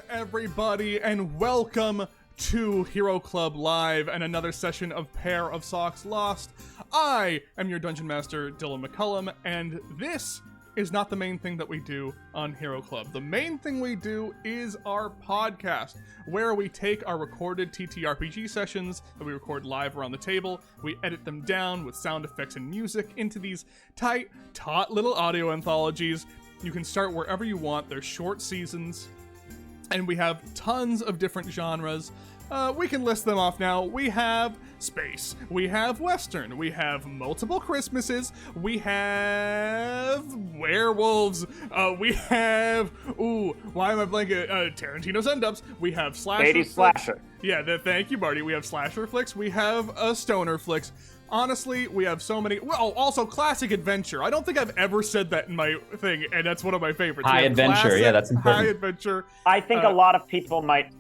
everybody, and welcome to Hero Club Live and another session of PairOfSocks Lost. I am your Dungeon Master, Dylan McCullum, and this is not the main thing that we do on Hero Club. The main thing we do is our podcast, where we take our recorded TTRPG sessions that we record live around the table, we edit them down with sound effects and music into these tight, taut little audio anthologies. You can start wherever you want. They're short seasons, and we have tons of different genres. We can list them off now. We have space, we have Western, we have multiple Christmases, we have werewolves, we have, why am I blanking? Tarantino send-ups, we have slasher 80s flicks. slasher. Yeah, thank you, Marty. We have slasher flicks, we have stoner flicks. Honestly, we have so many. Well, also classic adventure. I don't think I've ever said that in my thing, and that's one of my favorites. High adventure, yeah, that's important. High adventure. I think a lot of people might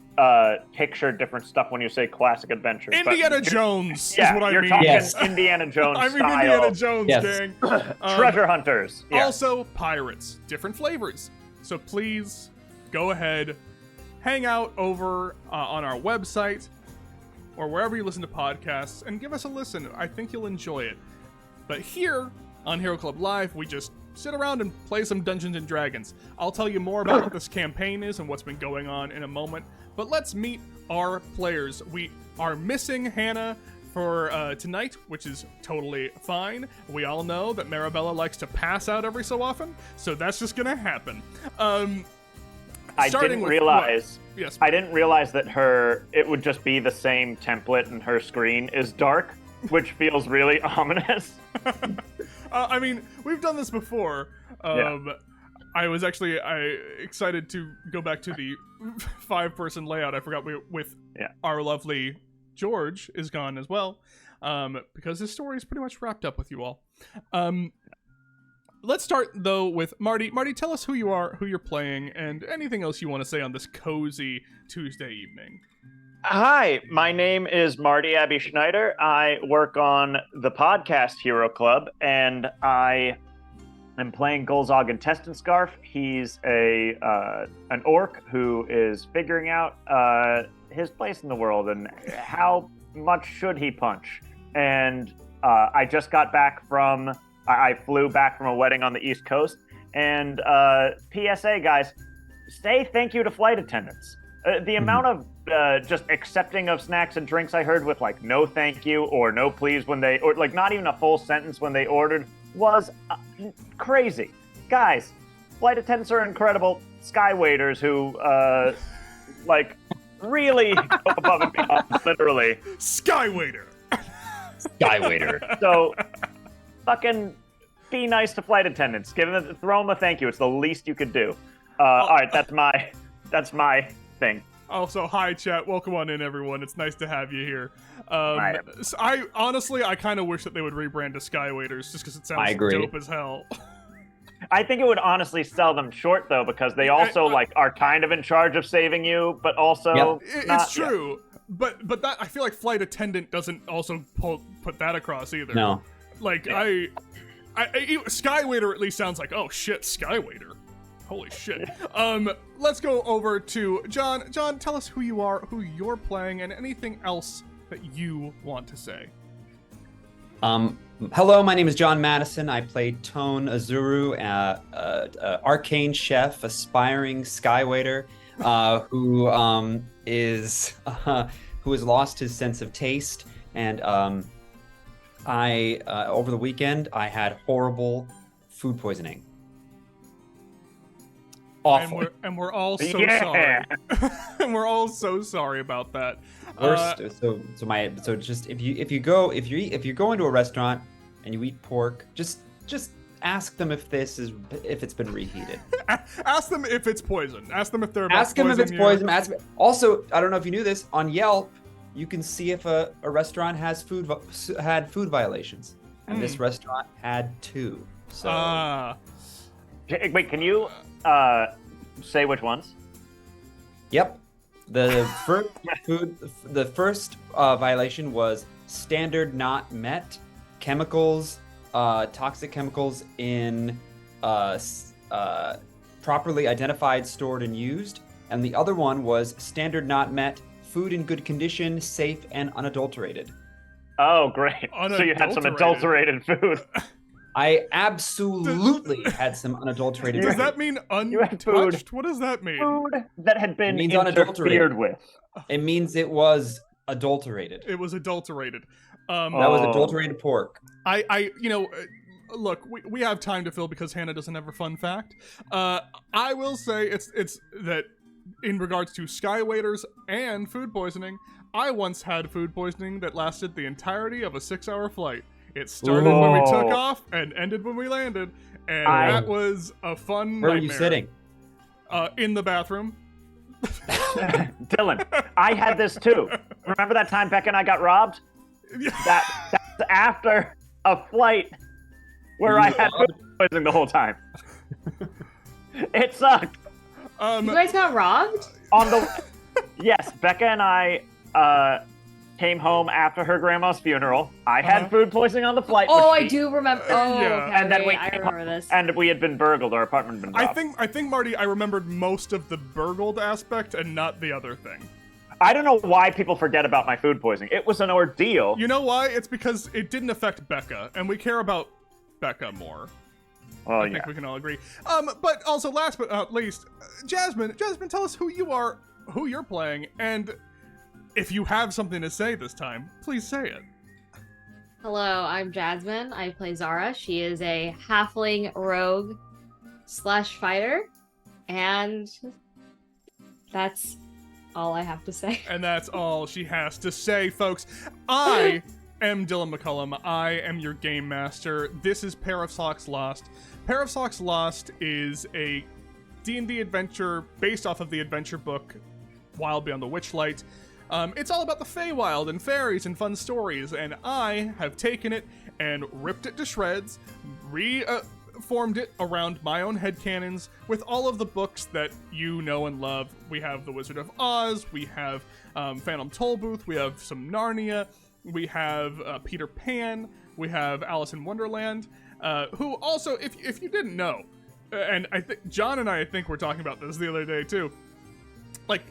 picture different stuff when you say classic adventure. Indiana Jones yeah, is what I you're mean. talking Yes. Indiana Jones I mean style. Indiana Jones, Yes. gang. Treasure hunters. Yeah. Also, pirates. Different flavors. So please, go ahead, hang out over on our website, or wherever you listen to podcasts, and give us a listen. I think you'll enjoy it. But here, on Hero Club Live, we just sit around and play some Dungeons & Dragons. I'll tell you more about what this campaign is and what's been going on in a moment, but let's meet our players. We are missing Hannah for tonight, which is totally fine. We all know that Marabella likes to pass out every so often, so that's just gonna happen. I didn't realize. Yes. I didn't realize that it would just be the same template, and her screen is dark, which feels really ominous. I mean, we've done this before. I was actually excited to go back to the 5-person layout. I forgot with our lovely George is gone as well, because his story is pretty much wrapped up with you all. Let's start, though, with Marty. Marty, tell us who you are, who you're playing, and anything else you want to say on this cozy Tuesday evening. Hi, my name is Marty Abbey Schneider. I work on the podcast Hero Club, and I am playing Golzog Intestine-Scarf. He's an orc who is figuring out his place in the world and how much should he punch. And I just got back from... I flew back from a wedding on the East Coast, and PSA, guys, say thank you to flight attendants. The amount of just accepting of snacks and drinks I heard with, like, no thank you or no please when they, or like not even a full sentence when they ordered was crazy. Guys, flight attendants are incredible. Sky waiters who, like, really go above and beyond, literally. Sky waiter! Sky waiter. So... fucking be nice to flight attendants. Throw them a thank you. It's the least you could do. All right, that's my thing. Also, hi chat. Welcome on in, everyone. It's nice to have you here. Right. So I honestly kind of wish that they would rebrand to Sky Waiters, just because it sounds dope as hell. I think it would honestly sell them short, though, because they also are kind of in charge of saving you, but also It's true. Yeah. But that I feel like flight attendant doesn't also put that across either. No. Like, Sky Waiter at least sounds like, oh shit, Sky Waiter. Holy shit. Let's go over to John. John, tell us who you are, who you're playing, and anything else that you want to say. Hello, my name is John Madison. I play Tone Azuru, arcane chef, aspiring Sky Waiter, who has lost his sense of taste, and over the weekend, I had horrible food poisoning. Awful. And we're all so sorry. And we're all so sorry about that. Just if you go into a restaurant and you eat pork, just ask them if it's been reheated. Ask them if it's poison. Ask them if they're about ask them if it's poison. Also, I don't know if you knew this, on Yelp, you can see if a restaurant has had food violations, and this restaurant had 2. So, wait, can you say which ones? Yep, the first violation was standard not met, chemicals, toxic chemicals in properly identified, stored, and used. And the other one was standard not met, food in good condition, safe, and unadulterated. Oh, great. So you had some adulterated food. I absolutely had some unadulterated Does food. that mean You had untouched? What does that mean? Food that had been It means interfered unadulterated. with. It means it was adulterated. It was adulterated. That was adulterated pork. Look, we have time to fill because Hannah doesn't have a fun fact. I will say it's that in regards to sky waiters and food poisoning, I once had food poisoning that lasted the entirety of a 6-hour flight. It started when we took off and ended when we landed, and that was a fun Where nightmare. were you sitting? In the bathroom. Dylan, I had this too. Remember that time Becca and I got robbed? That's after a flight where I had food poisoning the whole time. It sucked. You guys got robbed? Yes, Becca and I came home after her grandma's funeral. I had food poisoning on the flight. Oh, I do remember. Oh, Yeah. okay, And then we I came remember home, this. and we had been burgled. Our apartment had been robbed. I think Marty, I remembered most of the burgled aspect and not the other thing. I don't know why people forget about my food poisoning. It was an ordeal. You know why? It's because it didn't affect Becca, and we care about Becca more. Well, I think we can all agree. But also, last but not least, Jasmine, tell us who you are, who you're playing, and if you have something to say this time, please say it. Hello, I'm Jasmine. I play Zara. She is a halfling rogue / fighter, and that's all I have to say. And that's all she has to say, folks. I am Dylan McCullum. I am your game master. This is PairOfSocks Lost. PairOfSocks Lost is a D&D adventure based off of the adventure book Wild Beyond the Witchlight. It's all about the Feywild and fairies and fun stories, and I have taken it and ripped it to shreds, reformed it around my own headcanons with all of the books that you know and love. We have The Wizard of Oz, we have Phantom Tollbooth, we have some Narnia, we have Peter Pan, we have Alice in Wonderland, who also, if you didn't know, and I think John and I think we're talking about this the other day too, like,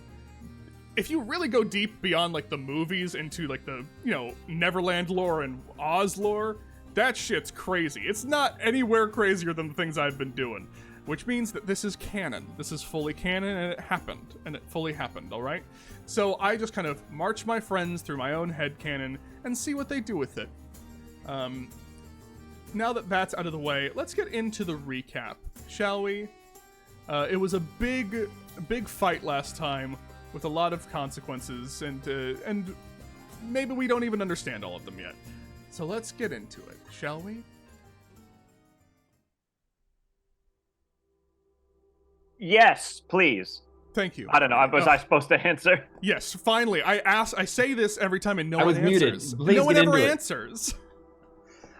if you really go deep beyond, like, the movies into, like, the, Neverland lore and Oz lore, that shit's crazy. It's not anywhere crazier than the things I've been doing, which means that this is canon. This is fully canon, and it happened, and it fully happened, all right? So I just kind of march my friends through my own headcanon and see what they do with it. Now that that's out of the way, let's get into the recap, shall we? It was a big fight last time, with a lot of consequences, and maybe we don't even understand all of them yet. So let's get into it, shall we? Yes, please. Thank you. I don't know. Was I supposed to answer? Yes, finally. I say this every time and no I one was muted. answers. Please No one get ever into it. answers.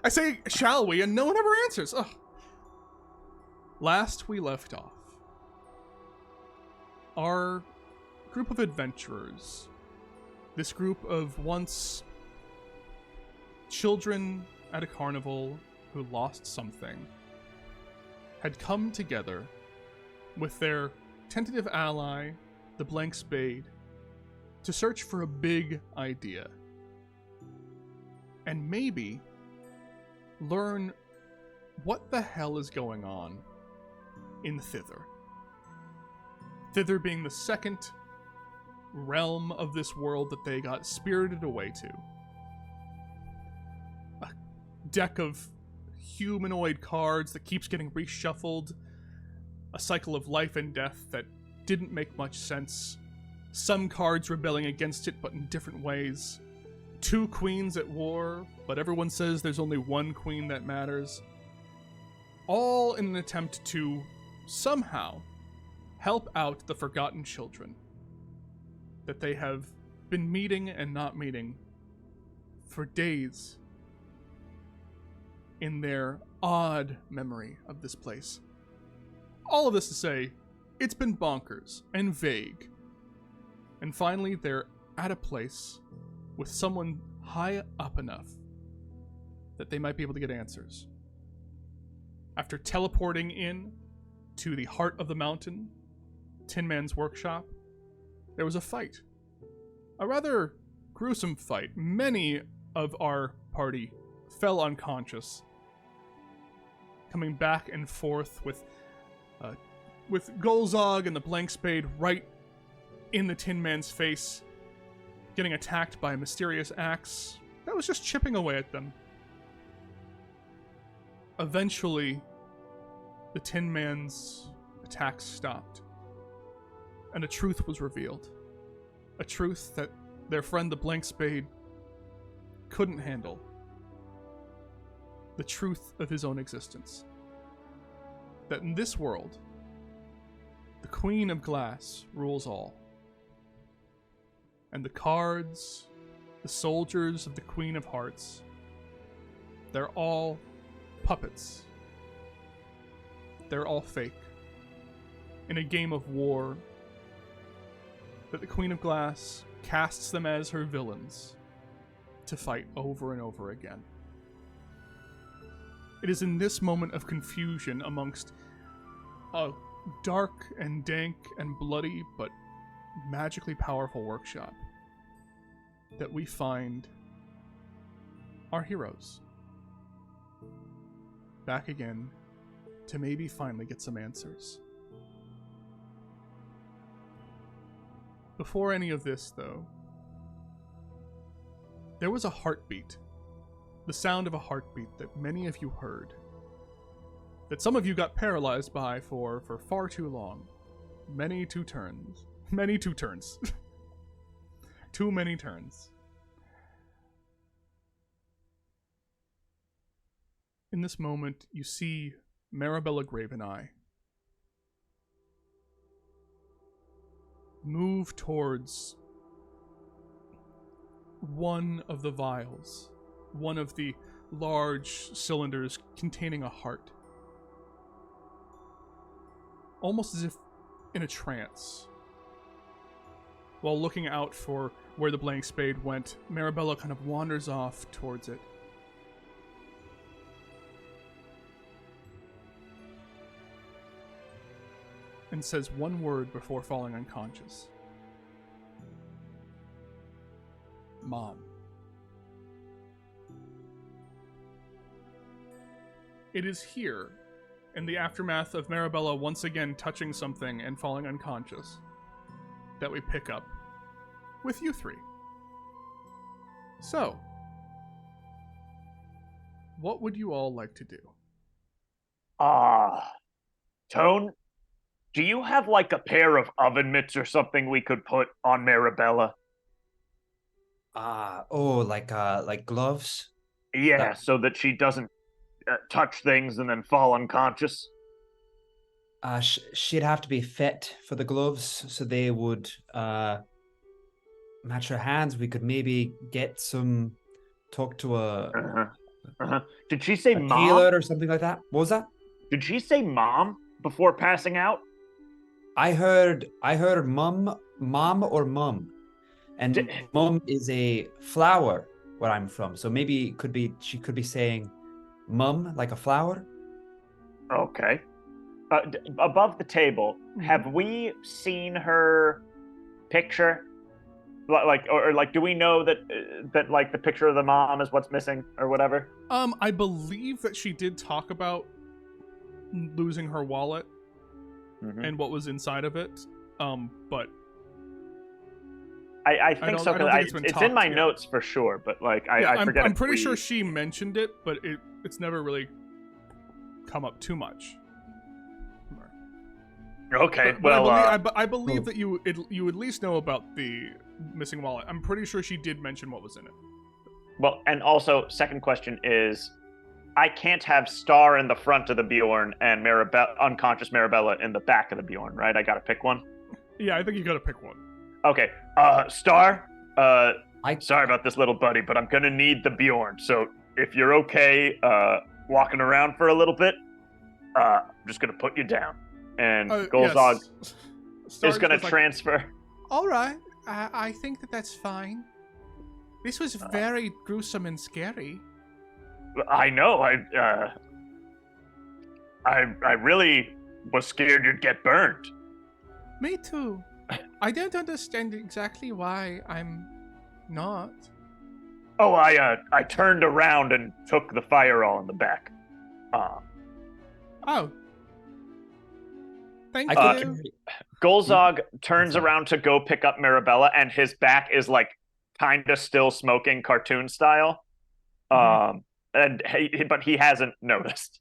I say, shall we, and no one ever answers. Ugh. Last we left off, our group of adventurers, this group of once children at a carnival who lost something, had come together with their tentative ally, the Blank Spade, to search for a big idea. And maybe learn what the hell is going on in Thither. Thither being the second realm of this world that they got spirited away to. A deck of humanoid cards that keeps getting reshuffled. A cycle of life and death that didn't make much sense. Some cards rebelling against it, but in different ways. 2 queens at war, but everyone says there's only one queen that matters. All in an attempt to somehow help out the forgotten children that they have been meeting and not meeting for days in their odd memory of this place. All of this to say, it's been bonkers and vague. And finally, they're at a place with someone high up enough that they might be able to get answers. After teleporting in to the heart of the mountain, Tin Man's workshop, there was a fight. A rather gruesome fight. Many of our party fell unconscious, coming back and forth with Golzog and the Blank Spade right in the Tin Man's face, getting attacked by a mysterious axe that was just chipping away at them. Eventually, the Tin Man's attacks stopped, and a truth was revealed. A truth that their friend the Blank Spade couldn't handle. The truth of his own existence. That in this world, the Queen of Glass rules all. And the cards, the soldiers of the Queen of Hearts, they're all puppets. They're all fake. In a game of war that the Queen of Glass casts them as her villains to fight over and over again. It is in this moment of confusion amongst a dark and dank and bloody but magically powerful workshop that we find our heroes back again to maybe finally get some answers. Before any of this, though, there was a heartbeat. The sound of a heartbeat that many of you heard. That some of you got paralyzed by for far too long. Many two turns. Too many turns. In this moment, you see Marabella Graveneye move towards one of the vials, one of the large cylinders containing a heart. Almost as if in a trance. While looking out for where the Blank Spade went, Marabella kind of wanders off towards it. And says one word before falling unconscious. Mom. It is here, in the aftermath of Marabella once again touching something and falling unconscious, that we pick up with you three. So, what would you all like to do? Tone, do you have like a pair of oven mitts or something we could put on Marabella? Like gloves? Yeah, so that she doesn't touch things and then fall unconscious. She'd have to be fit for the gloves, so they would match her hands. We could maybe get talk to a Did she say mom? tailor or something like that. What was that? Did she say mom before passing out? I heard mum or mum, and mum is a flower where I'm from. So maybe she could be saying mum like a flower. Okay. Above the table, have we seen her picture? Like, do we know that like the picture of the mom is what's missing or whatever? I believe that she did talk about losing her wallet and what was inside of it. But I think so. It's in my notes for sure, but like I forget. I'm pretty sure she mentioned it, but it's never really come up too much. Okay, but I believe that you at least know about the missing wallet. I'm pretty sure she did mention what was in it. Well, and also, second question is, I can't have Star in the front of the Bjorn and unconscious Marabella in the back of the Bjorn, right? I gotta pick one? Yeah, I think you gotta pick one. Okay, Star, sorry about this little buddy, but I'm gonna need the Bjorn, so if you're okay walking around for a little bit, I'm just gonna put you down. And Golzog is going to transfer. All right, I think that's fine. This was very gruesome and scary. I know. I really was scared you'd get burned. Me too. I don't understand exactly why I'm not. Oh, I turned around and took the fire all in the back. Oh. Thank I you. could. Golzog turns Sorry. around to go pick up Mirabella, and his back is like kind of still smoking cartoon style. Mhm. But he hasn't noticed.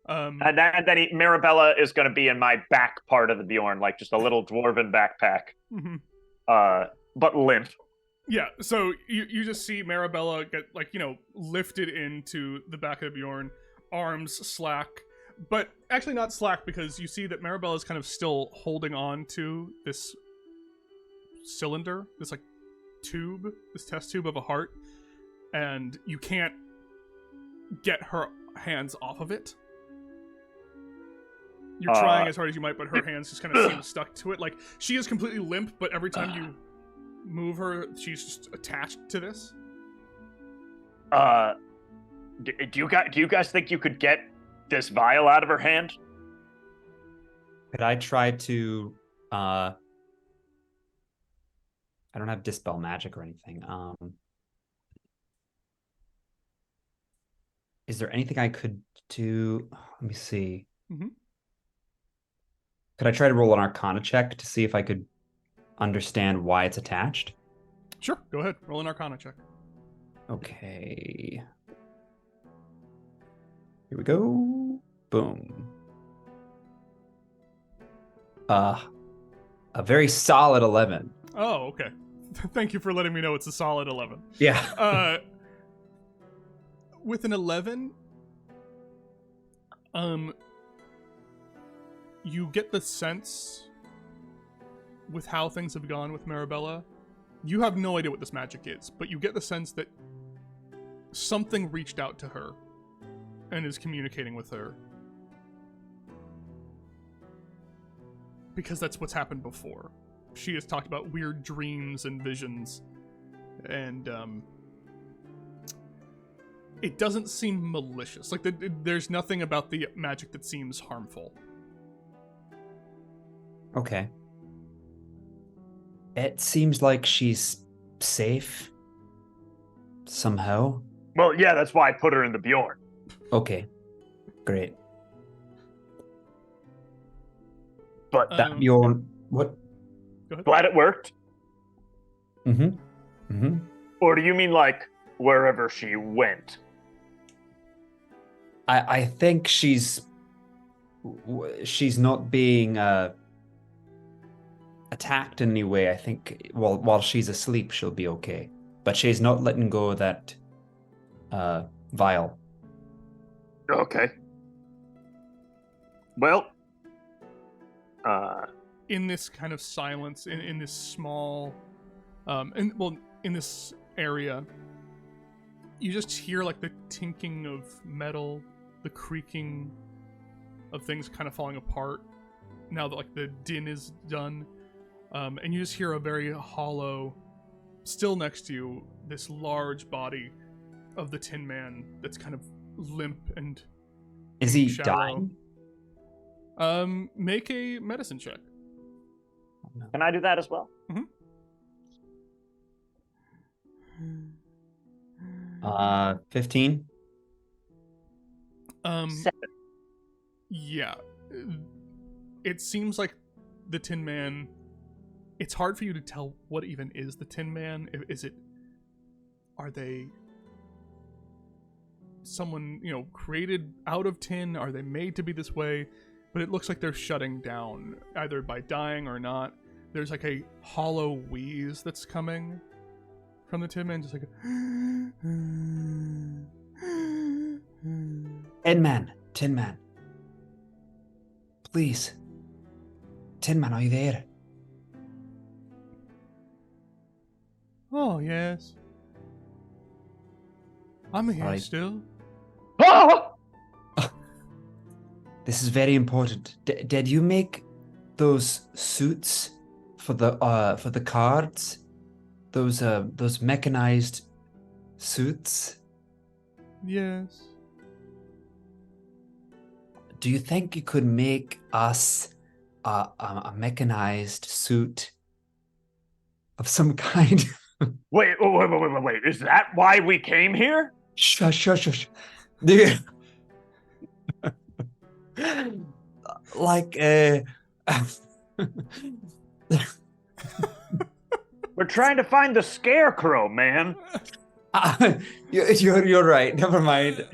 And then Mirabella is going to be in my back part of the Bjorn, like just a little dwarven backpack, Mhm. but limp. Yeah, so you just see Marabella get, like, lifted into the back of Bjorn, arms slack, but actually not slack, because you see that Marabella is kind of still holding on to this cylinder, this like tube, this test tube of a heart, and you can't get her hands off of it. You're trying as hard as you might, but her hands just kind of seem stuck to it. Like, she is completely limp, but every time you move her, she's just attached to this. Do you guys think you could get this vial out of her hand? Could I try to? I don't have dispel magic or anything. Is there anything I could do? Let me see. Mm-hmm. Could I try to roll an Arcana check to see if I could understand why it's attached? Sure, go ahead. Roll an Arcana check. Okay. Here we go. Boom. A very solid 11. Oh, okay. Thank you for letting me know it's a solid 11. Yeah. With an 11, you get the sense, with how things have gone with Marabella, you have no idea what this magic is, but you get the sense that something reached out to her and is communicating with her. Because that's what's happened before. She has talked about weird dreams and visions, and it doesn't seem malicious. Like, there's nothing about the magic that seems harmful. Okay. It seems like she's safe somehow. Well, yeah, that's why I put her in the Bjorn. Okay. Great. But That your what? Go ahead. glad it worked. Mm-hmm. Mm-hmm. Or do you mean like wherever she went? I think she's not being attacked in any way. I think while she's asleep, she'll be okay. But she's not letting go of that vial. Okay. Well, In this kind of silence, in this small, in this area, you just hear like the tinking of metal, the creaking of things kind of falling apart now that like the din is done, and you just hear a very hollow, still next to you, this large body of the Tin Man that's kind of limp and Is he shallow. dying? Make a medicine check. can I do that as well? 15. 7. Yeah. It seems like the Tin Man, it's hard for you to tell what even is the Tin Man. Are they someone, created out of tin? Are they made to be this way? But it looks like they're shutting down, either by dying or not. There's like a hollow wheeze that's coming from the Tin Man, just like Tin Man. Please. Tin Man, are you there? Oh, yes. I'm here Right. still. Ah! This is very important. Did you make those suits for the cards? Those mechanized suits? Yes. do you think you could make us a mechanized suit of some kind? Wait. Is that why we came here? Shush. Dude. Like, We're trying to find the scarecrow, man. you're right. Never mind.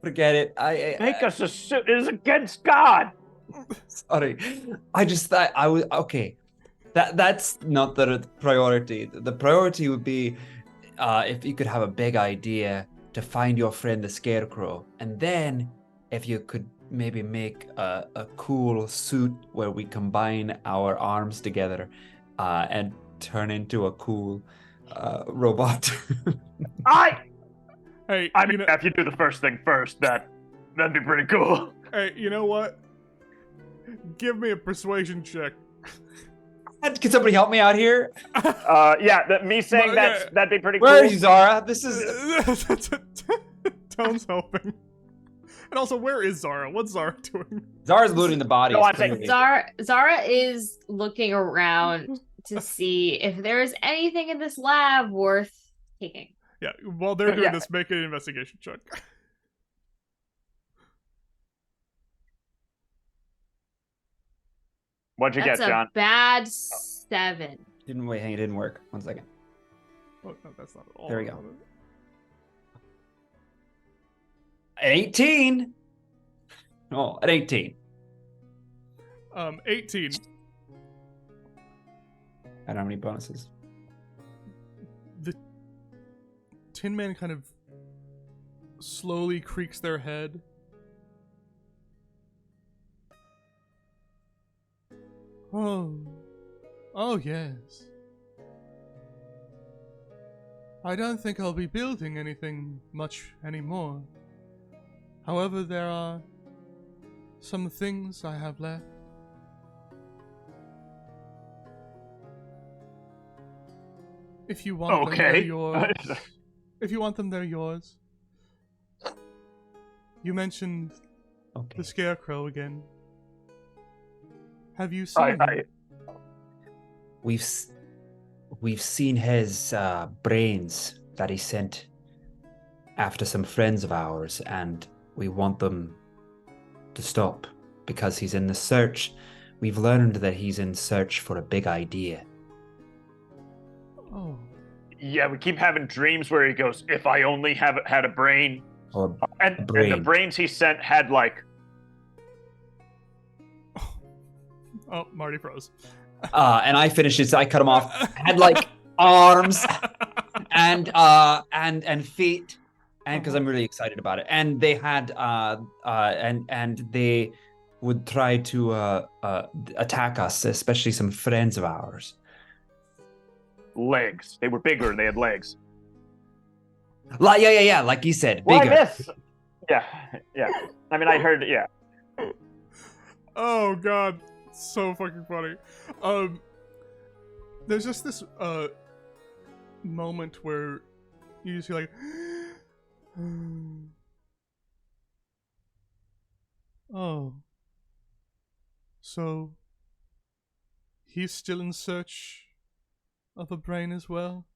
Forget it. Make us a suit. It is against God. Sorry. I just thought I was okay. That's not the priority. The priority would be if you could have a big idea to find your friend the Scarecrow, and then if you could maybe make a cool suit where we combine our arms together and turn into a cool robot. Hey, I mean, if you do the first thing first, that'd be pretty cool. Hey, you know what? Give me a persuasion check. Can somebody help me out here? Me saying that'd be pretty cool. Where are you, Zara? This is Tone's helping. And also, where is Zara? What's Zara doing? Zara's looting the bodies. No, I'm saying Zara is looking around to see if there is anything in this lab worth taking. Yeah, while they're doing this, make an investigation check. What'd you get, John? That's a bad 7. It didn't work. 1 second. Oh, no, that's not at all. There we go. 18. Oh, at 18. 18. I don't have any bonuses. The Tin Man kind of slowly creaks their head. Oh yes. I don't think I'll be building anything much anymore. However, there are some things I have left. If you want them, they're yours. If you want them, they're yours. You mentioned the Scarecrow again. Have you seen him? We've seen his brains that he sent after some friends of ours, and we want them to stop because he's in the search. We've learned that he's in search for a big idea. Oh. Yeah, we keep having dreams where he goes, if I only had a brain. And the brains he sent had like... Oh, Marty froze. And I finished it, so I cut him off. Had like arms and feet, and because I'm really excited about it. And they had and they would try to attack us, especially some friends of ours. Legs. They were bigger and they had legs. Yeah. Like you said, bigger. Why this? Yeah. I mean, I heard. Yeah. Oh God. So fucking funny. There's just this moment where you just feel like, oh, so he's still in search of a brain as well.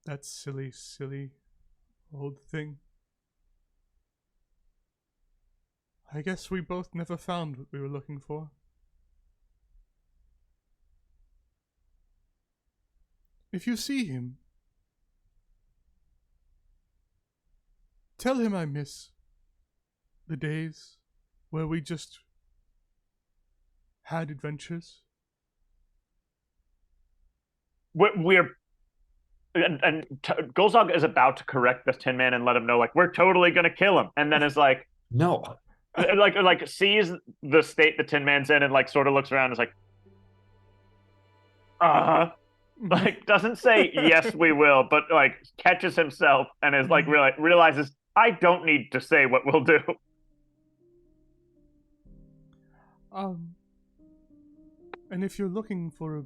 That silly old thing. I guess we both never found what we were looking for. If you see him, tell him I miss the days where we just had adventures. Golzog is about to correct the Tin Man and let him know, like, we're totally gonna kill him, and then is like, no. Like sees the state the Tin Man's in and like sort of looks around and is like, like doesn't say yes we will, but like catches himself and is like realizes I don't need to say what we'll do. And if you're looking for a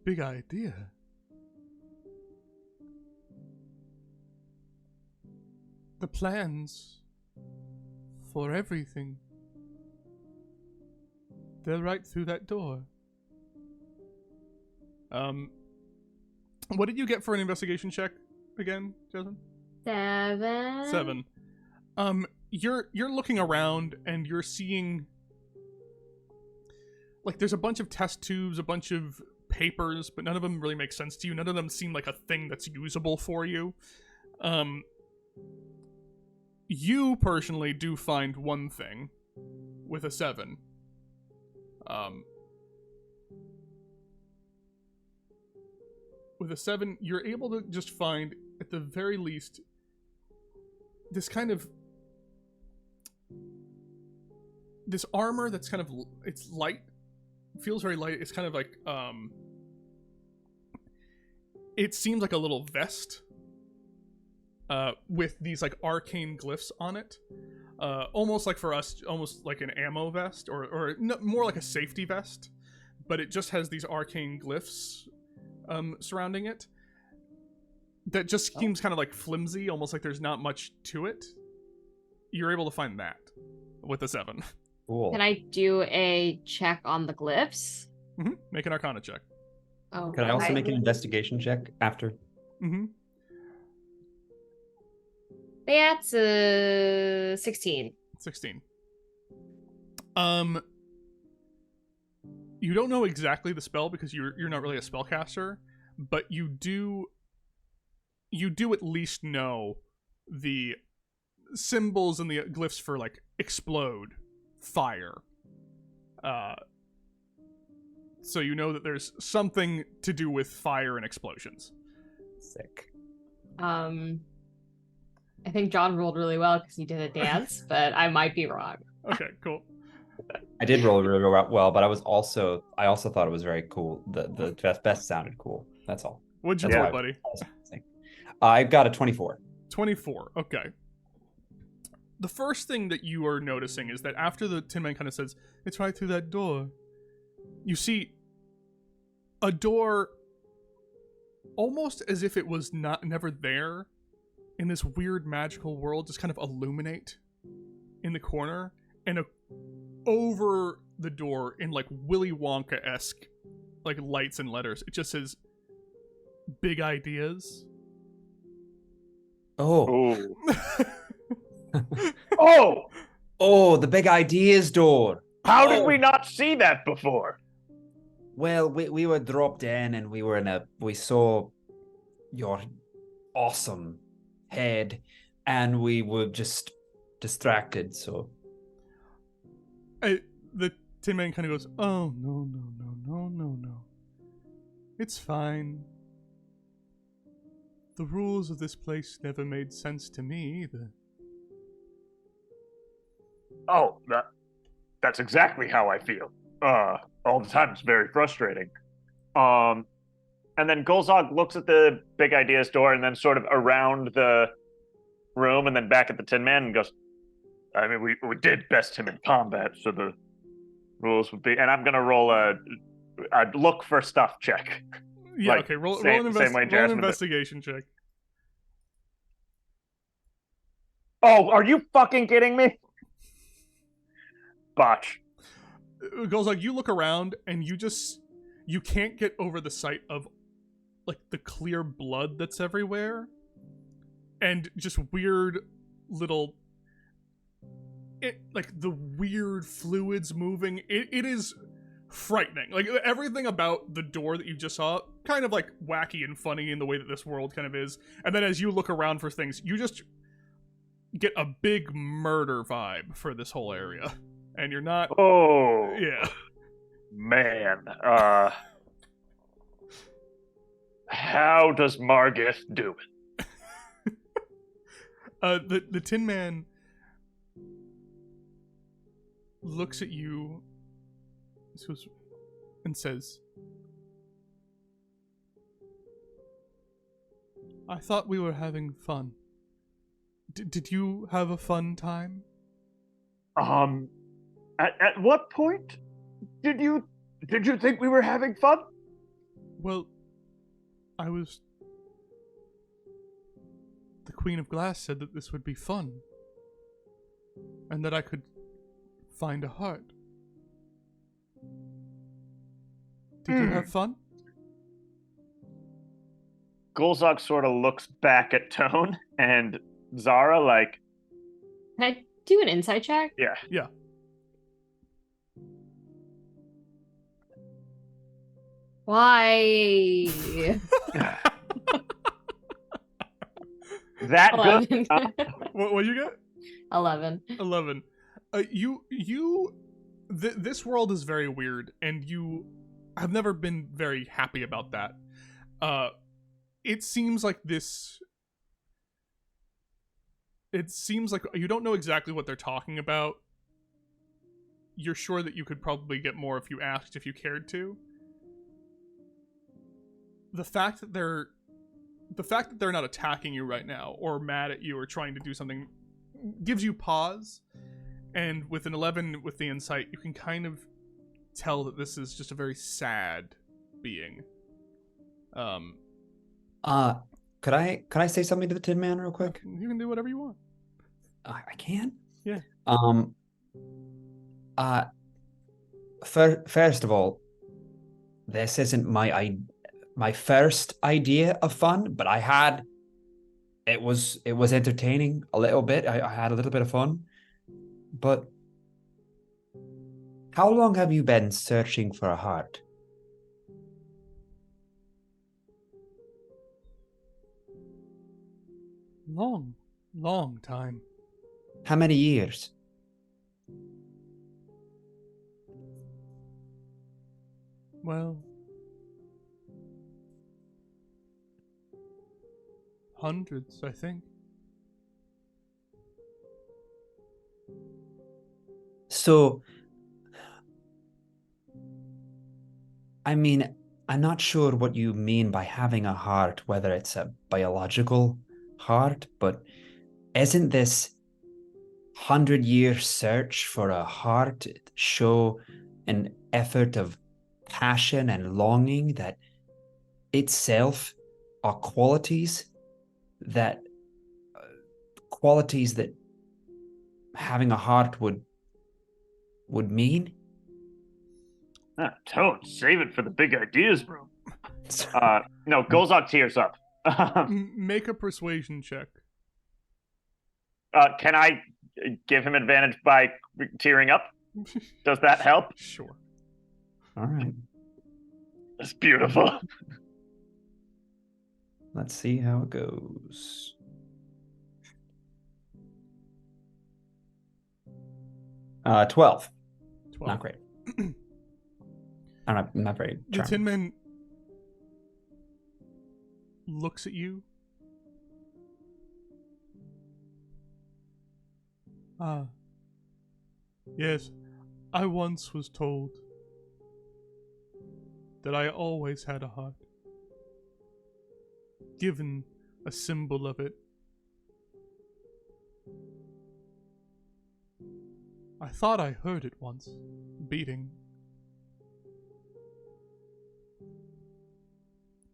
big idea, the plans for everything. They're right through that door. What did you get for an investigation check again, Jasmine? 7. 7. You're looking around and you're seeing, like, there's a bunch of test tubes, a bunch of papers, but none of them really make sense to you. None of them seem like a thing that's usable for you. You personally do find one thing with a 7. With a 7, you're able to just find, at the very least, this kind of... this armor that's kind of... it's light. It feels very light. It's kind of like... it seems like a little vest. With these, like, arcane glyphs on it. Almost like, for us, almost like an ammo vest. Or no, more like a safety vest. But it just has these arcane glyphs surrounding it. That just seems kind of like flimsy, almost like there's not much to it. You're able to find that with a 7. Cool. Can I do a check on the glyphs? Mm-hmm. Make an Arcana check. Oh, Can I also make an investigation check after? Mm-hmm. That's a 16. 16. You don't know exactly the spell because you're not really a spellcaster, but you do at least know the symbols and the glyphs for, like, explode, fire. So you know that there's something to do with fire and explosions. Sick. I think John rolled really well because he did a dance, but I might be wrong. Okay, cool. I did roll really well, but I also thought it was very cool. The best sounded cool. That's all. What'd you That's roll, all buddy? I got a 24. 24. Okay. The first thing that you are noticing is that after the Tin Man kind of says, "It's right through that door," you see a door almost as if it was never there, in this weird magical world, just kind of illuminate in the corner, and over the door in, like, Willy Wonka-esque, like, lights and letters, it just says "Big Ideas." Oh. Oh! Oh, the big ideas door. How did we not see that before? Well, we were dropped in and we saw your awesome head and we were just distracted, so. The Tin Man kind of goes, "Oh, no. It's fine. The rules of this place never made sense to me either." Oh, that's exactly how I feel. All the time. It's very frustrating. And then Golzog looks at the Big Ideas door and then sort of around the room and then back at the Tin Man and goes, I mean, we did best him in combat, so the rules would be... And I'm going to roll a look for stuff check. Yeah, Like, okay, roll same way an Jasmine investigation check. Oh, are you fucking kidding me? Botch. Goes like, you look around and you can't get over the sight of, like, the clear blood that's everywhere and just weird little, like, the weird fluids moving. It is frightening. Like, everything about the door that you just saw, kind of, like, wacky and funny in the way that this world kind of is. And then as you look around for things, you just get a big murder vibe for this whole area. And you're not... Oh. Yeah. Man. How does Margith do it? The Tin Man looks at you and says, "I thought we were having fun. Did you have a fun time?" At what point did you think we were having fun? Well, the Queen of Glass said that this would be fun. and that I could find a heart. Did you have fun? Golzok sort of looks back at Tone and Zara like, Can I do an insight check? yeah. Yeah. Why? That good. 11. What you get? 11. 11. This world is very weird, and you have never been very happy about that. It seems like you don't know exactly what they're talking about. You're sure that you could probably get more if you asked, if you cared to. The fact that they're not attacking you right now, or mad at you, or trying to do something, gives you pause. And with an 11 with the insight, you can kind of tell that this is just a very sad being. Could I say something to the Tin Man real quick? You can do whatever you want. I can? Yeah. First of all, this isn't my first idea of fun, but it was entertaining a little bit. I had a little bit of fun. But how long have you been searching for a heart? Long time. How many years? Well, hundreds, I think. So, I mean, I'm not sure what you mean by having a heart, whether it's a biological heart, but isn't this 100-year search for a heart show an effort of passion and longing that itself are qualities that having a heart would mean? Tone, save it for the big ideas, bro. No, Golzok tears up. Make a persuasion check. Can I give him advantage by tearing up? Does that help? Sure. All right. It's beautiful. Let's see how it goes. Uh, 12. 12. Not great. I'm not very The charming. Tin Man looks at you. Yes, I once was told that I always had a heart, given a symbol of it. I thought I heard it once, beating.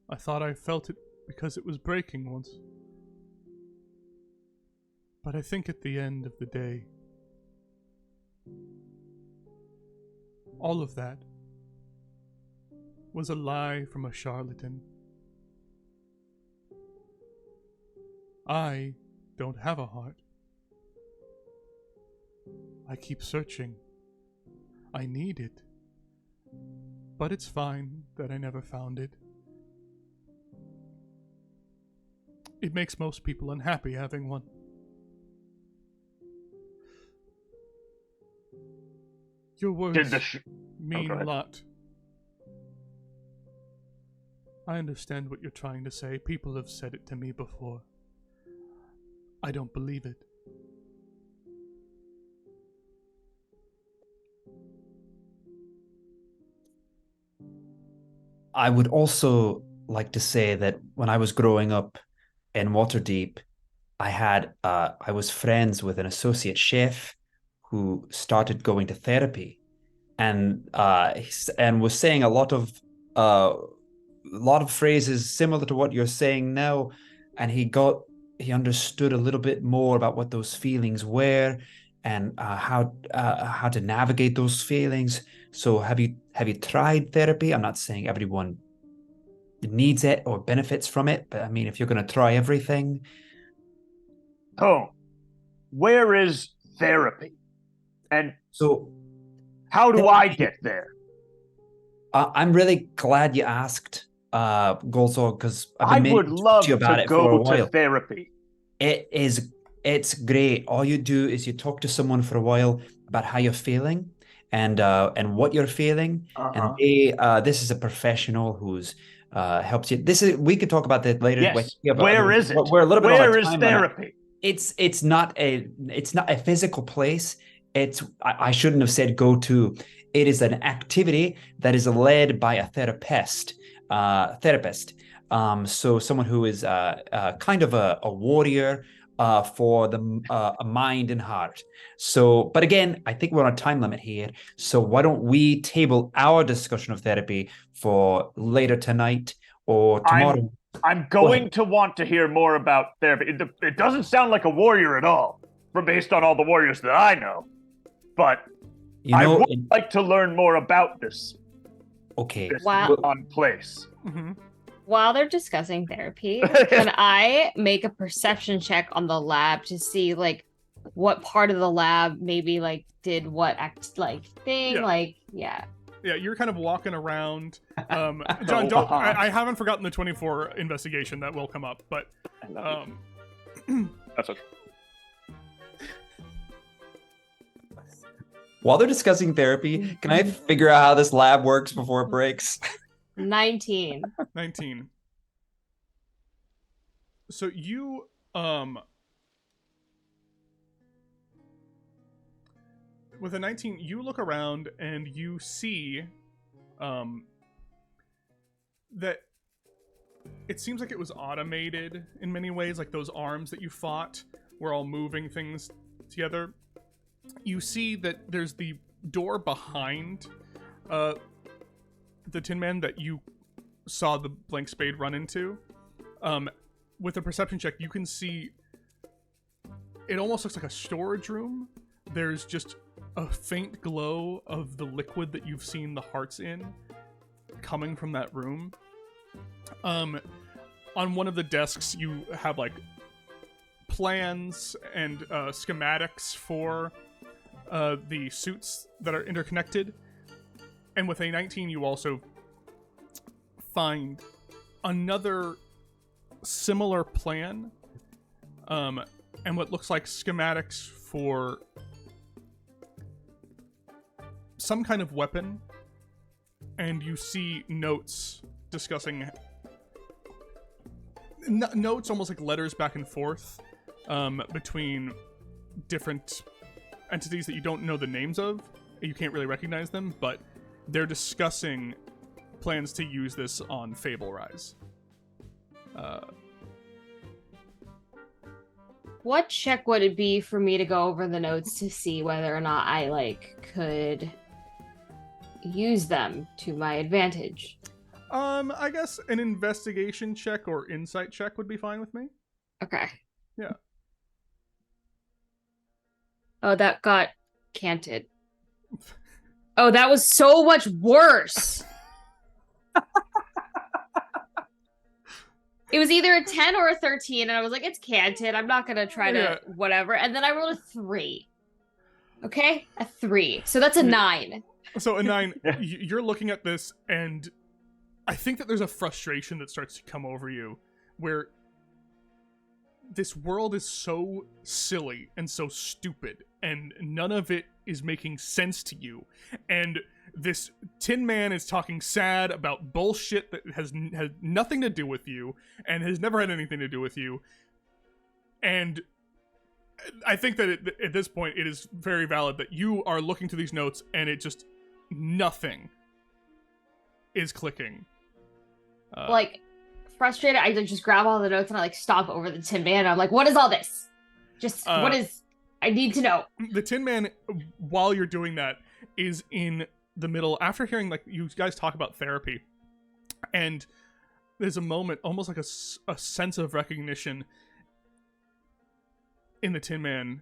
I thought I felt it because it was breaking once. But I think at the end of the day, all of that was a lie from a charlatan. I don't have a heart. I keep searching. I need it. But it's fine that I never found it. It makes most people unhappy having one. Your words mean a lot. I understand what you're trying to say. People have said it to me before. I don't believe it. I would also like to say that when I was growing up in Waterdeep, I was friends with an associate chef who started going to therapy, and was saying a lot of phrases similar to what you're saying now, and he understood a little bit more about what those feelings were, and how to navigate those feelings. So have you tried therapy? I'm not saying everyone needs it or benefits from it, but I mean, if you're going to try everything. Oh, where is therapy? And So how do I get there? I'm really glad you asked, Golzor, because I've I been would meaning to talk love to you about to it for a go while. to therapy. It's great. All you do is you talk to someone for a while about how you're feeling and what you're feeling. And this is a professional who's helps you. We could talk about that later. Yes. Yeah, but Where is it? We're a little bit on Where a is time limit. therapy? It's not a physical place. I shouldn't have said go to. It is an activity that is led by a therapist. So someone who is kind of a warrior for the mind and heart. So, but again, I think we're on a time limit here. So why don't we table our discussion of therapy for later tonight or tomorrow? I'm going to want to hear more about therapy. It doesn't sound like a warrior at all, based on all the warriors that I know. But I would like to learn more about this. Okay. On place. Mm-hmm. While they're discussing therapy, can I make a perception check on the lab to see like what part of the lab maybe like did what thing? Yeah. Yeah, you're kind of walking around. John, I haven't forgotten the 24 investigation that will come up, but that's okay. While they're discussing therapy, can I figure out how this lab works before it breaks? 19. 19. So you with a 19, you look around and you see that it seems like it was automated in many ways, like those arms that you fought were all moving things together. You see that there's the door behind the Tin Man that you saw the Blank Spade run into. With a perception check, you can see it almost looks like a storage room. There's just a faint glow of the liquid that you've seen the hearts in coming from that room. On one of the desks, you have like plans and schematics for the suits that are interconnected. And with a 19, you also find another similar plan and what looks like schematics for some kind of weapon. And you see notes discussing notes, almost like letters back and forth between different entities that you don't know the names of. You can't really recognize them, but they're discussing plans to use this on Fable Rise. What check would it be for me to go over the notes to see whether or not I could use them to my advantage? I guess an investigation check or insight check would be fine with me. Okay. Yeah. Oh, that got canted. Oh, that was so much worse. It was either a 10 or a 13, and I was like, it's canted. I'm not going to try to whatever. And then I rolled a 3. Okay? A 3. So that's a 9. So a 9, you're looking at this, and I think that there's a frustration that starts to come over you, where this world is so silly and so stupid, and none of it is making sense to you. And this Tin Man is talking sad about bullshit that has nothing to do with you, and has never had anything to do with you. And I think that at this point, it is very valid that you are looking to these notes, and it just, nothing is clicking. Frustrated, I just grab all the notes and I stomp over the Tin Man. I'm like, what is all this? What is... I need to know. The Tin Man, while you're doing that, is in the middle, after hearing you guys talk about therapy, and there's a moment, almost like a sense of recognition in the Tin Man,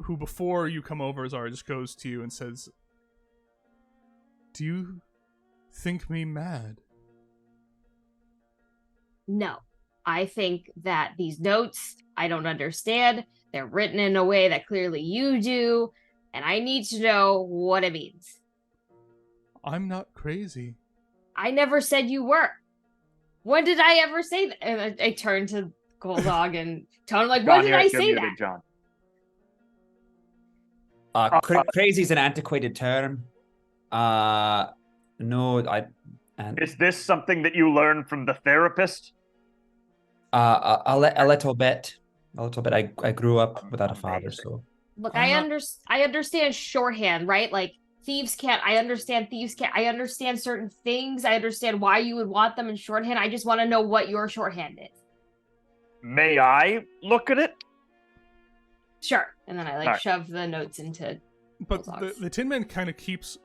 who before you come over, Zara, just goes to you and says, "Do you think me mad?" No. I think that these notes, I don't understand. They're written in a way that clearly you do, and I need to know what it means. I'm not crazy. I never said you were. When did I ever say that? And I turn to Goldog and Tone, like, when did I say that? John. Crazy is an antiquated term. No, Is this something that you learned from the therapist? a little bit. A little bit. I grew up without a father, so. Look, I understand shorthand, right? Like, thieves can't. I understand thieves can't. I understand certain things. I understand why you would want them in shorthand. I just want to know what your shorthand is. May I look at it? Sure. And then I shove the notes into. But the Tin Man kind of keeps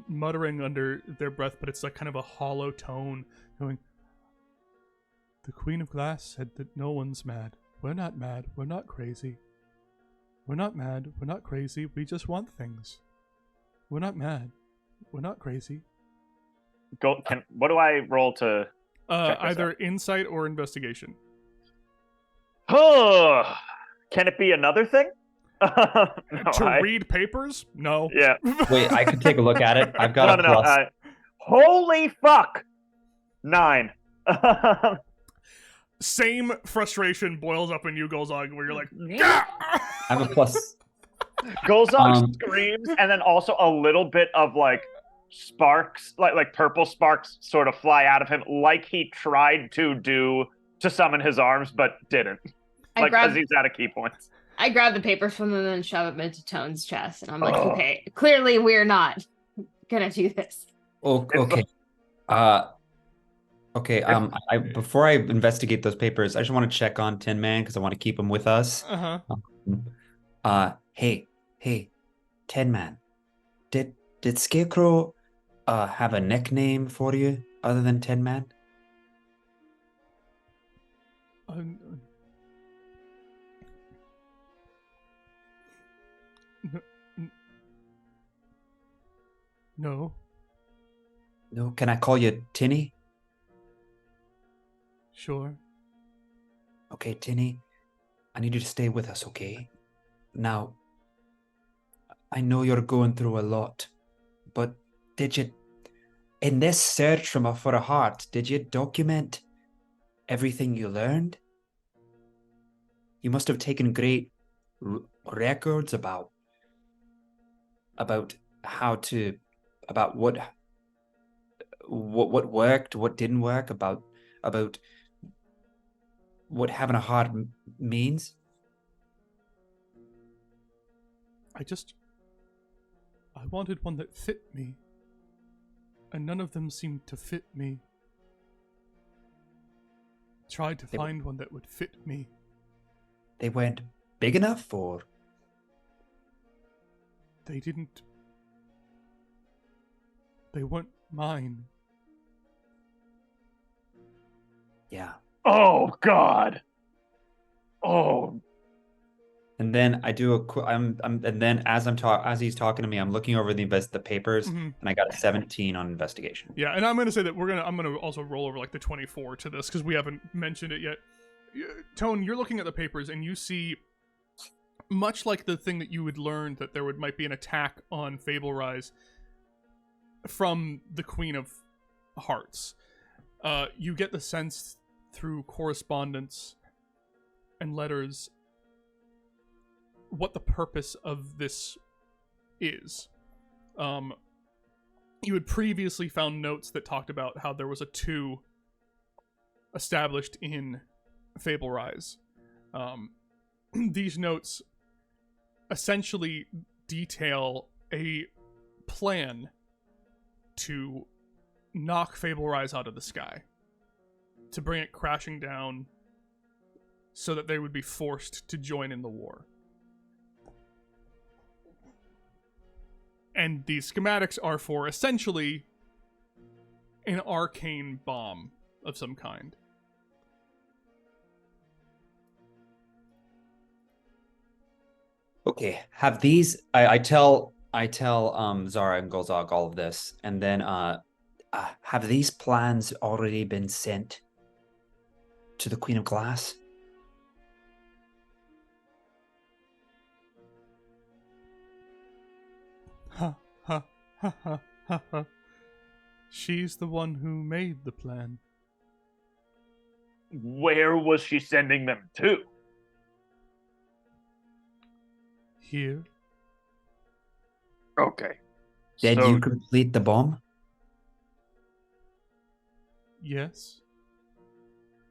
muttering under their breath, but it's like kind of a hollow tone, going, "The Queen of Glass said that no one's mad. We're not mad. We're not crazy. We're not mad. We're not crazy. We just want things. We're not mad. We're not crazy." What do I roll to? Either insight or investigation. Oh, can it be another thing? Read papers? No. Yeah. Wait, I can take a look at it. I've got a plus. Holy fuck! 9. Same frustration boils up in you, Golzog, where you're like, I have a plus. Golzog screams, and then also a little bit of like sparks, like purple sparks, sort of fly out of him, like he tried to summon his arms, but didn't. Because he's out of key points. I grab the papers from them and shove them into Tone's chest, and I'm like, okay, clearly we're not gonna do this. Okay. Okay. Before I investigate those papers, I just want to check on Tin Man because I want to keep him with us. Hey, Tin Man. Did Scarecrow have a nickname for you other than Tin Man? No. No. Can I call you Tinny? Sure. Okay, Tinny. I need you to stay with us, okay? Now, I know you're going through a lot, but in this search for a heart, did you document everything you learned? You must have taken great records about what worked, what didn't work, about what having a heart means. I wanted one that fit me, and none of them seemed to fit me. Tried to find one that would fit me. They weren't big enough, or? They weren't mine. Yeah. Oh God. Oh. And then I do and then as he's talking to me, I'm looking over the papers, and I got a 17 on investigation. Yeah, and I'm gonna say that I'm gonna also roll over like the 24 to this because we haven't mentioned it yet. Tone, you're looking at the papers and you see, much like the thing that you would learn that there might be an attack on Fable Rise from the Queen of Hearts. You get the sense through correspondence and letters what the purpose of this is. You had previously found notes that talked about how there was a 2 established in Fable Rise. These notes essentially detail a plan to knock Fable Rise out of the sky, to bring it crashing down so that they would be forced to join in the war. And these schematics are for essentially an arcane bomb of some kind. Okay, have these I tell Zara and Golzog all of this, and then have these plans already been sent to the Queen of Glass? Ha ha ha ha ha ha. She's the one who made the plan. Where was she sending them to? Here. Okay. Did So, you complete the bomb? Yes.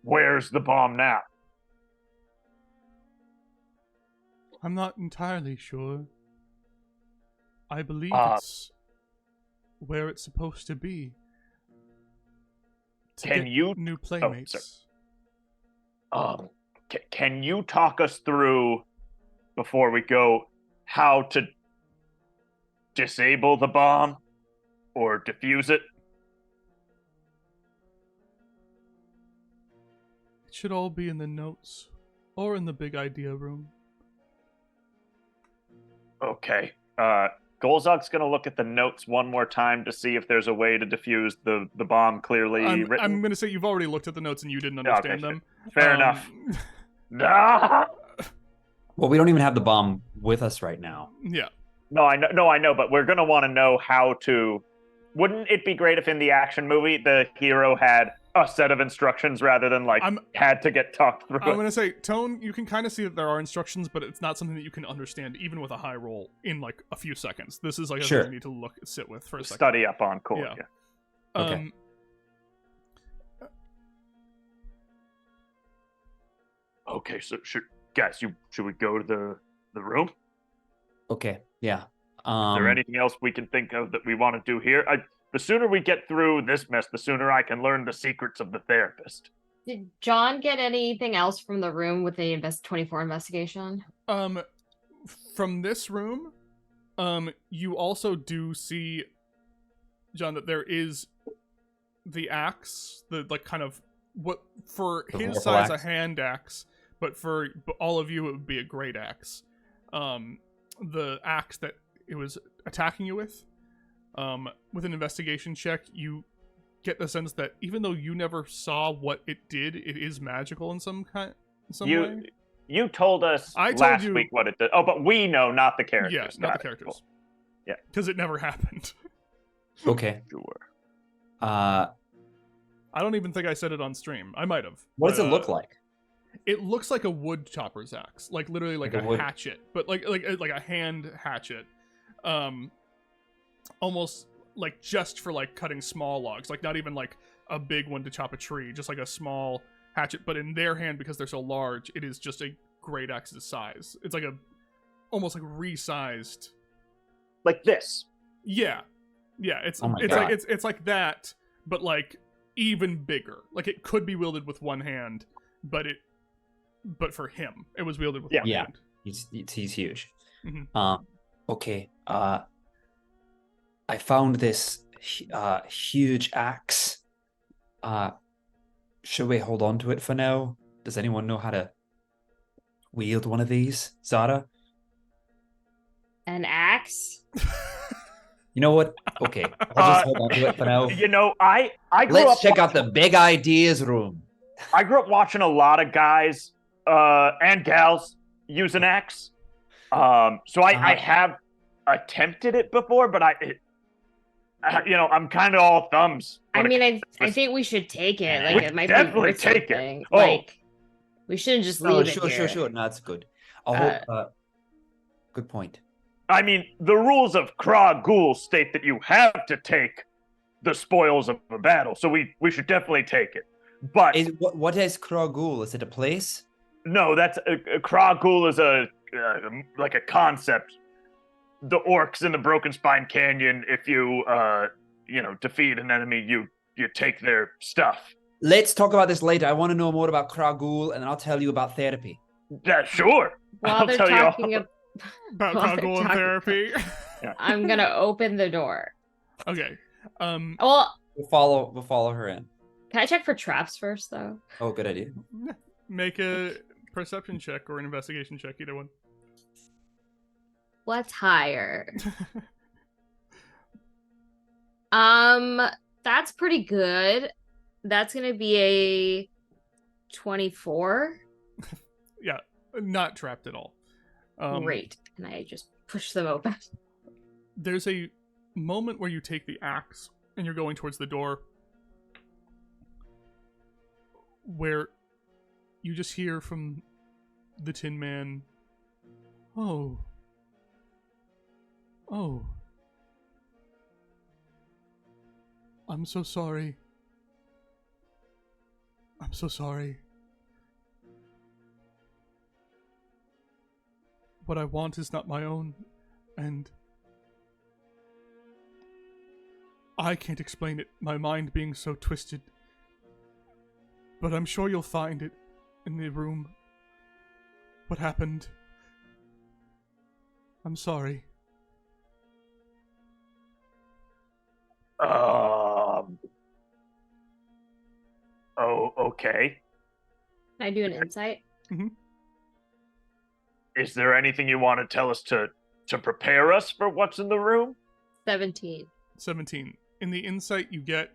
where's the bomb now? I'm not entirely sure. I believe it's where it's supposed to be. To Can get you- new playmates? Can you talk us through, before we go, how to disable the bomb or defuse it? It should all be in the notes or in the big idea room. Okay. Golzog's gonna look at the notes one more time to see if there's a way to defuse the bomb clearly written. I'm going to say you've already looked at the notes and you didn't Yeah, okay, understand them. Fair enough. Ah! Well, we don't even have the bomb with us right now. Yeah. No, I know, but we're gonna want to know how to. Wouldn't it be great if in the action movie the hero had a set of instructions rather than had to get talked through? I'm going to say, Tone, you can kind of see that there are instructions, but it's not something that you can understand even with a high roll in like a few seconds. This is like Sure. something you need to sit with for a second. Study up on. Cool. Yeah. Yeah. Okay. Okay. So should we go to the room? Okay, yeah. Is there anything else we can think of that we want to do here? The sooner we get through this mess, the sooner I can learn the secrets of the therapist. Did John get anything else from the room with the 24 investigation? From this room, you also do see, John, that there is the axe, the like kind of what for The his vorpal size axe? a hand axe, but for all of you it would be a great axe. The axe that it was attacking you with. With an investigation check, you get the sense that even though you never saw what it did, it is magical in some way. You told us I told last you- week what it did. Oh, but we know, not the characters. Yeah, not Got the it. characters. Cool. Yeah. Because it never happened. Okay. Sure. I don't even think I said it on stream. I might have. What does it look like? It looks like a wood chopper's axe, like literally like Like a a wood- hatchet, but like a hand hatchet, almost like just for like cutting small logs, like not even like a big one to chop a tree, just like a small hatchet. But in their hand, because they're so large, it is just a great axe's size. It's like almost like resized. Like this. Yeah. It's Oh my it's God. like it's like that, but like even bigger. Like it could be wielded with one hand, but for him, it was wielded with one Yeah. hand. He's huge. Mhm. Okay. I found this huge axe. Should we hold on to it for now? Does anyone know how to wield one of these? Zara? An axe? You know what? Okay, I'll just hold on to it for now. You know, I grew Let's up check out the big ideas room. I grew up watching a lot of guys and gals use an axe. So I have attempted it before, but I'm kind of all thumbs. I when it mean, I think we should take it. Like, We it might be definitely worth take it. something. Oh. Like, we shouldn't just leave it Sure. here. No, that's good. I'll hold, good point. I mean, the rules of Krog Ghoul state that you have to take the spoils of a battle, so we should definitely take it. But What is Krogul? Is it a place? no, that's Krog Ghoul is like a concept. The orcs in the Broken Spine Canyon, if you defeat an enemy, you take their stuff. Let's talk about this later. I want to know more about Krogul, and then I'll tell you about therapy. Yeah, sure. While I'll they're tell you all. talking About While they're Croggle and talking- therapy. I'm gonna open the door. Okay. Well, We'll follow her in. can I check for traps first, though? Oh, good idea. Make a perception check or an investigation check, either one. What's higher? That's pretty good. That's gonna be a 24. Yeah, not trapped at all. Great. And I just push them open. There's a moment where you take the axe and you're going towards the door where you just hear from the Tin Man, Oh. I'm so sorry. I'm so sorry. What I want is not my own, and I can't explain it, my mind being so twisted. But I'm sure you'll find it in the room. What happened? I'm sorry. Oh, okay. Can I do an insight? Mm-hmm. Is there anything you want to tell us to prepare us for what's in the room? 17. 17. In the insight you get,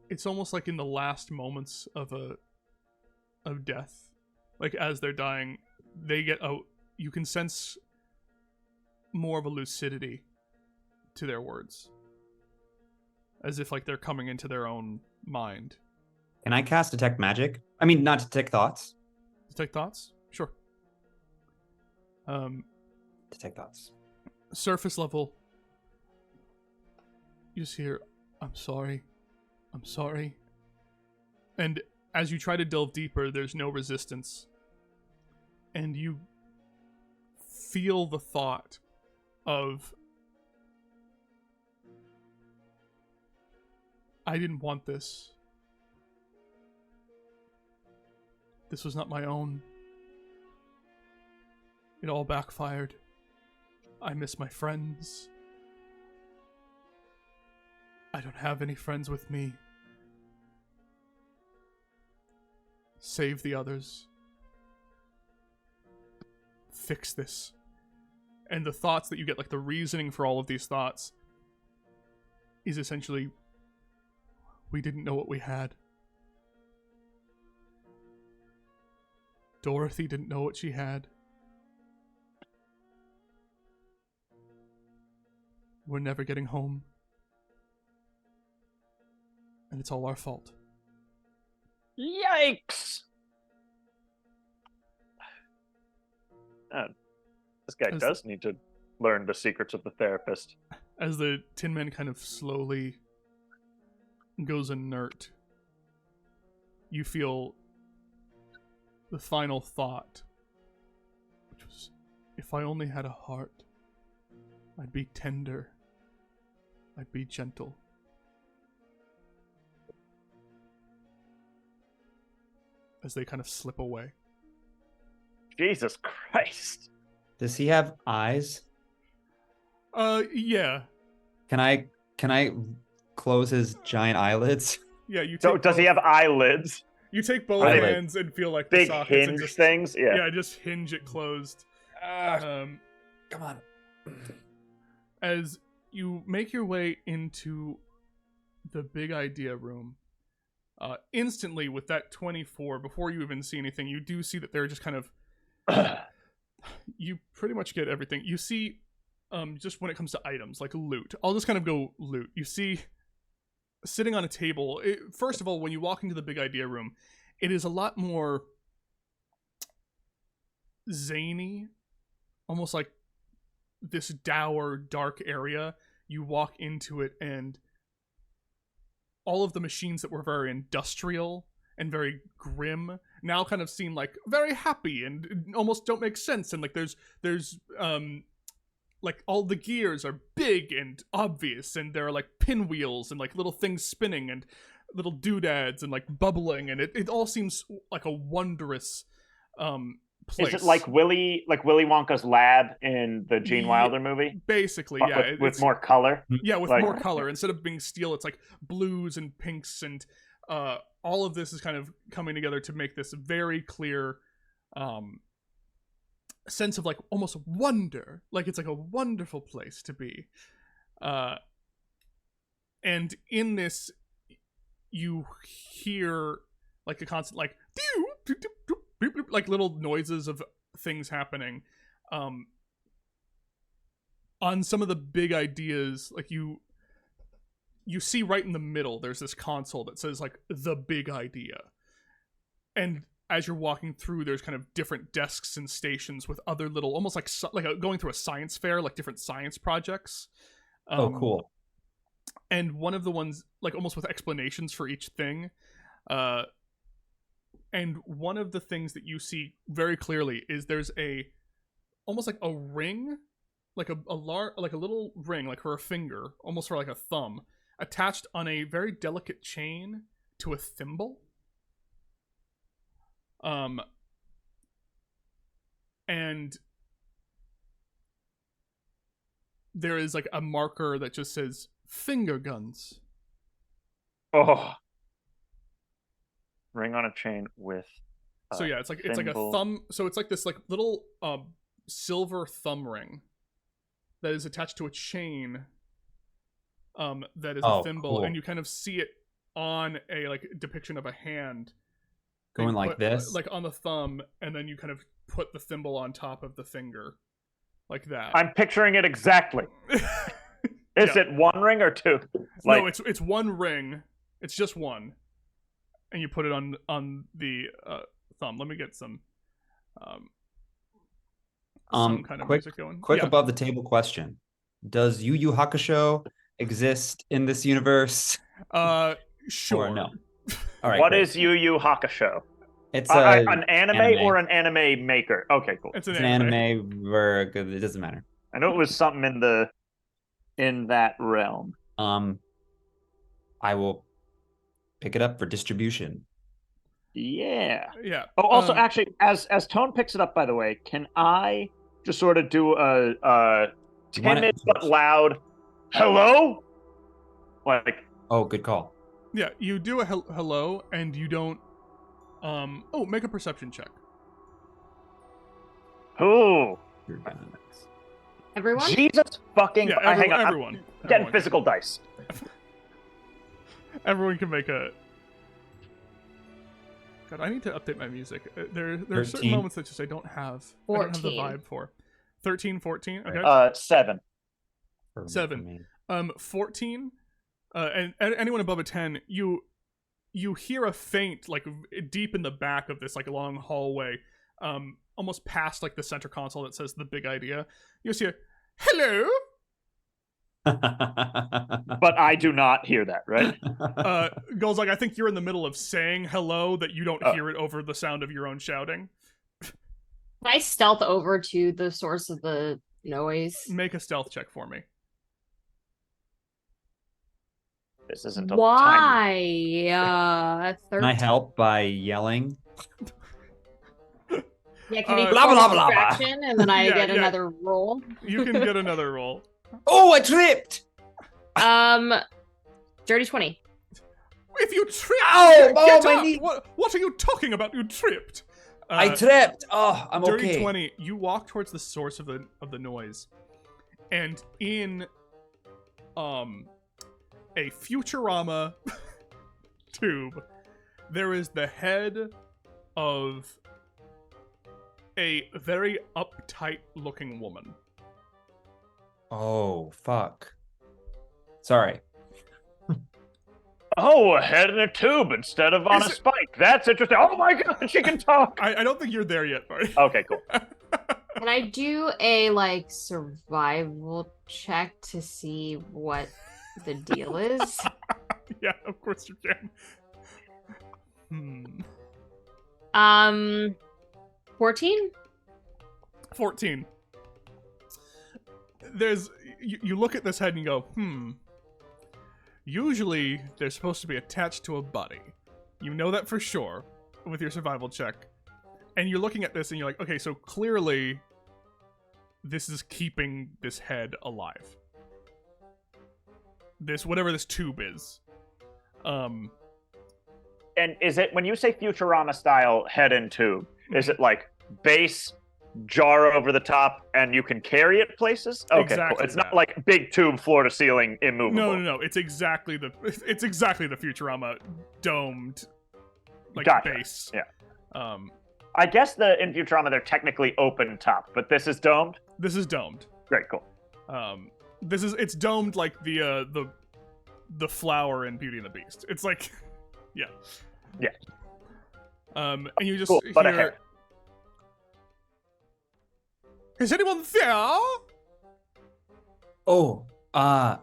it's almost like in the last moments of death, like as they're dying, they get out. You can sense more of a lucidity to their words, as if like they're coming into their own mind. Can I cast Detect Magic? I mean, not Detect Thoughts. Detect thoughts? Sure. Detect Thoughts. Surface level. You just hear, I'm sorry. I'm sorry. And as you try to delve deeper, there's no resistance. And you feel the thought of, I didn't want this. This was not my own. It all backfired. I miss my friends. I don't have any friends with me. Save the others. Fix this. And the thoughts that you get, like the reasoning for all of these thoughts, is essentially, we didn't know what we had. Dorothy didn't know what she had. We're never getting home. And it's all our fault. Yikes! This guy does need to learn the secrets of the therapist. As the Tin Man kind of slowly goes inert, you feel the final thought, which was, if I only had a heart, I'd be tender, I'd be gentle. As they kind of slip away. Jesus Christ. Does he have eyes? Yeah. Can I close his giant eyelids? Yeah, you take So, does he have eyelids? You take both Eyelid. hands and feel like Big the sockets hinge and just, things? Yeah. Yeah, just hinge it closed. Come on. As you make your way into the big idea room, instantly with that 24, before you even see anything, you do see that they're just kind of you pretty much get everything. You see, just when it comes to items, like loot, I'll just kind of go loot. You see, sitting on a table, first of all, when you walk into the big idea room, it is a lot more zany, almost like this dour, dark area. You walk into it and all of the machines that were very industrial and very grim now kind of seem like very happy and almost don't make sense. And like there's like all the gears are big and obvious, and there are like pinwheels and like little things spinning and little doodads and like bubbling, and it all seems like a wondrous place. Is it like Willy Wonka's lab in the Gene Wilder movie? Basically, But yeah. with more color? Yeah, with Like- more color. Instead of being steel, it's like blues and pinks, and all of this is kind of coming together to make this very clear sense of like almost wonder, like it's like a wonderful place to be. And in this, you hear like a constant like little noises of things happening. On some of the big ideas, like you see right in the middle, there's this console that says like the big idea. And as you're walking through, there's kind of different desks and stations with other little, almost like going through a science fair, like different science projects. Oh, cool. And one of the ones, like almost with explanations for each thing. And one of the things that you see very clearly is there's almost like a ring, like a little ring, like for a finger, almost for like a thumb, attached on a very delicate chain to a thimble. And there is like a marker that just says finger guns. Oh. Ring on a chain with so yeah, it's like a thumb, so it's like this like little silver thumb ring that is attached to a chain that is a thimble, cool. and you kind of see it on a like depiction of a hand going like this, like on the thumb, and then you kind of put the thimble on top of the finger like that. I'm picturing it exactly. Is it one ring or two? No, it's one ring. It's just one, and you put it on the thumb. Let me get some kind of music going. Quick above the table question: does Yu Yu Hakusho exist in this universe? Sure. Or no. All right. What is Yu Yu Hakusho? It's an anime or an anime maker? Okay, cool. It's an anime. It doesn't matter. I know it was something in that realm. I will pick it up for distribution. Yeah. Yeah. Oh, also, actually, as Tone picks it up, by the way, can I just sort of do a timid but loud hello? Like. Oh, good call. Yeah, you do a hello, and you don't. Make a perception check. Ooh. Everyone? Jesus fucking. Yeah, hang on. Everyone. I'm getting physical dice. Everyone can make a. God, I need to update my music. There are certain moments that just I don't have. 14. I don't have the vibe for. 13, 14. Okay. 7. 7. 14. And anyone above a 10, you hear a faint, like deep in the back of this like long hallway, almost past like the center console that says the big idea. You see a hello. But I do not hear that, right? Goes like, I think you're in the middle of saying hello that you don't hear it over the sound of your own shouting. Can I stealth over to the source of the noise? Make a stealth check for me. This isn't a Why? 13. Can I help by yelling? Yeah, can you blah, blah, blah, blah. distraction and then I get another roll? You can get another roll. Oh, I tripped! Dirty 20. If you tripped, my get up! knee. What are you talking about? You tripped. I tripped. Oh, I'm Dirty okay. 20. You walk towards the source of the noise, and in a Futurama tube, there is the head of a very uptight-looking woman. Oh, fuck. Sorry. Oh, a head in a tube instead of on a spike. That's interesting. Oh my god, she can talk. I don't think you're there yet, Barry. Okay, cool. Can I do a like survival check to see what the deal is? Yeah, of course you can. 14? 14. You look at this head and you go, Usually, they're supposed to be attached to a body. You know that for sure with your survival check. And you're looking at this and you're like, okay, so clearly this is keeping this head alive. Whatever this tube is. And is it, when you say Futurama style head and tube, is it like base, jar over the top, and you can carry it places. Okay, Exactly cool. It's that. not like big tube, floor to ceiling, immovable. No. It's exactly the Futurama domed Gotcha. base. Yeah. I guess in Futurama they're technically open top, but this is domed. This is domed. Great, cool. It's domed like the flower in Beauty and the Beast. It's like, yeah. Yeah. And you just Cool, but a hear, hair. is anyone there? Oh, I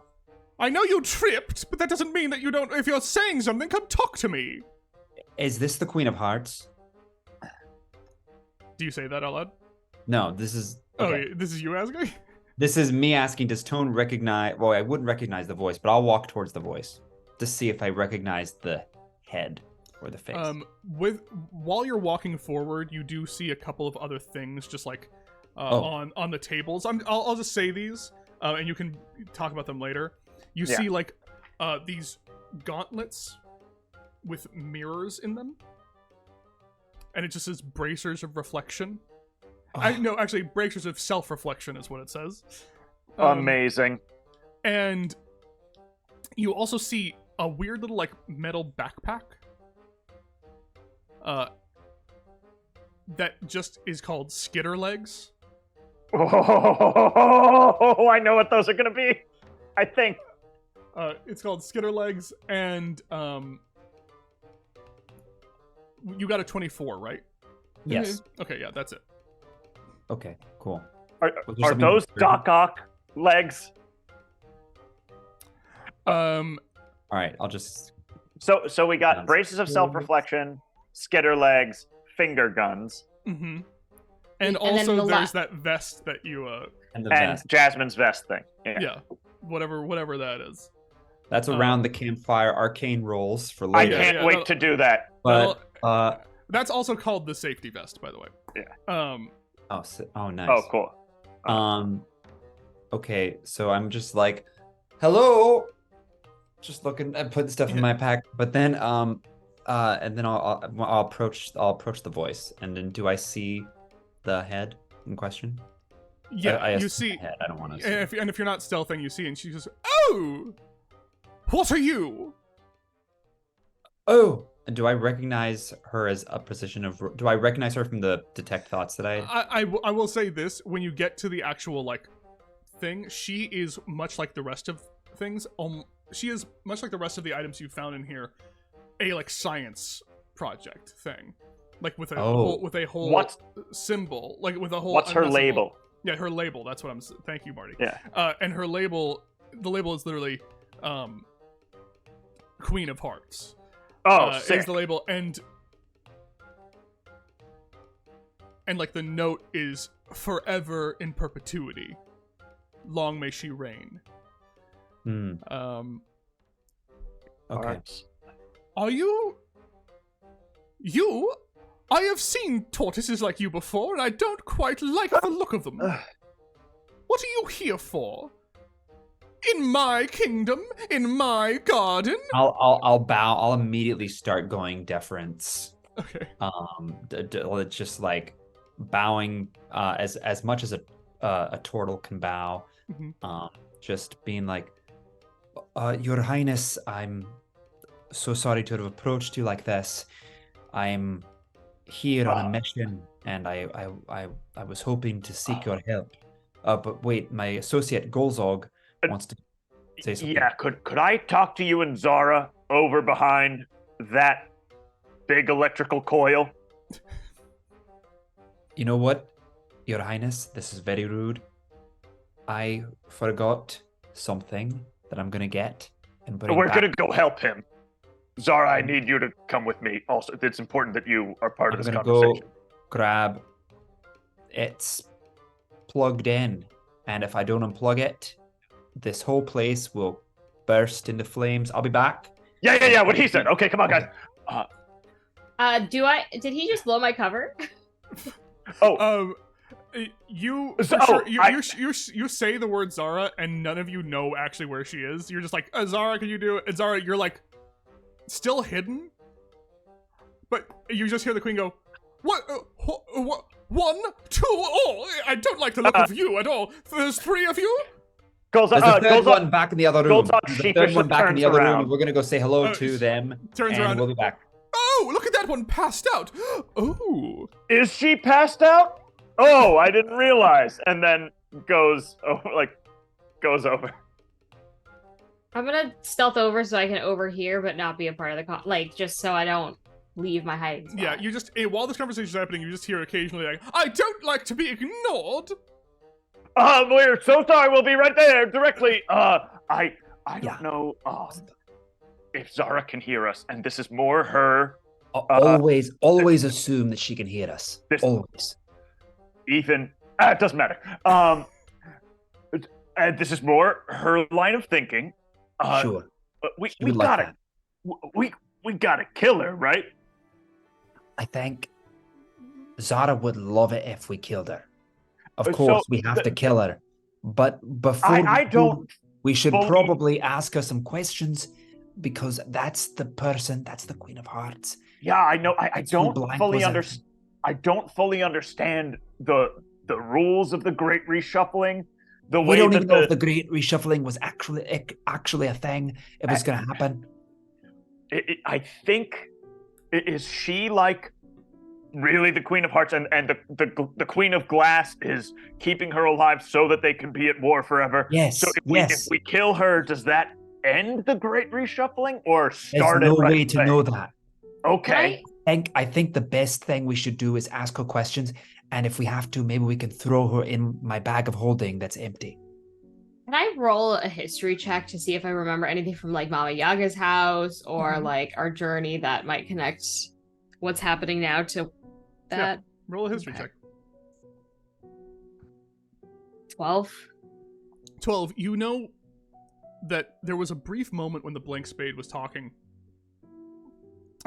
know you tripped, but that doesn't mean that you don't. If you're saying something, come talk to me. is this the Queen of Hearts? Do you say that out loud? No, this is. Okay. Oh, this is you asking? This is me asking, does Tone recognize... Well, I wouldn't recognize the voice, but I'll walk towards the voice to see if I recognize the head or the face. While you're walking forward, you do see a couple of other things just like on the tables. I'll just say these, and you can talk about them later. You see like these gauntlets with mirrors in them, and it just says bracers of reflection. No, actually, bracers of self-reflection is what it says. Amazing. And you also see a weird little like metal backpack that just is called Skitter Legs. Oh, I know what those are gonna be. I think. It's called Skitter Legs, and you got a 24, right? Yes. Okay, yeah, that's it. Okay, cool. Are those Doc Ock legs? All right, I'll just... So we got braces of self-reflection, skitter legs, finger guns. Mm-hmm. And And also then there's that vest that you And the and vest. Jasmine's vest thing. yeah, whatever that is. That's around the campfire arcane rolls for I later. can't wait to do that. But, That's also called the safety vest, by the way. Yeah. oh, nice. Oh, cool. Okay, so I'm just like, hello, just looking and putting stuff in my pack. But then, and then I'll approach the voice. And then, do I see the head in question? Yeah, I you assume see. the head. I don't want to see. And if you're not stealthing, you see, and she goes, "Oh, what are you?" Oh, and do I recognize her as a position of? Do I recognize her from the detect thoughts that I will say this: when you get to the actual like thing, she is much like the rest of things. She is much like the rest of the items you found in here, a like science project thing, like with a whole What's symbol, like with a whole. What's her symbol. label? Yeah, her label. That's what I'm. Thank you, Marty. Yeah. And her label, the label is literally, Queen of Hearts. Oh, sick. Is the label, and like the note is forever in perpetuity. Long may she reign. Okay. Are you? I have seen tortoises like you before, and I don't quite like the look of them. What are you here for? In my kingdom, in my garden. I'll bow. I'll immediately start going deference. Okay. It's just like bowing as much as a turtle can bow. Mm-hmm. Just being like, Your Highness, I'm so sorry to have approached you like this. I'm here on a mission, and I was hoping to seek your help. But wait, my associate Golzog wants to say something. Yeah, could I talk to you and Zara over behind that big electrical coil? You know what, Your Highness? This is very rude. I forgot something that I'm gonna get and bring We're back. gonna go help him. Zara, I need you to come with me. Also, it's important that you are part of I'm this gonna conversation. go grab. It's plugged in, and if I don't unplug it, this whole place will burst into flames. I'll be back. Yeah. What he said. Okay, come on, guys. Did he just blow my cover? You So- you say the word Zara, and none of you know actually where she is. You're just like, Zara, can you do it? And Zara, you're like, still hidden, but you just hear the queen go, what? 1, 2, oh, I don't like the look of you at all. There's 3 of you? There's a third one back in the other room. Golzog There's a third one back in the other room, and we're gonna go say hello to them. Turns and around. We'll be back. Oh, look at that one passed out. Oh. Is she passed out? Oh, I didn't realize. And then goes over. I'm gonna stealth over so I can overhear, but not be a part of the just so I don't leave my hiding spot. Yeah, you just while this conversation's happening, you just hear occasionally like, "I don't like to be ignored." We're so sorry. We'll be right there directly. I don't know if Zara can hear us, and this is more her. Always assume that she can hear us. Always. Ethan, it doesn't matter. And this is more her line of thinking. Sure. We gotta kill her, right? I think Zara would love it if we killed her. Of course, we have to kill her. But before we should probably ask her some questions, because that's the Queen of Hearts. Yeah, I know. I don't fully understand. I don't fully understand the rules of the Great Reshuffling. We don't even know if the Great Reshuffling was actually a thing. It was going to happen. I think, is she like really the Queen of Hearts, and the Queen of Glass is keeping her alive so that they can be at war forever? Yes. So if we kill her, does that end the Great Reshuffling or start it? There's no way to know that. Okay. I think the best thing we should do is ask her questions, and if we have to, maybe we can throw her in my bag of holding that's empty. Can I roll a history check to see if I remember anything from like Mama Yaga's house or like our journey that might connect what's happening now to that? Yeah. Roll a history check. 12. 12. You know that there was a brief moment when the Blank Spade was talking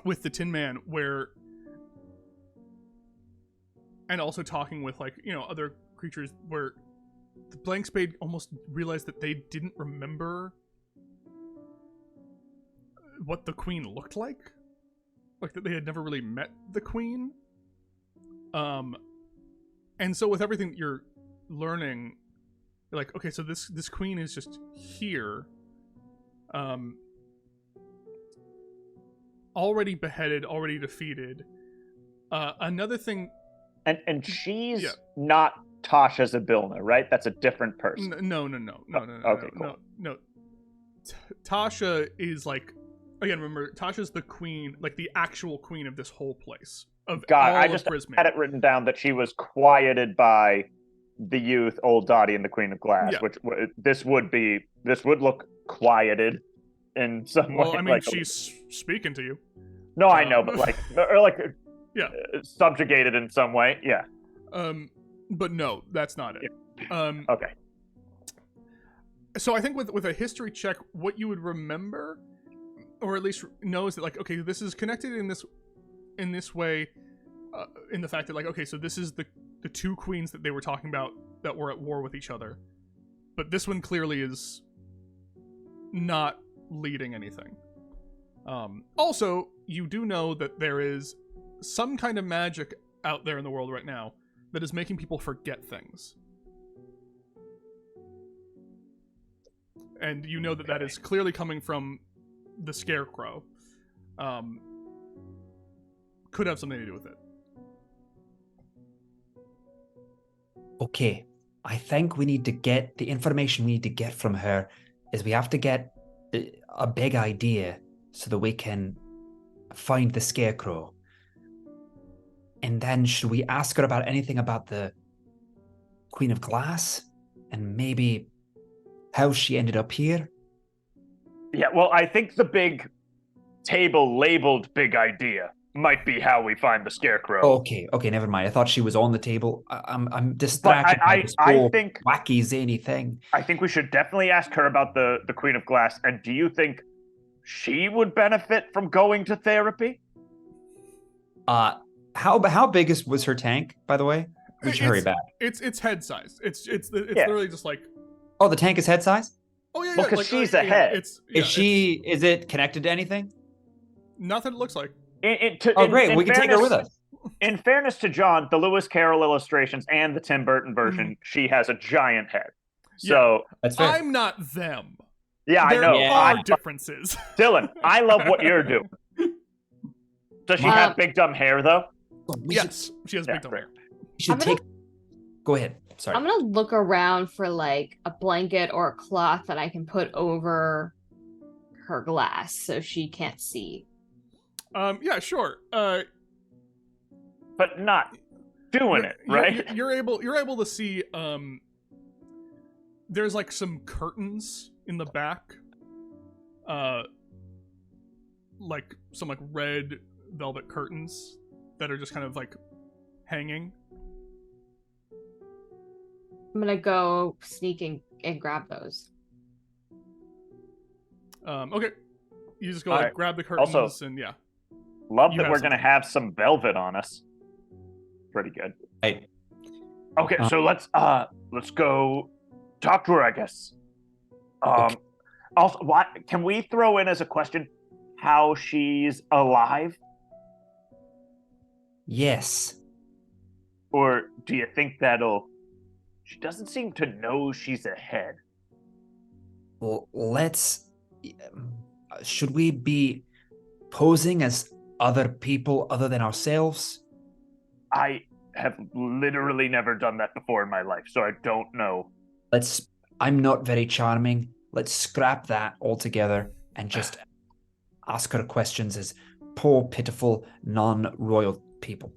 with the Tin Man and also talking with other creatures, where the Blank Spade almost realized that they didn't remember what the Queen looked like that they had never really met the Queen. And so with everything that you're learning, you're like, okay, so this Queen is just here, already beheaded, already defeated. Another thing, and she's not Tasha Zabilna, right? That's a different person. No. Okay, cool. No. Tasha is again, remember, Tasha's the queen, the actual queen of this whole place. I just had it written down that she was quieted by the youth, Old Dottie, and the Queen of Glass, which this would look quieted in some way. Well, I mean, she's speaking to you. No, I know, but subjugated in some way. Yeah. But no, that's not it. Yeah. Okay. So I think with a history check, what you would remember, or at least know, is that okay, this is connected in this way, in the fact that okay, so this is the two queens that they were talking about that were at war with each other, but this one clearly is not leading anything. Also, you do know that there is some kind of magic out there in the world right now that is making people forget things. And you know that is clearly coming from the Scarecrow. Could have something to do with it. Okay, I think we need to get the information we need to get from her is we have to get a big idea so that we can find the Scarecrow. And then should we ask her about anything about the Queen of Glass and maybe how she ended up here? Yeah, well, I think the big table labeled big idea might be how we find the Scarecrow. Okay, never mind. I thought she was on the table. I'm distracted by this whole wacky, zany thing. I think we should definitely ask her about the Queen of Glass. And do you think she would benefit from going to therapy? How big was her tank, by the way? We should hurry back. It's head size. It's literally just Oh, the tank is head size? Oh yeah. Well, because she's a head. Is it connected to anything? Nothing it looks like. Great. We can take her with us. In fairness to John, the Lewis Carroll illustrations and the Tim Burton version, she has a giant head. So That's fair. I'm not them. yeah, There I know. are differences. Dylan, I love what you're doing. Does she have big dumb hair though? Yes, she has big dumb hair. We should take. Go ahead. Sorry. I'm gonna look around for like a blanket or a cloth that I can put over her glass so she can't see. Yeah, sure. But not doing it, right? You're able to see. There's like some curtains in the back. Like some like red velvet curtains that are just kind of like hanging. I'm gonna go sneak and grab those. Okay. You just go All right. grab the curtains Also, and yeah. Love You that have we're going to something. have some velvet on us. Pretty good. Hey. Okay, so let's go talk to her, I guess. Okay. Also, can we throw in as a question how she's alive? Yes. Or do you think she doesn't seem to know she's ahead. Well, should we be posing as other people other than ourselves? I have literally never done that before in my life, so I don't know. I'm not very charming. Let's scrap that altogether and just ask her questions as poor, pitiful, non-royal people.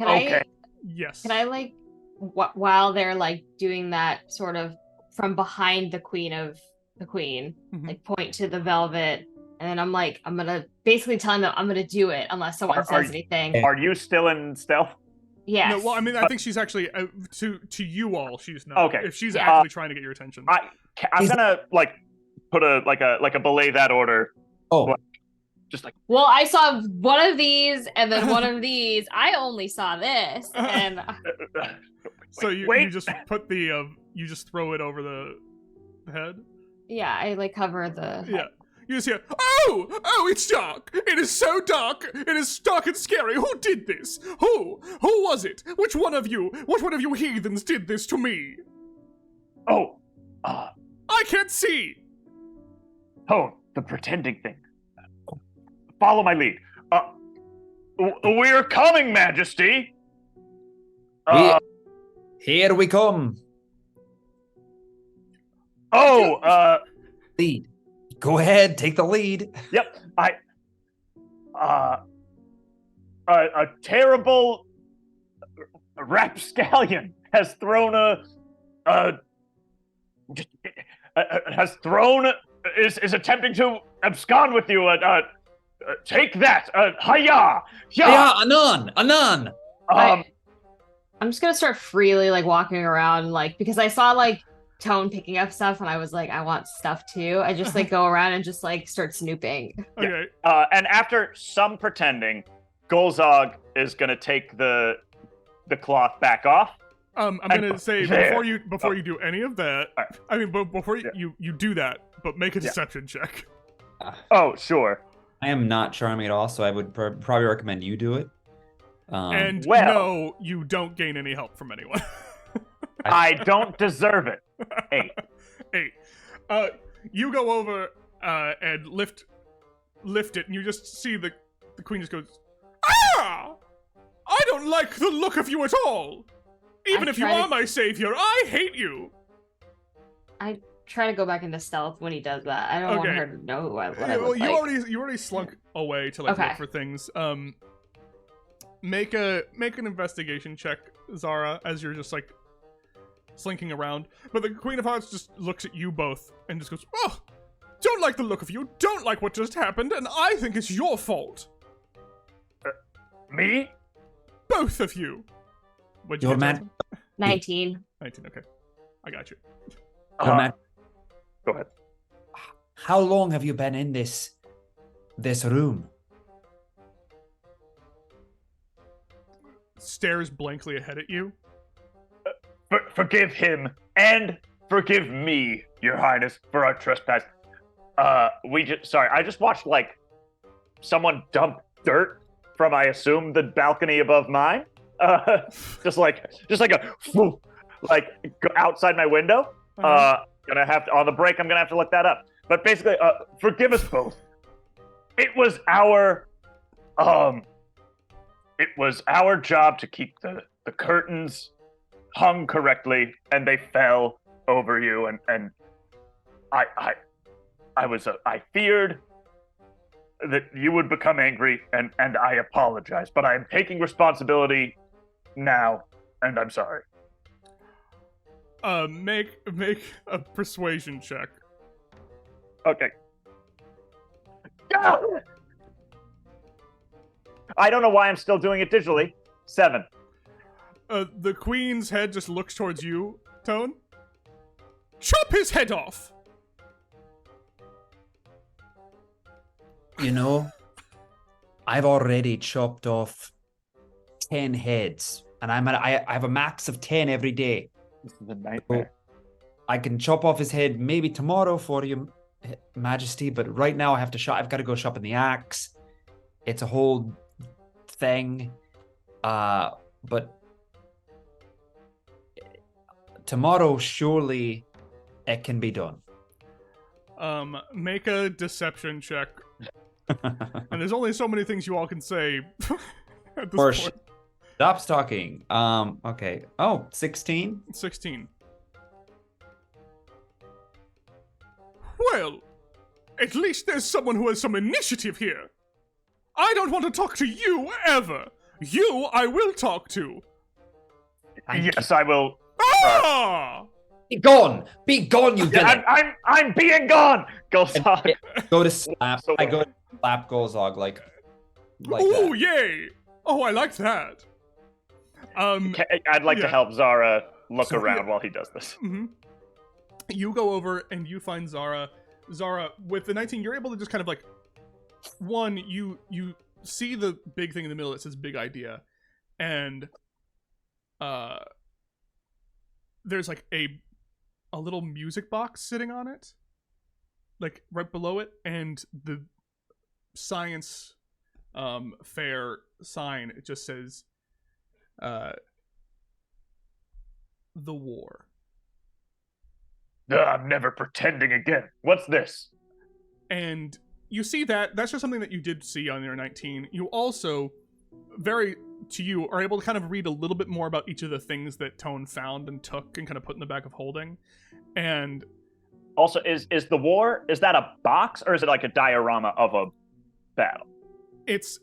Okay. Yes. Can I like while they're like doing that sort of from behind the queen, Mhm. like point to the velvet, and then I'm gonna basically tell them I'm gonna do it unless someone says anything. Are you still in stealth? Yes. No, well, I mean, I think she's actually to you all. She's not. Okay. If she's actually trying to get your attention. I'm gonna like put a belay that order. Oh, Just like Well, I saw one of these and then one of these. I only saw this, and So you wait. just put the you just throw it over the head. yeah, I like cover the. Yeah. You just hear, oh, it's dark. It is so dark. It is dark and scary. Who did this? Who was it? Which one of you heathens did this to me? I can't see. The pretending thing. Follow my lead. We're coming, Majesty. here we come. Lead. Go ahead, take the lead. Yep. A terrible rapscallion has thrown is attempting to abscond with you. Take that. Hiya. Yeah, Anon. I'm just gonna start freely like walking around, like because I saw like Tone picking up stuff, and I was like, I want stuff too. I just like go around and just like start snooping. Okay. And after some pretending, Golzog is gonna take the cloth back off. I'm gonna say there. before you do any of that. Alright. I mean, but before you do that, but make a deception check. Oh, sure. I am not charming at all, so I would probably recommend you do it. And well- no, you don't gain any help from anyone. I don't deserve it. 8. 8. You go over and lift it, and you just see the queen just goes, ah! I don't like the look of you at all. Even if you are my savior, I hate you. I try to go back into stealth when he does that. I don't want her to know what I look you like. you already slunk away to like look for things. Make an investigation check, Zara, as you're just like slinking around. But the Queen of Hearts just looks at you both and just goes, "Oh, don't like the look of you. Don't like what just happened, and I think it's your fault. Me? Both of you." What'd you Your get, man- Jasmine? 19. 19. Okay, I got you. Go ahead. How long have you been in this room? Stares blankly ahead at you. Forgive him and forgive me, Your Highness, for our trespass. I just watched like someone dump dirt from I assume the balcony above mine. Just like a like go outside my window. Gonna have to on the break. I'm gonna have to look that up. But basically, forgive us both. It was our job to keep the curtains hung correctly, and they fell over you, and I feared that you would become angry, and I apologize, but I am taking responsibility now, and I'm sorry. Make a persuasion check. Okay. I don't know why I'm still doing it digitally. 7. The queen's head just looks towards you, Tone. Chop his head off! You know, I've already chopped off 10 heads, and I have a max of 10 every day. This is a nightmare. I can chop off his head maybe tomorrow for you, Majesty, but right now I've got to go shop in the axe. It's a whole thing. But tomorrow, surely it can be done. Make a deception check. And there's only so many things you all can say at this point. Stop talking. Okay. Oh, 16? 16. Well, at least there's someone who has some initiative here. I don't want to talk to you, ever. You, I will talk to. Yes, I will. Ah! Be gone! Be gone, you villain! I'm being gone! Golzog. Go to slap. I go to slap Golzog like oh, that. yay! Oh, I like that. I'd like to help Zara look around while he does this. Mm-hmm. You go over and you find Zara. Zara, with the 19, you're able to just kind of like, one, you see the big thing in the middle that says big idea, and there's like a little music box sitting on it, like right below it, and the science fair sign, it just says the war. I'm never pretending again. What's this? And you see that's just something that you did see on your 19. You also, are able to kind of read a little bit more about each of the things that Tone found and took and kind of put in the bag of holding. And also, is the war, is that a box, or is it like a diorama of a battle? It's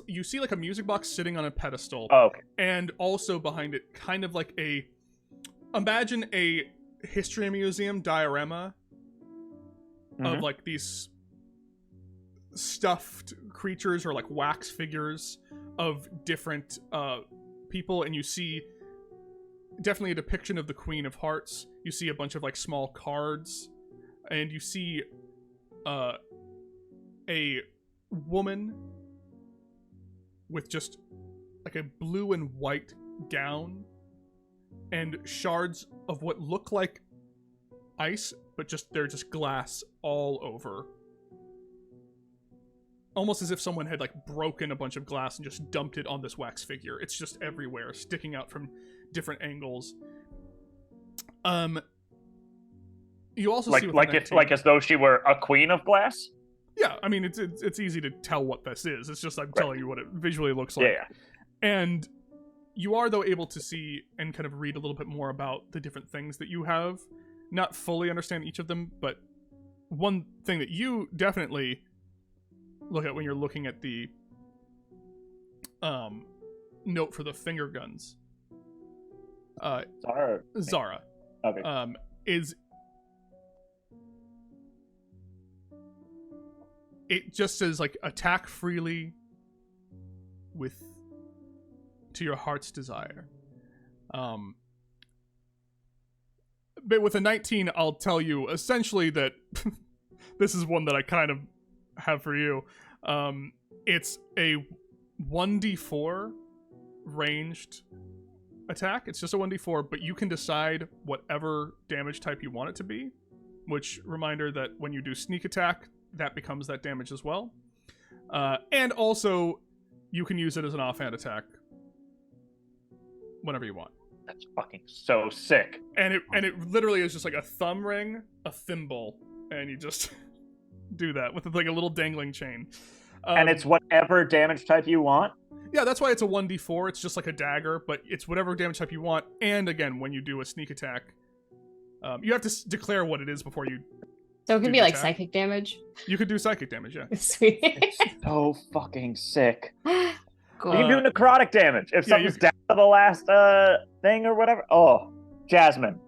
you see like a music box sitting on a pedestal. Oh, okay. And also behind it, kind of like imagine a history museum diorama of like these stuffed creatures or like wax figures of different people, and you see definitely a depiction of the Queen of Hearts. You see a bunch of like small cards, and you see a woman with just like a blue and white gown and shards of what look like ice, but they're just glass all over. Almost as if someone had like broken a bunch of glass and just dumped it on this wax figure. It's just everywhere, sticking out from different angles. You also see like as though she were a queen of glass. Yeah, I mean it's easy to tell what this is. It's just I'm telling you what it visually looks like. Yeah. And you are though able to see and kind of read a little bit more about the different things that you have. Not fully understand each of them, but one thing that you definitely look at when you're looking at the note for the finger guns. Zara. Okay. Is it just says like attack freely to your heart's desire. But with a 19, I'll tell you essentially that this is one that I kind of have for you. It's a 1d4 ranged attack. It's just a 1d4, but you can decide whatever damage type you want it to be, which, reminder that when you do sneak attack, that becomes that damage as well. And also, you can use it as an offhand attack whenever you want. That's fucking so sick. And it literally is just like a thumb ring, a thimble, and you just do that with like a little dangling chain. And it's whatever damage type you want. Yeah, that's why it's a 1d4. It's just like a dagger, but it's whatever damage type you want. And again, when you do a sneak attack, you have to declare what it is before you. So it can do be the like attack. psychic damage. You could do psychic damage, yeah. Sweet. So fucking sick. Cool. You can do necrotic damage if yeah, something's down to the last thing or whatever. Oh, Jasmine,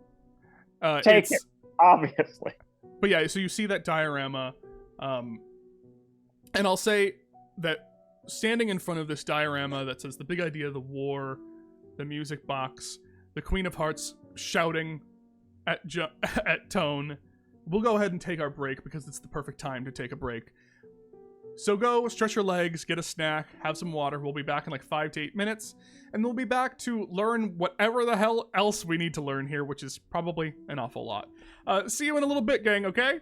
take it. Obviously. But yeah, so you see that diorama, and I'll say that standing in front of this diorama that says the big idea of the war, the music box, the Queen of Hearts shouting at at Tone, we'll go ahead and take our break because it's the perfect time to take a break. So go stretch your legs, get a snack, have some water. We'll be back in like 5 to 8 minutes, and we'll be back to learn whatever the hell else we need to learn here, which is probably an awful lot. See you in a little bit, gang, okay?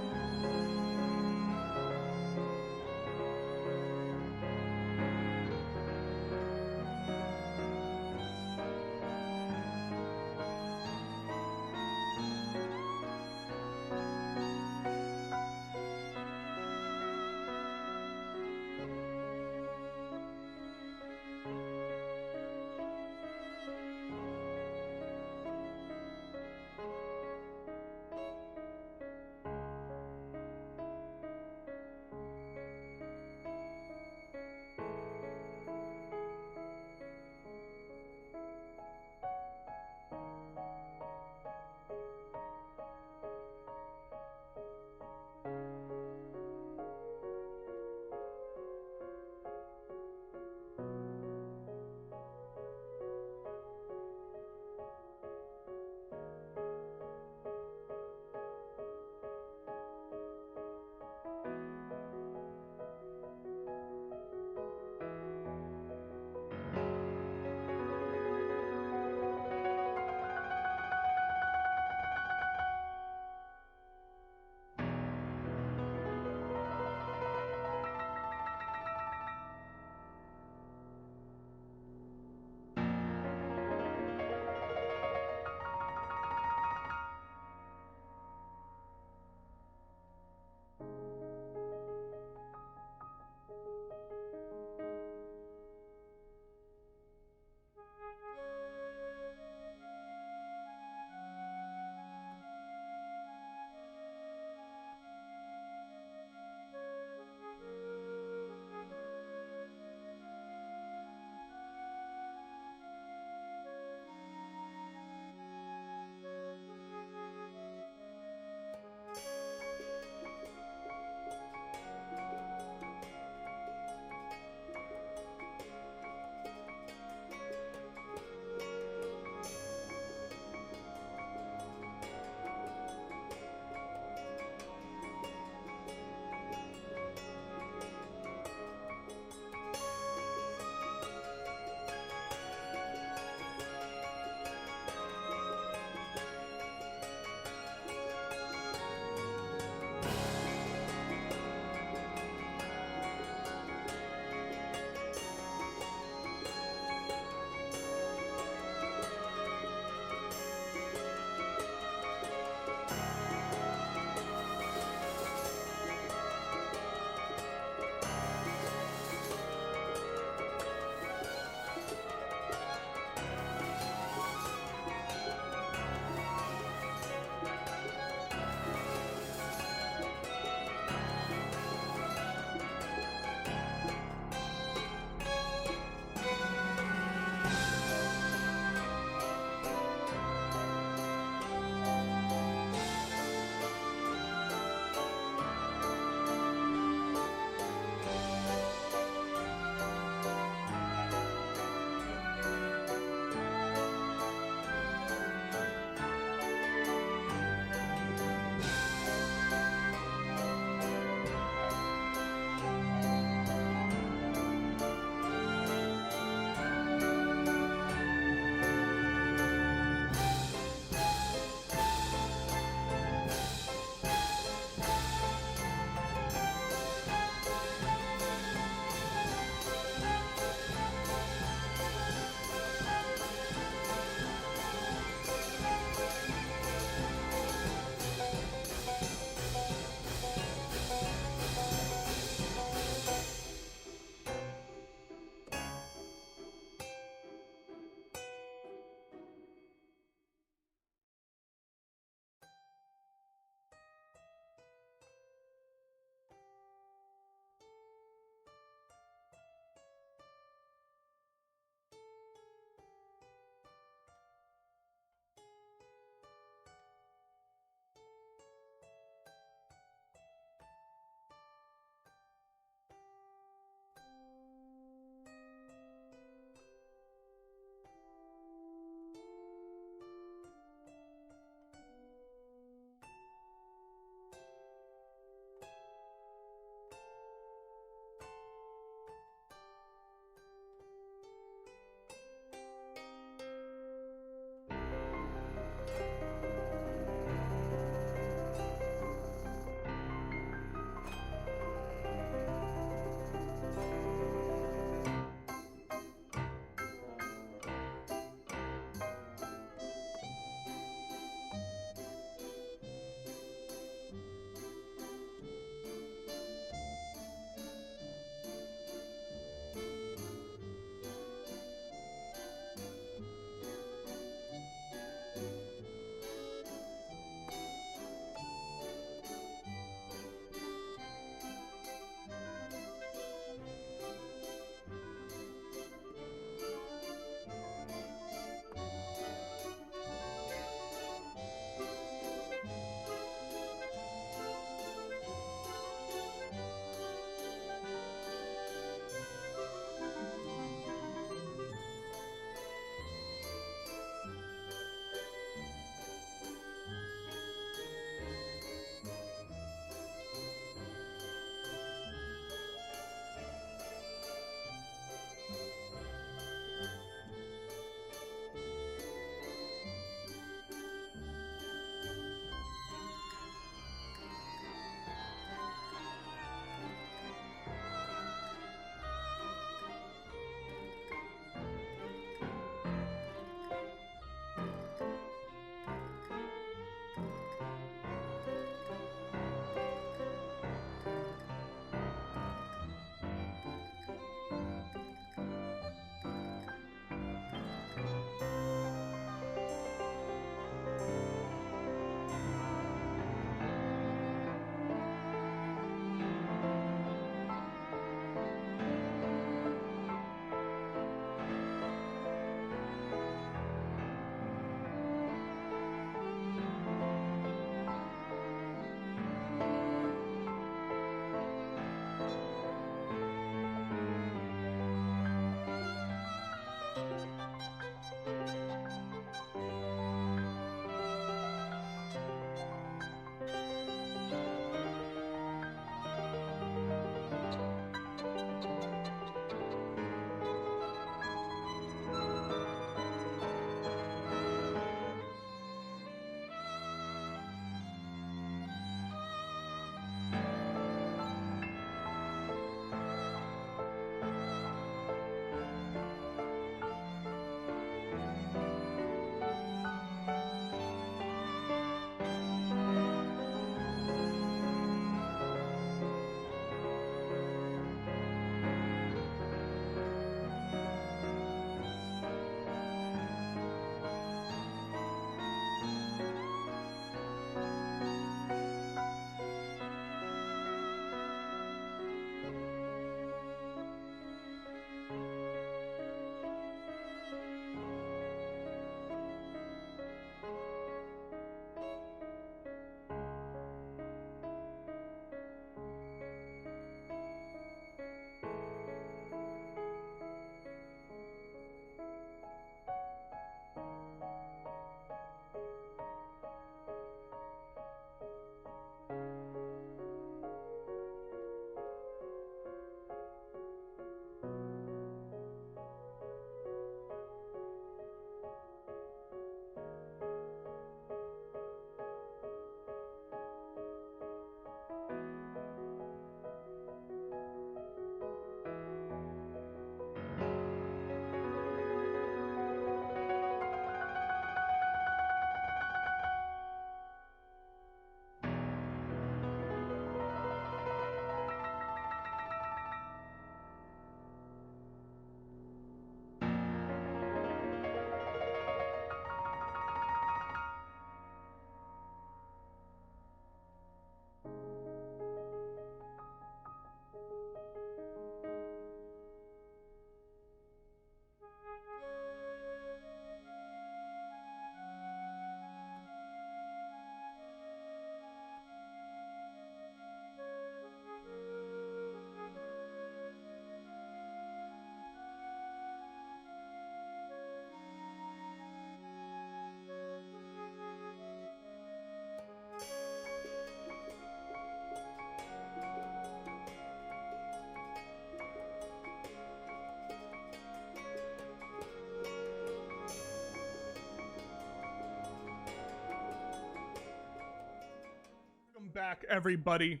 back, everybody.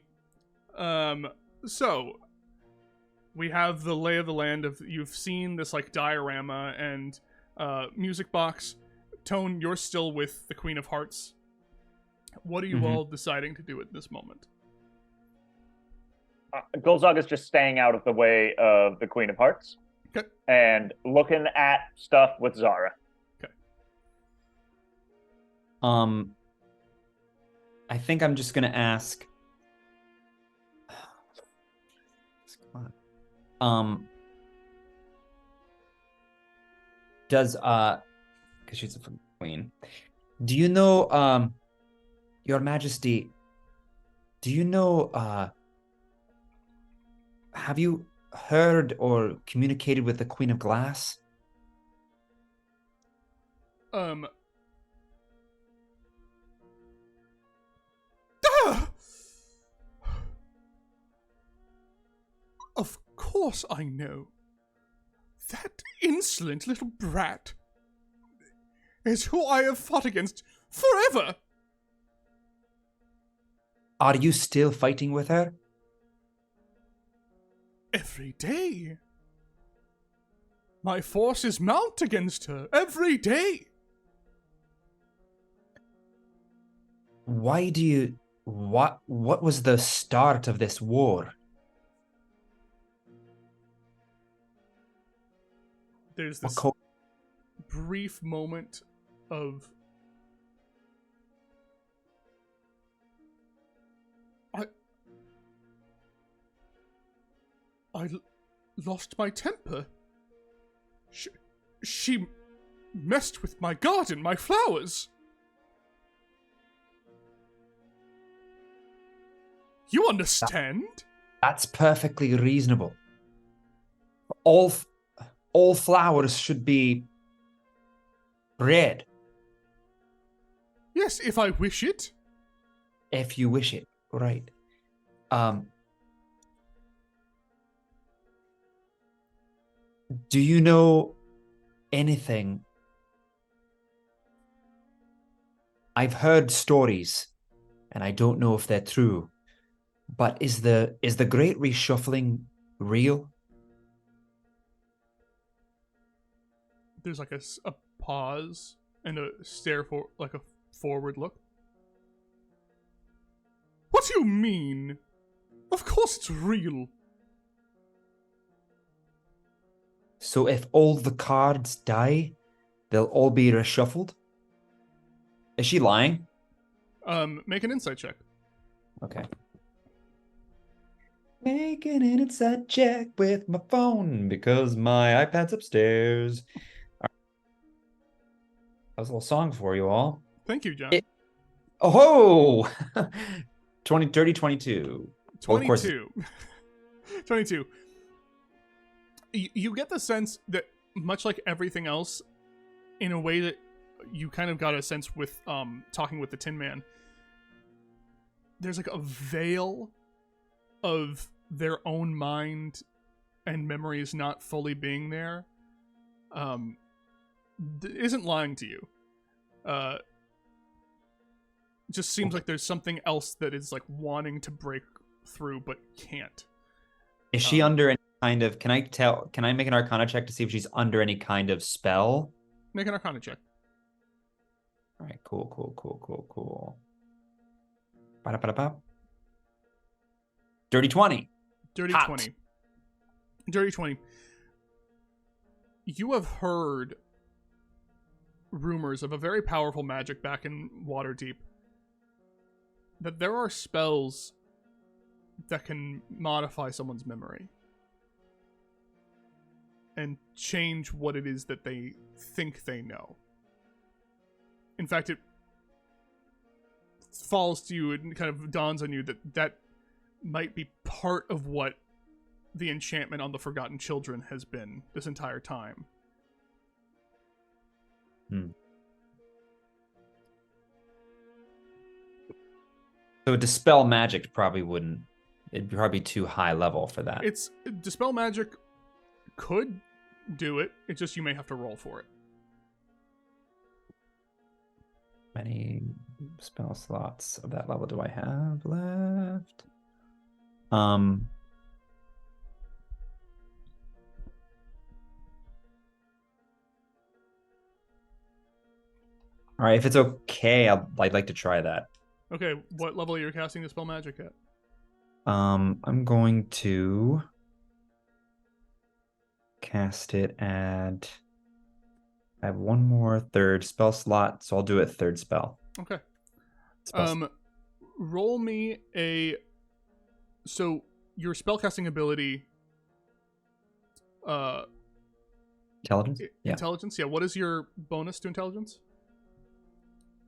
So we have the lay of the land of you've seen this like diorama and music box. Tone, you're still with the Queen of Hearts. What are you all deciding to do at this moment? Golzog is just staying out of the way of the Queen of Hearts. Okay. And looking at stuff with Zara. Okay. I think I'm just gonna ask. Does because she's a queen. Do you know, Your Majesty? Do you know, have you heard or communicated with the Queen of Glass? Of course I know. That insolent little brat is who I have fought against forever. Are you still fighting with her? Every day. My forces mount against her every day. Why do you... What was the start of this war? There's this brief moment of... I lost my temper. She messed with my garden, my flowers. You understand? That's perfectly reasonable. All flowers should be red. Yes, if I wish it. If you wish it, right. Do you know anything? I've heard stories, and I don't know if they're true, but is the Great Reshuffling real? There's like a pause and a stare for like a forward look. What do you mean? Of course it's real. So if all the cards die, they'll all be reshuffled? Is she lying? Make an insight check. Okay. Making an insight check with my phone because my iPad's upstairs. That was a little song for you all. Thank you, John. Oh! 30, 22. 22. 22. You get the sense that, much like everything else, in a way that you kind of got a sense with talking with the Tin Man, there's like a veil of their own mind and memories not fully being there. Isn't lying to you. Just seems like there's something else that is like wanting to break through but can't. Is she under any kind of... Can I make an Arcana check to see if she's under any kind of spell? Make an Arcana check. All right, cool. Ba-da-ba-da-ba. Dirty 20. Dirty Hot. 20. Dirty 20. You have heard rumors of a very powerful magic back in Waterdeep. That there are spells that can modify someone's memory. And change what it is that they think they know. In fact, it falls to you and kind of dawns on you that might be part of what the enchantment on the Forgotten Children has been this entire time. So dispel magic probably wouldn't... It'd probably be too high level for that. Dispel magic could do it. It's just you may have to roll for it. Many spell slots of that level do I have left? All right, if it's okay, I'd like to try that. Okay, what level are you casting the spell magic at? I'm going to cast it at. I have one more third spell slot, so I'll do it third spell. Okay. Spell Roll me a. So your spellcasting ability. Intelligence? Yeah. Intelligence. Yeah. What is your bonus to intelligence?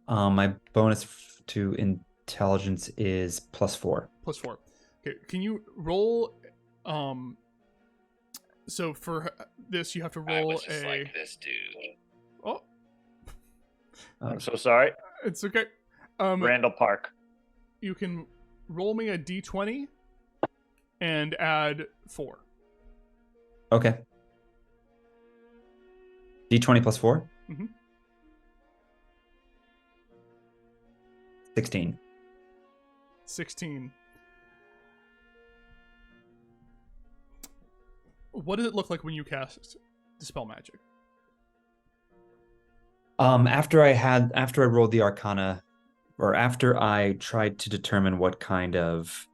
My bonus to intelligence is +4. +4. Okay. Can you roll? So for this, you have to roll I was just a. like this dude. Oh, I'm so sorry. it's okay. Randall Park. You can roll me a d20 and add 4. Okay. D20 +4? Mhm. 16. 16. What does it look like when you cast Dispel Magic? After I rolled the Arcana, or after I tried to determine what kind of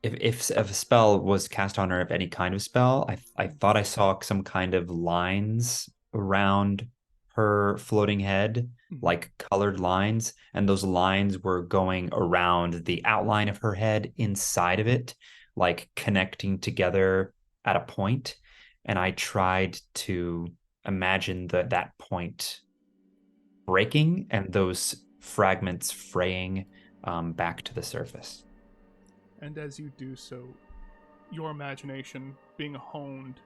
if a spell was cast on her, if any kind of spell, I thought I saw some kind of lines around her floating head, like colored lines, and those lines were going around the outline of her head inside of it, like connecting together at a point. And I tried to imagine that point breaking and those fragments fraying back to the surface. And as you do so, your imagination being honed,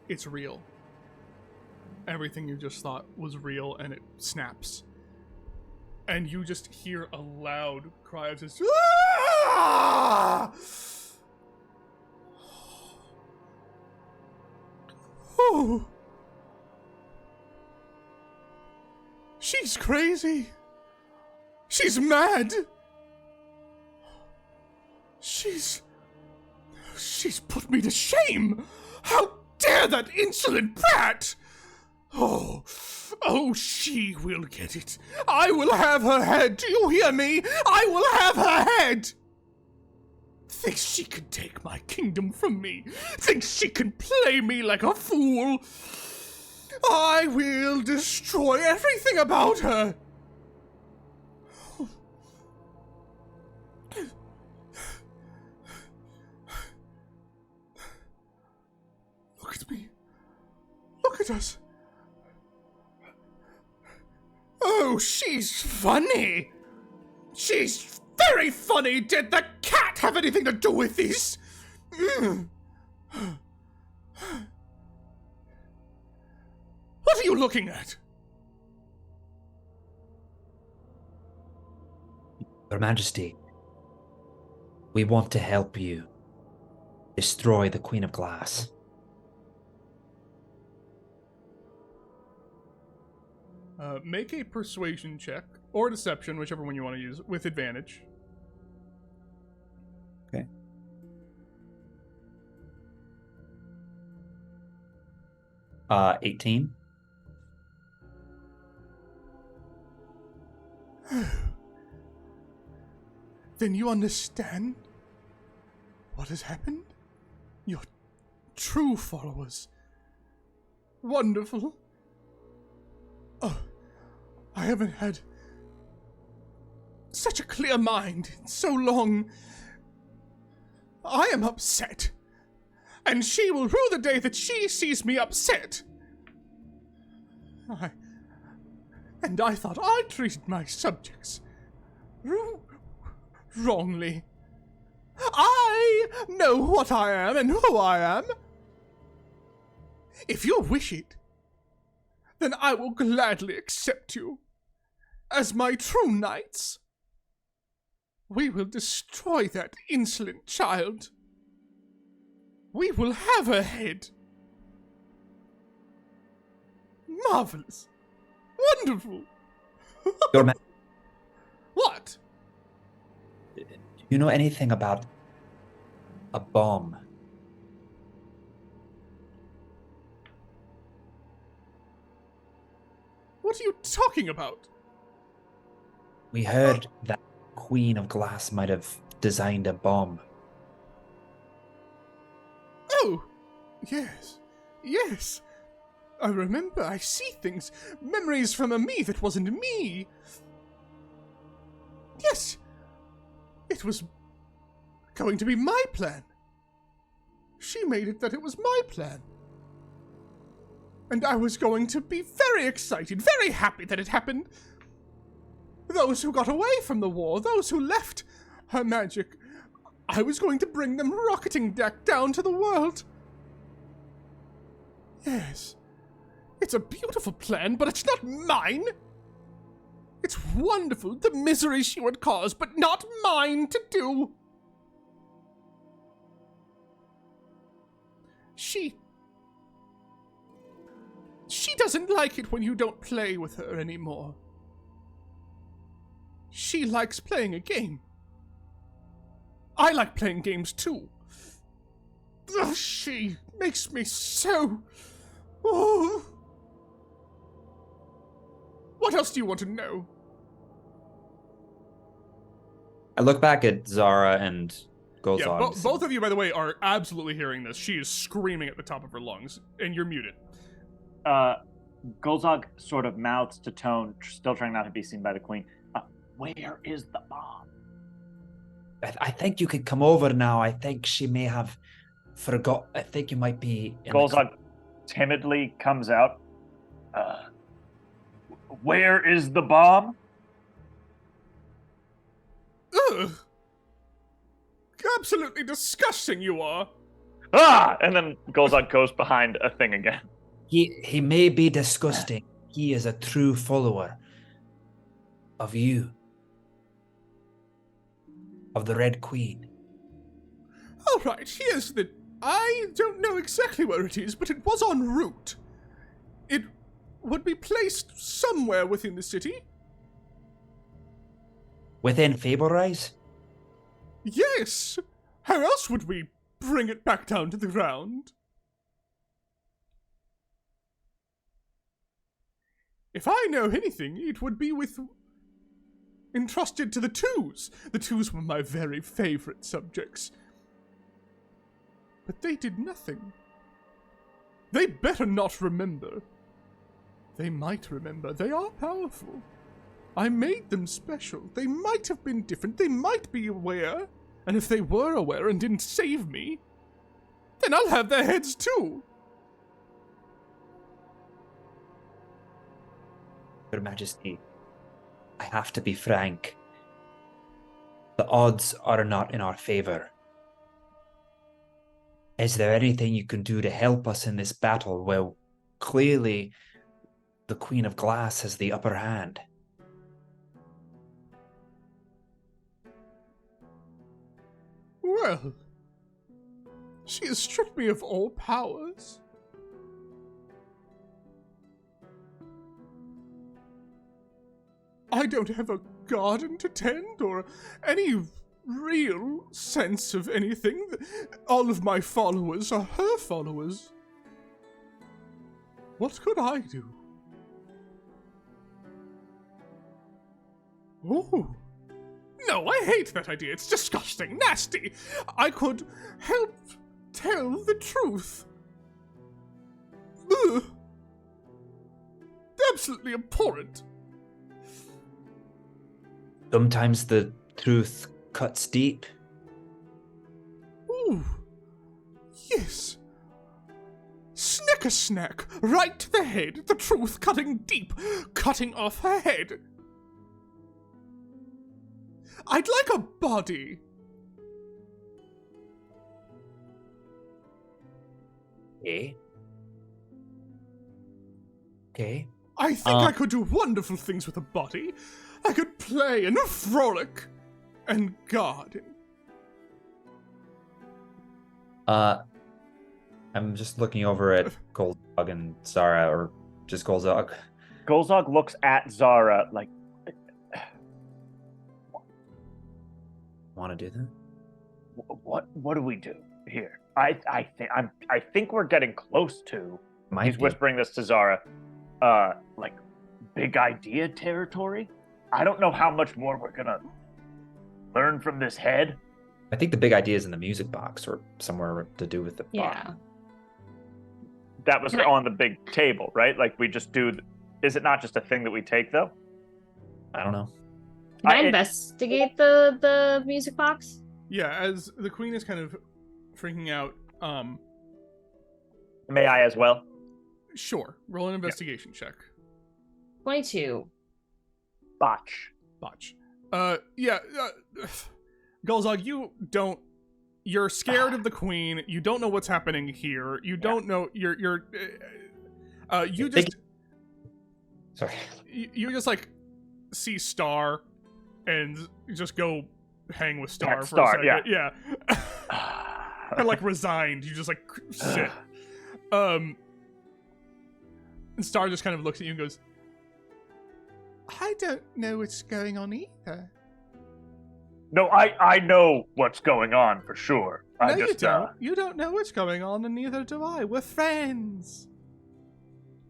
it's real. Everything you just thought was real, and it snaps. And you just hear a loud cry of just, "Ah!" Oh. She's crazy. She's mad. She's put me to shame. How dare that insolent brat! Oh, she will get it. I will have her head. Do you hear me? I will have her head. Thinks she can take my kingdom from me. Thinks she can play me like a fool. I will destroy everything about her. Look at me. Look at us. Oh, she's funny. She's very funny. Did the cat have anything to do with this? What are you looking at? Your Majesty, we want to help you destroy the Queen of Glass. Make a persuasion check, or deception, whichever one you want to use, with advantage. Okay. Uh, 18. Then you understand what has happened? Your true followers. Wonderful. Oh, I haven't had such a clear mind in so long. I am upset. And she will rue the day that she sees me upset. I thought I treated my subjects wrongly. I know what I am and who I am. If you wish it, then I will gladly accept you as my true knights. We will destroy that insolent child. We will have her head. Marvelous. Wonderful. Your Ma- What? Do you know anything about a bomb? What are you talking about? We heard that Queen of Glass might have designed a bomb. Oh, yes. Yes. I remember. I see things. Memories from a me that wasn't me. Yes. It was going to be my plan. She made it that it was my plan. And I was going to be very excited, very happy that it happened. Those who got away from the war, those who left her magic, I was going to bring them rocketing back down to the world. Yes. It's a beautiful plan, but it's not mine. It's wonderful, the misery she would cause, but not mine to do. She doesn't like it when you don't play with her anymore. She likes playing a game. I like playing games too. Ugh, she makes me so... Oh. What else do you want to know? I look back at Zara and Golzog. Yeah, both of you, by the way, are absolutely hearing this. She is screaming at the top of her lungs, and you're muted. Golzog sort of mouths to Tone, still trying not to be seen by the queen. Where is the bomb? I think you could come over now. I think she may have forgot. I think you might be... Golzog timidly comes out. Where is the bomb? Ugh. Absolutely disgusting you are. Ah! And then Golzog goes behind a thing again. He may be disgusting. He is a true follower of you. Of the Red Queen. All right, here's the... I don't know exactly where it is, but it was en route. It would be placed somewhere within the city. Within Fablerise? Yes! How else would we bring it back down to the ground? If I know anything, it would be entrusted to the Twos. The Twos were my very favorite subjects. But they did nothing. They better not remember. They might remember. They are powerful. I made them special. They might have been different. They might be aware. And if they were aware and didn't save me, then I'll have their heads too. Your Majesty, I have to be frank. The odds are not in our favor. Is there anything you can do to help us in this battle? Well, clearly, the Queen of Glass has the upper hand. Well, she has stripped me of all powers. I don't have a garden to tend or any real sense of anything. All of my followers are her followers. What could I do? Oh. No, I hate that idea. It's disgusting, nasty. I could help tell the truth. Ugh. Absolutely abhorrent. Sometimes the truth cuts deep. Ooh. Yes. Snicker-snack, right to the head, the truth cutting deep, cutting off her head. I'd like a body. Okay. Okay. I think I could do wonderful things with a body. I could play and frolic and garden. I'm just looking over at Golzog and Zara, or just Golzog. Golzog looks at Zara like, Want to do that? what do we do here? I think we're getting close to. He's whispering this to Zara, like big idea territory. I don't know how much more we're gonna learn from this head. I think the big idea is in the music box or somewhere to do with the Yeah. box. That was on the big table, right? Like we just do. Is it not just a thing that we take though? I don't know. Can I investigate the music box? Yeah, as the queen is kind of freaking out, May I as well? sure, roll an investigation check. 22. Botch. Golzog, you're scared of the queen. You don't know what's happening here. You don't know, Sorry. you just like see Star and just go hang with Star for a second. Yeah. And like resigned. You just like sit. And Star just kind of looks at you and goes, I don't know what's going on either. No, I know what's going on for sure. No, you don't. You don't know what's going on, and neither do I. We're friends.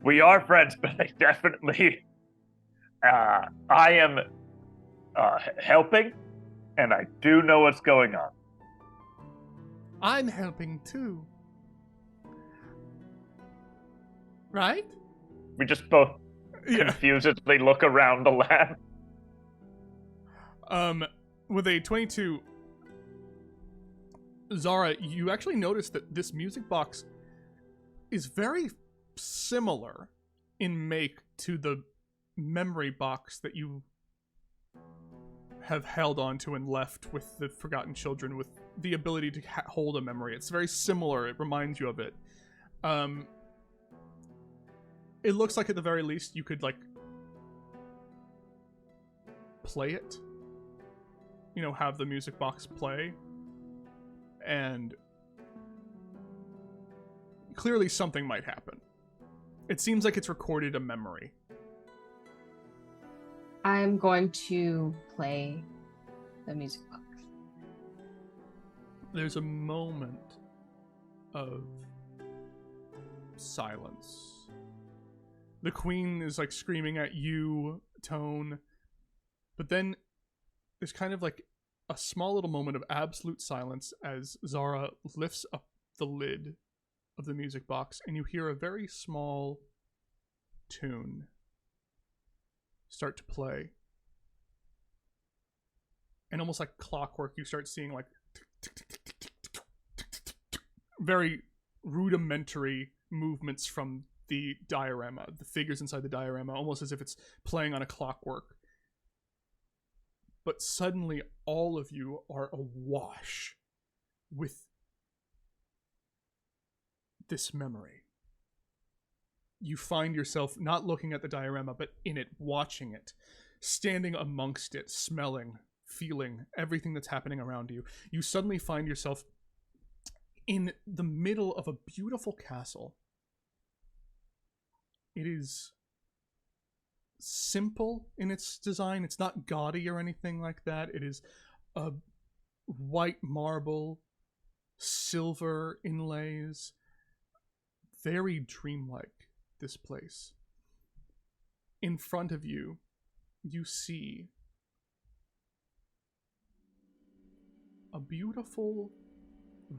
We are friends, but I definitely, I am helping, and I do know what's going on. I'm helping too. Right? We just both confusedly look around the lab. With a 22, Zara, you actually notice that this music box is very similar in make to the memory box that you have held onto and left with the Forgotten Children, with the ability to hold a memory. It's very similar. It reminds you of it. It looks like at the very least you could like play it. You know, have the music box play. And clearly something might happen. It seems like it's recorded a memory. I'm going to play the music box. There's a moment of silence. The queen is like screaming at you, Tone, but then there's kind of like a small little moment of absolute silence as Zara lifts up the lid of the music box and you hear a very small tune start to play. And almost like clockwork, you start seeing like very rudimentary movements from the diorama, the figures inside the diorama, almost as if it's playing on a clockwork. But suddenly, all of you are awash with this memory. You find yourself not looking at the diorama, but in it, watching it, standing amongst it, smelling, feeling everything that's happening around you. You suddenly find yourself in the middle of a beautiful castle. It is simple in its design. It's not gaudy or anything like that. It is a white marble, silver inlays, very dreamlike, this place. In front of you, you see a beautiful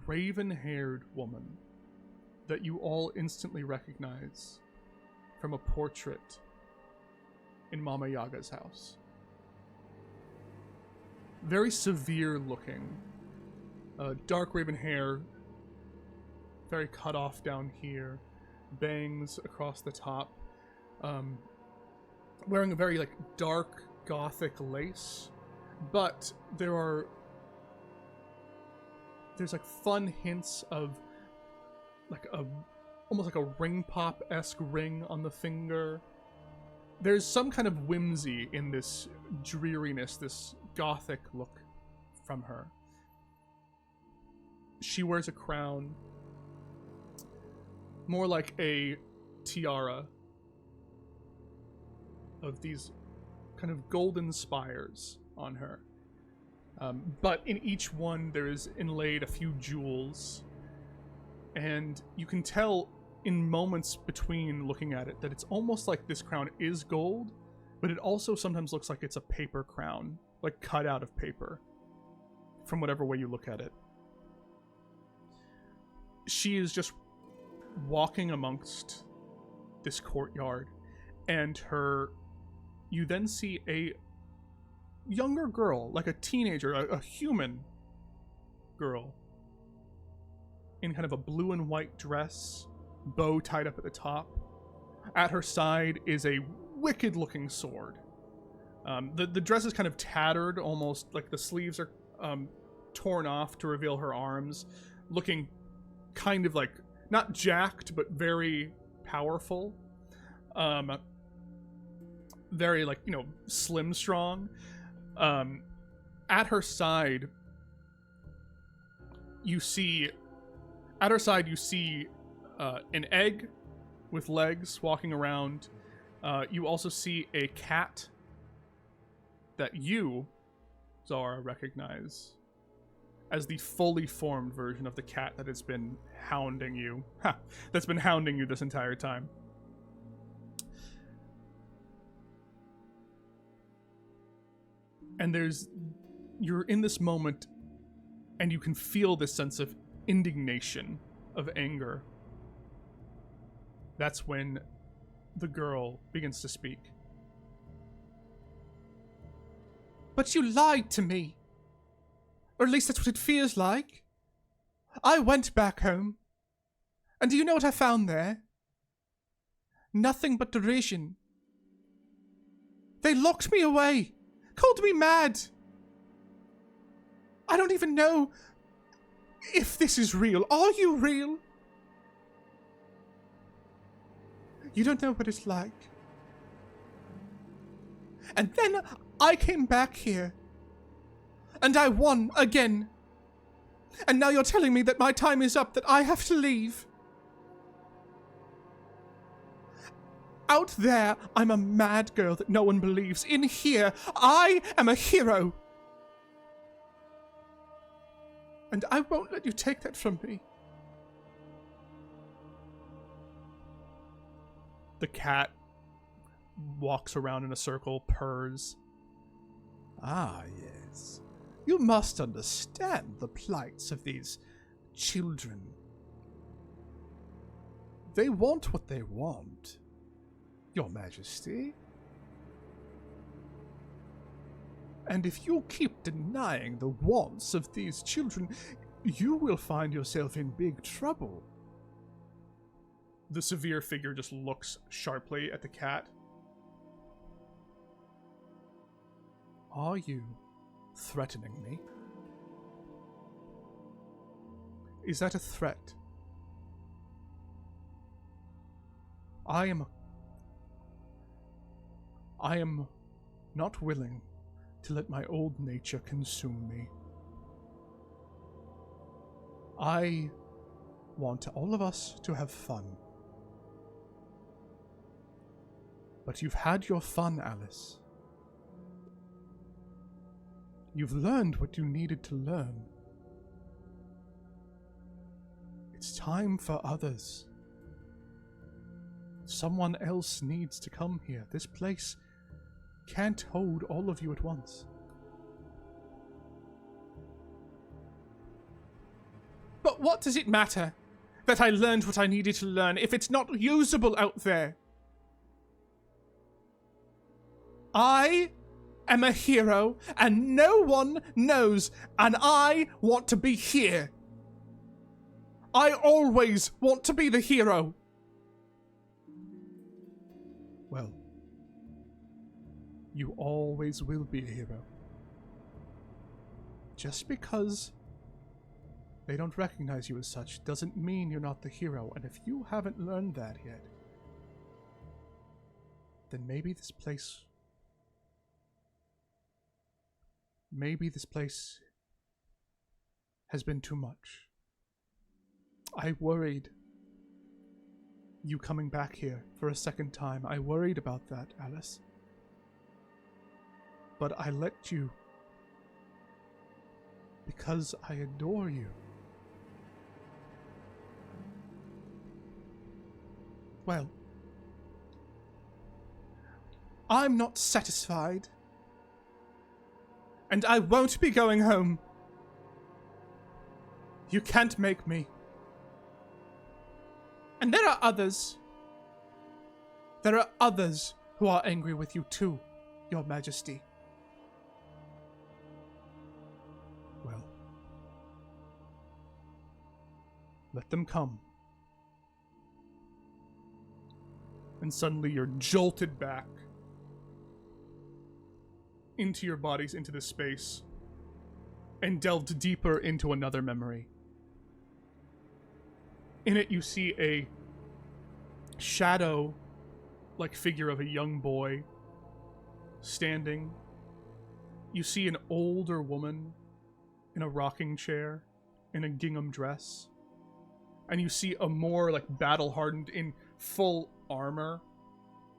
raven-haired woman that you all instantly recognize from a portrait in Mama Yaga's house. Very severe looking. Dark raven hair, very cut off down here, bangs across the top, wearing a very like dark gothic lace, but there's like fun hints of like almost like a ring pop-esque ring on the finger. There's some kind of whimsy in this dreariness, this gothic look from her. She wears a crown, more like a tiara, of these kind of golden spires on her. But in each one, there is inlaid a few jewels. And you can tell in moments between looking at it that it's almost like this crown is gold, but it also sometimes looks like it's a paper crown, like cut out of paper, from whatever way you look at it. She is just walking amongst this courtyard, and you then see a younger girl, like a teenager, a human girl, in kind of a blue and white dress, bow tied up at the top. At her side is a wicked looking sword. The dress is kind of tattered, almost like the sleeves are torn off to reveal her arms, looking kind of like, not jacked, but very powerful. Very, like, slim strong. At her side, you see an egg with legs walking around. You also see a cat that you, Zara, recognize as the fully formed version of the cat that has been hounding you. That's been hounding you this entire time. And you're in this moment, and you can feel this sense of indignation, of anger. That's when the girl begins to speak. But you lied to me. Or at least that's what it feels like. I went back home. And do you know what I found there? Nothing but derision. They locked me away. Called me mad. I don't even know if this is real. Are you real? You don't know what it's like. And then I came back here. And I won again. And now you're telling me that my time is up, that I have to leave. Out there, I'm a mad girl that no one believes. In here, I am a hero. And I won't let you take that from me. The cat walks around in a circle, purrs. Ah, yes. You must understand the plights of these children. They want what they want, Your Majesty. And if you keep denying the wants of these children, you will find yourself in big trouble. The severe figure just looks sharply at the cat. Are you threatening me? Is that a threat? I am not willing to let my old nature consume me. I want all of us to have fun. But you've had your fun, Alice. You've learned what you needed to learn. It's time for others. Someone else needs to come here. This place can't hold all of you at once. But what does it matter that I learned what I needed to learn if it's not usable out there? I am a hero, and no one knows, and I want to be here. I always want to be the hero. Well, you always will be a hero. Just because they don't recognize you as such doesn't mean you're not the hero, and if you haven't learned that yet, then maybe this place has been too much. I worried you coming back here for a second time. I worried about that, Alice. But I let you because I adore you. Well, I'm not satisfied. And I won't be going home. You can't make me. And there are others. There are others who are angry with you too, Your Majesty. Well, let them come. And suddenly you're jolted back into your bodies, into this space, and delved deeper into another memory. In it, you see a shadow-like figure of a young boy standing. You see an older woman in a rocking chair, in a gingham dress. And you see a more, like, battle-hardened, in full armor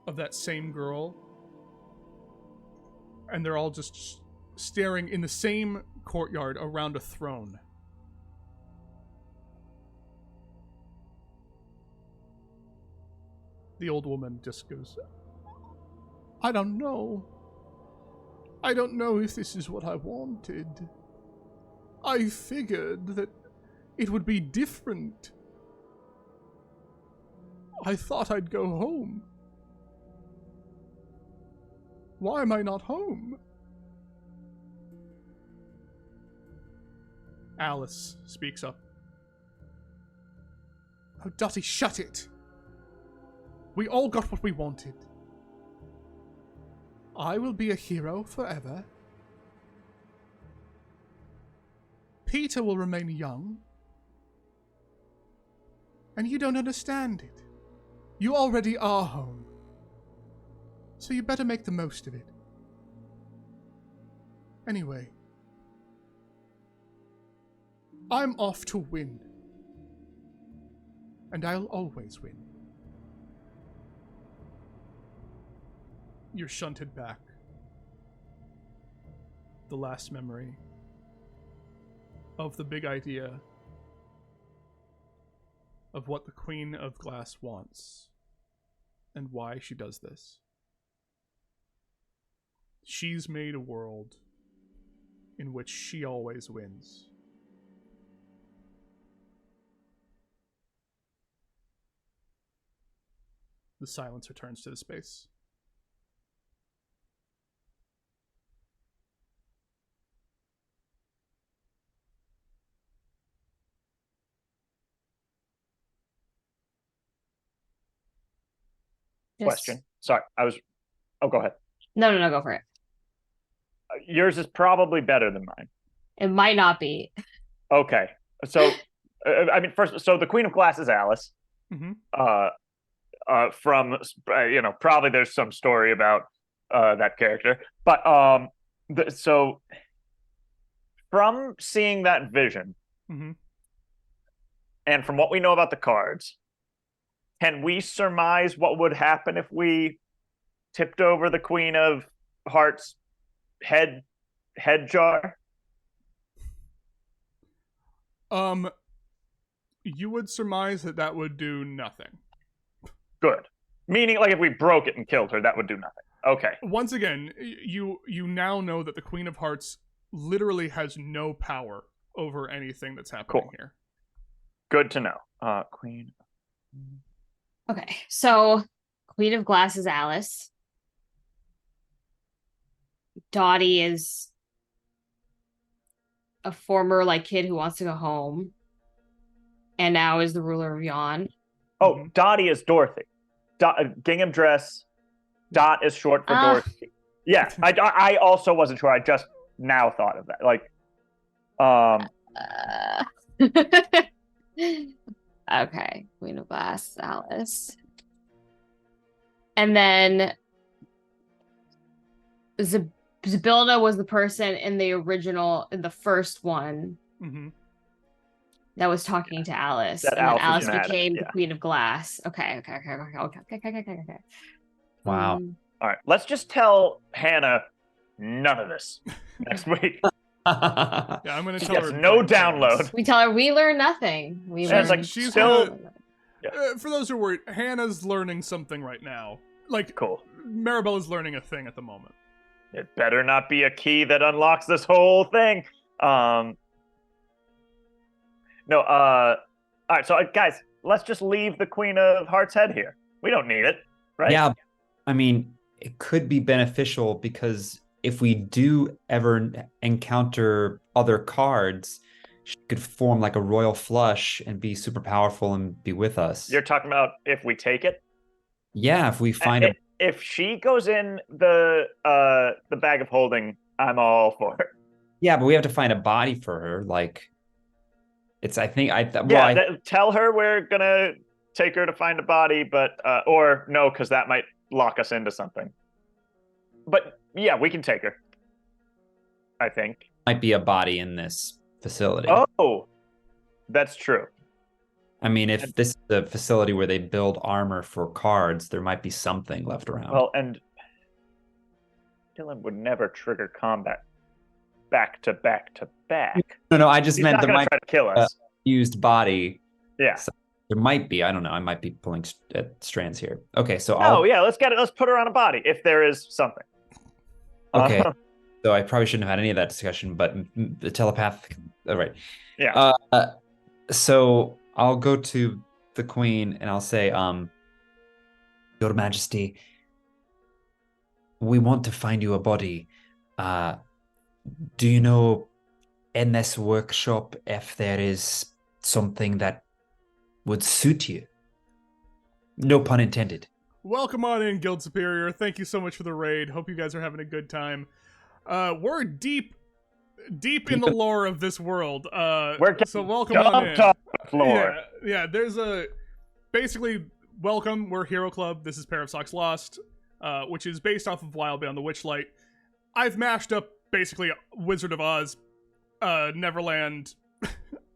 of that same girl. And they're all just staring in the same courtyard around a throne. The old woman just goes, I don't know. I don't know if this is what I wanted. I figured that it would be different. I thought I'd go home. Why am I not home? Alice speaks up. Oh, Dottie, shut it. We all got what we wanted. I will be a hero forever. Peter will remain young. And you don't understand it. You already are home. So you better make the most of it. Anyway, I'm off to win. And I'll always win. You're shunted back. The last memory of the big idea of what the Queen of Glass wants and why she does this. She's made a world in which she always wins. The silence returns to the space. Yes. Question. Sorry, Oh, go ahead. No, go for it. Yours is probably better than mine. It might not be. Okay. So, first, so the Queen of Glass is Alice. Mm-hmm. From, probably there's some story about that character. But, so, from seeing that vision, mm-hmm. and from what we know about the cards, can we surmise what would happen if we tipped over the Queen of Hearts' head jar? You would surmise that would do nothing. Good. Meaning, like, if we broke it and killed her, that would do nothing. Okay. Once again, you now know that the Queen of Hearts literally has no power over anything that's happening here. Good to know. Queen. Okay, so Queen of Glass is Alice. Dottie is a former kid who wants to go home, and now is the ruler of Yon. Oh, Dottie is Dorothy. Gingham dress. Dot is short for Dorothy. Yeah, I also wasn't sure. I just now thought of that. Okay, Queen of Glass, Alice. And then Zabilda was the person in the first one, mm-hmm. that was talking to Alice. That and Alice then Alice became yeah. the Queen of Glass. Okay. Wow. All right, let's just tell Hannah none of this next week. Yeah, I'm gonna She tell gets her. no blank download. cards. We tell her we learn nothing. We Yeah, learn it's like she's still- For those who are worried, Hannah's learning something right now. Like, Cool. Maribella's learning a thing at the moment. It better not be a key that unlocks this whole thing. No, all right, so guys, let's just leave the Queen of Hearts' head here. We don't need it, right? Yeah, I mean, it could be beneficial because if we do ever encounter other cards, she could form like a royal flush and be super powerful and be with us. You're talking about if we take it? Yeah, if we find a If she goes in the bag of holding, I'm all for it. yeah, but we have to find a body for her. Like, it's Tell her we're gonna take her to find a body, but or no, because that might lock us into something. But yeah, we can take her. I think. might be a body in this facility. Oh, that's true. I mean, if this is a facility where they build armor for cards, there might be something left around. Well, and Dylan would never trigger combat back to back to back. no, I just He's meant not there gonna might try to kill be a us. used body. Yeah. So there might be. I don't know. I might be pulling at strands here. Okay, so Let's get it. Let's put her on a body if there is something. Okay. So I probably shouldn't have had any of that discussion, but the telepathic. All right. Yeah. So I'll go to the queen and I'll say, Your Majesty, we want to find you a body. Do you know in this workshop if there is something that would suit you? No pun intended. Welcome on in, Guild Superior. Thank you so much for the raid. Hope you guys are having a good time. We're deep in the lore of this world. So welcome on in. Off the floor. Yeah. There's basically welcome. We're Hero Club. This is PairOfSocks Lost, which is based off of Wild Beyond the Witchlight. I've mashed up basically Wizard of Oz, Neverland,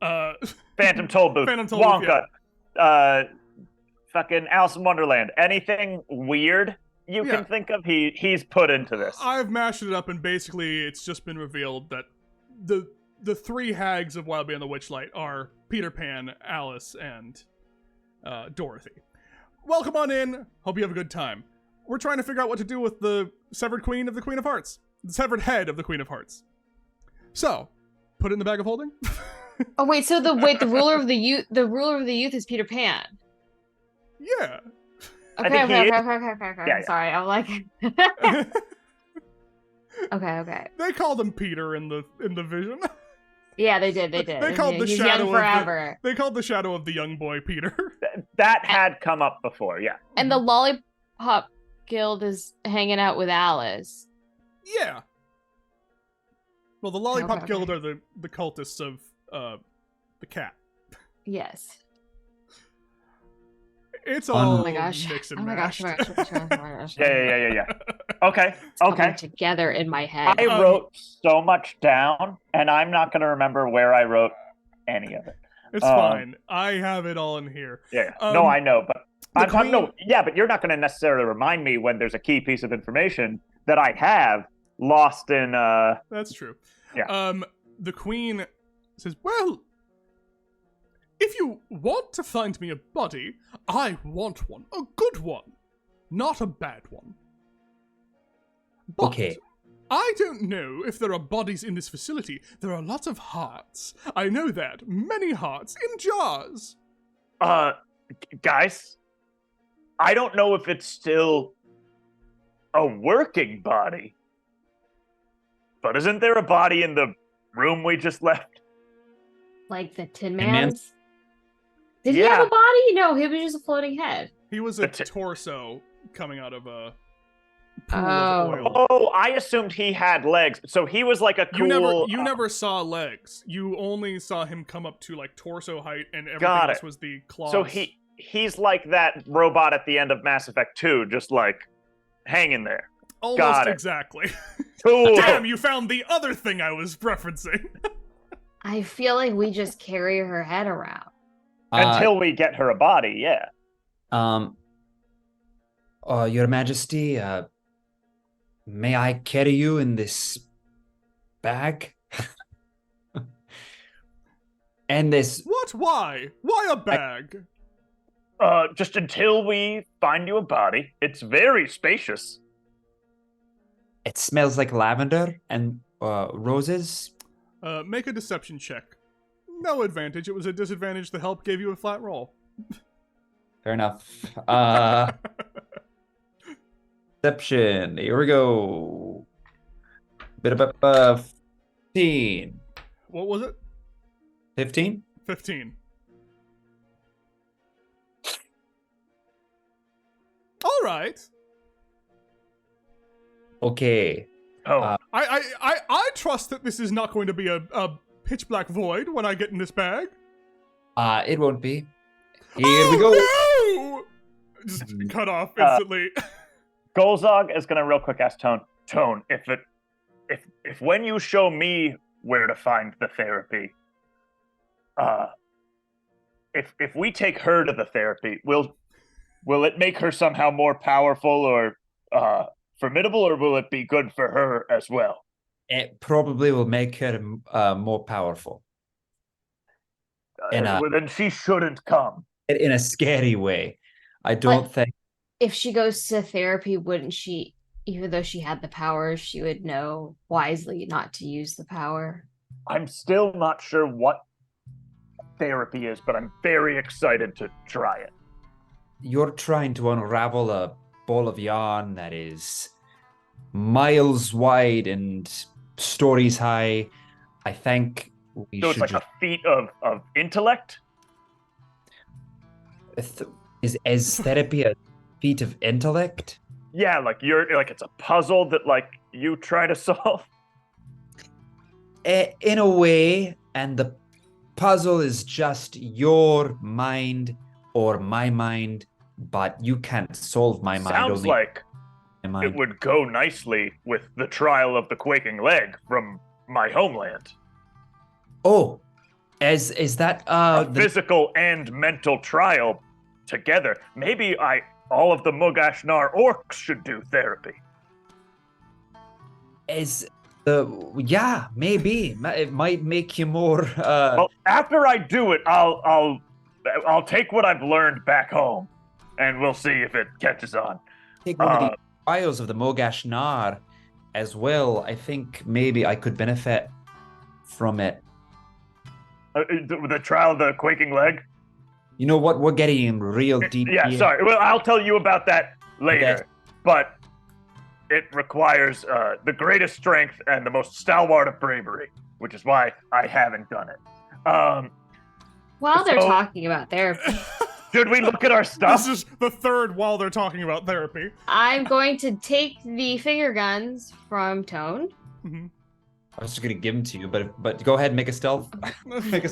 Phantom Tollbooth, Wonka, fucking Alice in Wonderland. Anything weird you can think of, he's put into this. I've mashed it up, and basically it's just been revealed that the three hags of Wild Beyond the Witchlight are Peter Pan, Alice, and Dorothy. Welcome on in. Hope you have a good time. We're trying to figure out what to do with the severed queen of the Queen of Hearts. The severed head of the Queen of Hearts. So, put it in the bag of holding? Oh wait, so the ruler of the youth is Peter Pan. Yeah. Okay. Yeah. Sorry, I'm like Okay. They called him Peter in the vision. Yeah, they did. They called the He's shadow young forever. they called the shadow of the young boy Peter. That had come up before, yeah. And the Lollipop Guild is hanging out with Alice. Yeah. Well, the Lollipop Okay. Guild are the cultists of the cat. Yes. It's all Oh my gosh. mix and Oh my match. gosh. Yeah. Okay. Coming together in my head. I wrote so much down, and I'm not going to remember where I wrote any of it. It's fine. I have it all in here. Yeah. No, I know, but I'm talking. queen- No, yeah, but you're not going to necessarily remind me when there's a key piece of information that I have lost in. That's true. Yeah. The queen says, "Well, if you want to find me a body, I want one. A good one. Not a bad one. But Okay. I don't know if there are bodies in this facility. There are lots of hearts. I know that. Many hearts in jars. Guys, I don't know if it's still a working body, but isn't there a body in the room we just left? Like the Tin Man? Man's? Did he have a body? No, he was just a floating head. He was a torso coming out of a pool Oh. of oil. Oh, I assumed he had legs. So he was like a cool... You never saw legs. You only saw him come up to like torso height, and everything Got else it. was the claws. So he's like that robot at the end of Mass Effect 2, just like hanging there. almost got it. exactly. Cool. Damn, you found the other thing I was referencing. I feel like we just carry her head around. Until we get her a body, yeah. Your Majesty, may I carry you in this bag? And this, What? Why? Why a bag? Just until we find you a body. It's very spacious. it smells like lavender and roses. Make a deception check. No advantage. It was a disadvantage. The help gave you a flat roll. Fair enough. Deception. Here we go. Bit of 15. What was it? 15? 15. All right. Okay. Oh, I trust that this is not going to be a pitch black void when I get in this bag. It won't be. Here we go. No! Just cut off instantly. Golzog is gonna real quick ask Tone. Tone, if when you show me where to find the therapy, if we take her to the therapy, will it make her somehow more powerful or formidable, or will it be good for her as well? It probably will make her more powerful. Well, then she shouldn't come. In a scary way. I don't think. If she goes to therapy, wouldn't she, even though she had the power, she would know wisely not to use the power? I'm still not sure what therapy is, but I'm very excited to try it. You're trying to unravel a ball of yarn that is miles wide and stories high. I think we So should it's like a feat of intellect? Is therapy a feat of intellect? Yeah, like it's a puzzle that like you try to solve. In a way, and the puzzle is just your mind or my mind, but you can't solve my mind. Sounds only like my mind. it would go nicely with the trial of the quaking leg from my homeland. Oh, is that A physical and mental trial together. Maybe all of the Mugashnar orcs should do therapy. Yeah, maybe it might make you more. Well, after I do it, I'll take what I've learned back home, and we'll see if it catches on. Take one of the trials of the Mogash Nar as well. I think maybe I could benefit from it. The trial of the quaking leg? You know what? We're getting real deep. Yeah, here. sorry. Well, I'll tell you about that later. Okay. But it requires the greatest strength and the most stalwart of bravery, which is why I haven't done it. While they're So- talking about therapy, Should we look at our stuff? This is the third while they're talking about therapy. I'm going to take the finger guns from Tone. Mm-hmm. I was just gonna give them to you, but go ahead and make a stealth. Make a.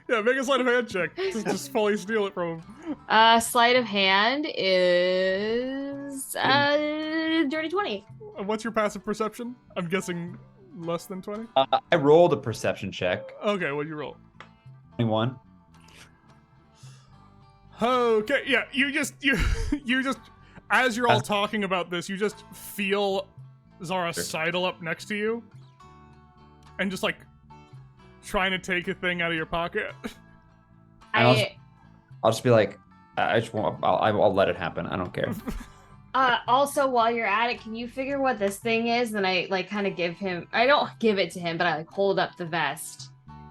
Yeah, make a sleight of hand check. Just fully steal it from him. Sleight of hand is dirty 20. What's your passive perception? I'm guessing less than 20? I rolled a perception check. Okay, what'd you roll? 21. Okay, yeah, you just as you're all talking about this, you just feel Zara sidle up next to you and just like trying to take a thing out of your pocket. I'll just be like, I just won't. I'll let it happen. I don't care. Also, while you're at it, can you figure what this thing is? Then I like kind of give him. I don't give it to him, but I like hold up the vest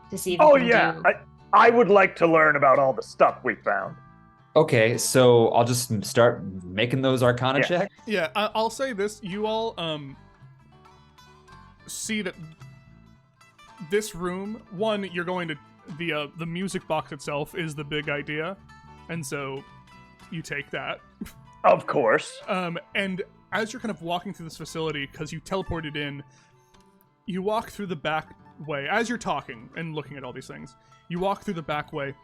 to see if. Oh he can yeah, do... I would like to learn about all the stuff we found. Okay, so I'll just start making those Arcana checks. Yeah, I'll say this: you all see that this room. One, you're going to the music box itself is the big idea, and so you take that. Of course. And as you're kind of walking through this facility, because you teleported in, you walk through the back way. As you're talking and looking at all these things, you walk through the back way,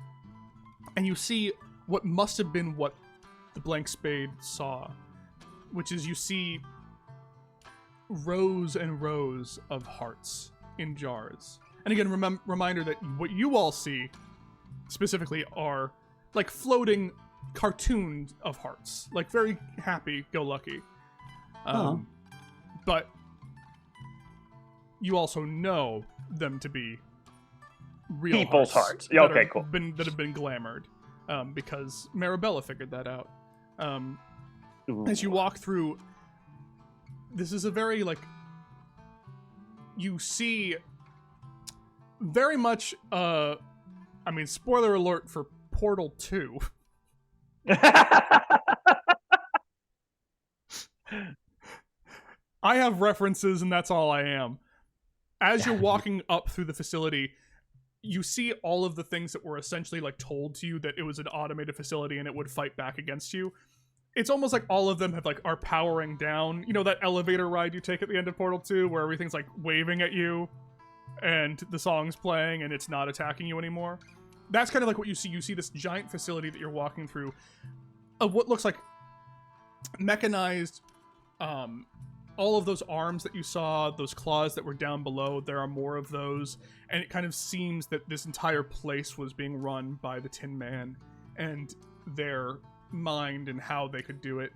and you see what must have been what the Blank Spade saw, which is you see rows and rows of hearts in jars. And again, reminder that what you all see specifically are like floating cartoons of hearts, like very happy-go-lucky. but you also know them to be real People's hearts. Yeah, okay, cool. That have been glamored, because Marabella figured that out. As you walk through, this is a very, like, you see very much, I mean, spoiler alert for Portal 2. I have references, and that's all I am. As you're walking up through the facility, you see all of the things that were essentially, like, told to you that it was an automated facility and it would fight back against you. It's almost like all of them have, like, are powering down. You know that elevator ride you take at the end of Portal 2 where everything's, like, waving at you and the song's playing and it's not attacking you anymore? That's kind of like what you see. You see this giant facility that you're walking through of what looks like mechanized, all of those arms that you saw, those claws that were down below, there are more of those, and it kind of seems that this entire place was being run by the Tin Man and their mind and how they could do it.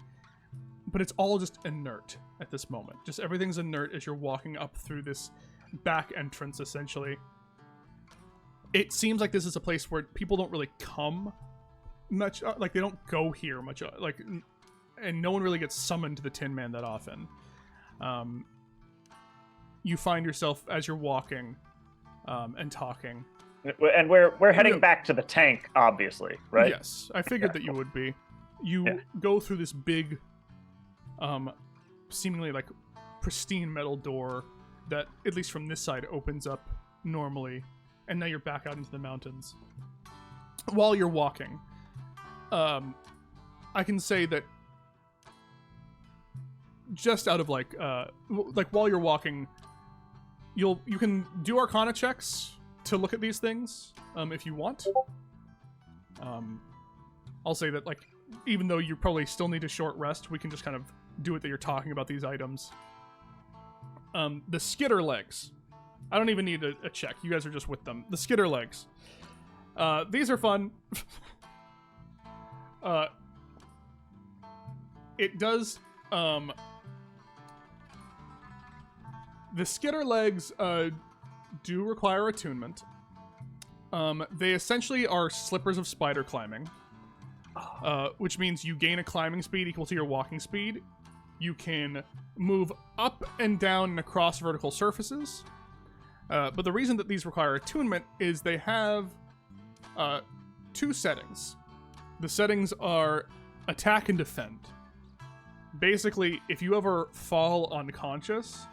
But it's all just inert at this moment. Just everything's inert as you're walking up through this back entrance, essentially. It seems like this is a place where people don't really come much, like, they don't go here much, like, and no one really gets summoned to the Tin Man that often. You find yourself as you're walking and talking. And we're heading back to the tank, obviously, right? Yes, I figured that you would be. You go through this big, seemingly like pristine metal door that, at least from this side, opens up normally, and now you're back out into the mountains. While you're walking, I can say that just out of like while you're walking, you can do Arcana checks to look at these things if you want. I'll say that, like, even though you probably still need a short rest, we can just kind of do it that you're talking about these items. The skitter legs. I don't even need a check. You guys are just with them. The skitter legs. These are fun. It does... the skitter legs do require attunement. They essentially are slippers of spider climbing, which means you gain a climbing speed equal to your walking speed. You can move up and down and across vertical surfaces. But the reason that these require attunement is they have two settings. The settings are attack and defend. Basically, if you ever fall unconscious,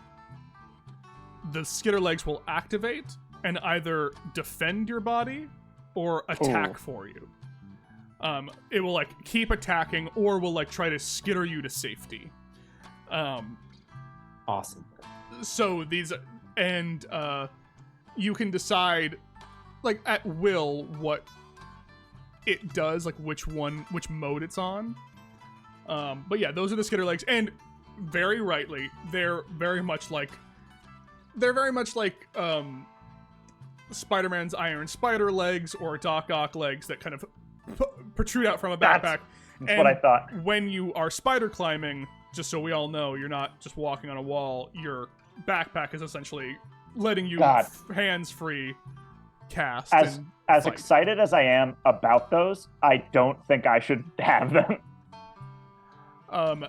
the skitter legs will activate and either defend your body or attack for you. It will, like, keep attacking or will, like, try to skitter you to safety. Awesome. So these, and you can decide, like, at will what it does, like which mode it's on. But yeah, those are the skitter legs, and very rightly, they're very much like Spider-Man's Iron Spider legs or Doc Ock legs that kind of protrude out from a backpack. That's what I thought. When you are spider climbing, just so we all know, you're not just walking on a wall. Your backpack is essentially letting you hands-free cast. As fight. excited as I am about those, I don't think I should have them. I'm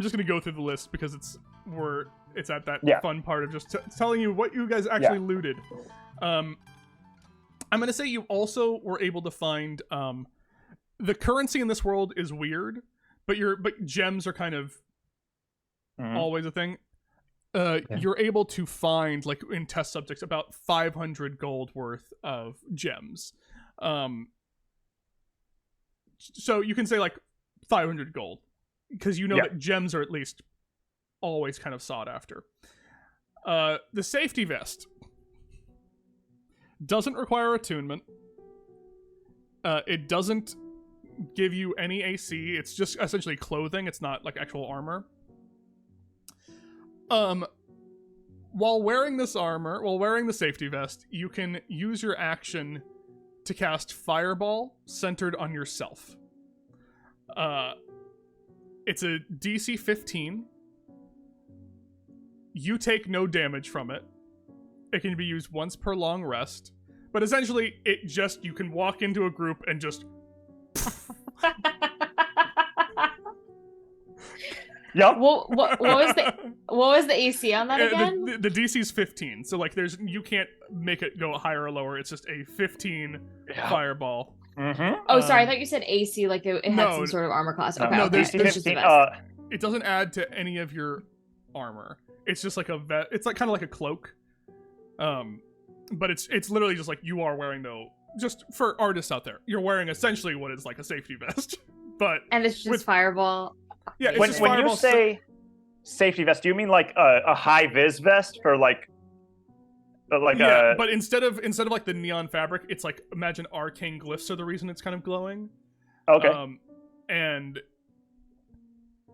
just gonna go through the list because it's at that fun part of just telling you what you guys actually looted. I'm gonna say you also were able to find the currency in this world is weird, but gems are kind of always a thing. You're able to find, like, in test subjects, about 500 gold worth of gems. So you can say, like, 500 gold, because you know that gems are at least always kind of sought after. The safety vest doesn't require attunement. It doesn't give you any AC. It's just essentially clothing. It's not like actual armor. While wearing the safety vest, you can use your action to cast Fireball centered on yourself. It's a DC 15. You take no damage from it. It can be used once per long rest. But essentially, you can walk into a group and just... Yep. What was the AC on that again? The DC's 15, so like you can't make it go higher or lower. It's just a 15 fireball. Mm-hmm. Oh, sorry, I thought you said AC, like it had some sort of armor class. Okay, no, there's there's just the vest. It doesn't add to any of your armor. It's just like it's like kind of like a cloak. But it's literally just like you are wearing just for artists out there, you're wearing essentially what is like a safety vest. But and it's just fireball. Yeah, it's when fireball. You say safety vest, do you mean like a high vis vest for like but instead of like the neon fabric, it's like, imagine arcane glyphs are the reason it's kind of glowing. Okay. And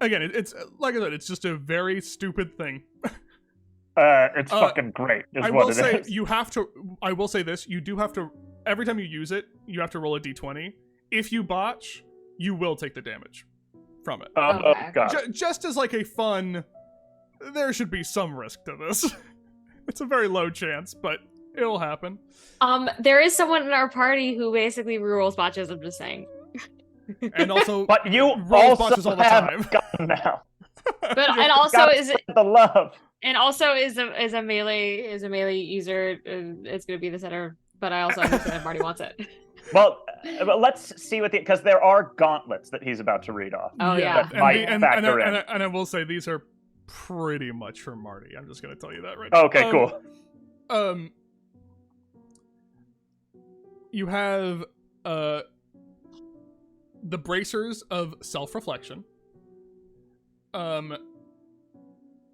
again, it's like I said, it's just a very stupid thing. It's fucking great. I will say you do have to, every time you use it, you have to roll a d20. If you botch, you will take the damage from it. Oh god. Just as like a fun, there should be some risk to this. It's a very low chance, but it'll happen. There is someone in our party who basically rerolls botches, I'm just saying. And also, but you roll also botches all the have time. Gun now. But and also is it the love. And also is a melee user. It's gonna be the center, but I also understand if Marty wants it. Well, let's see what because there are gauntlets that he's about to read off. Oh yeah. And I will say these are pretty much for Marty. I'm just gonna tell you that right now. Okay, cool. You have the bracers of self-reflection.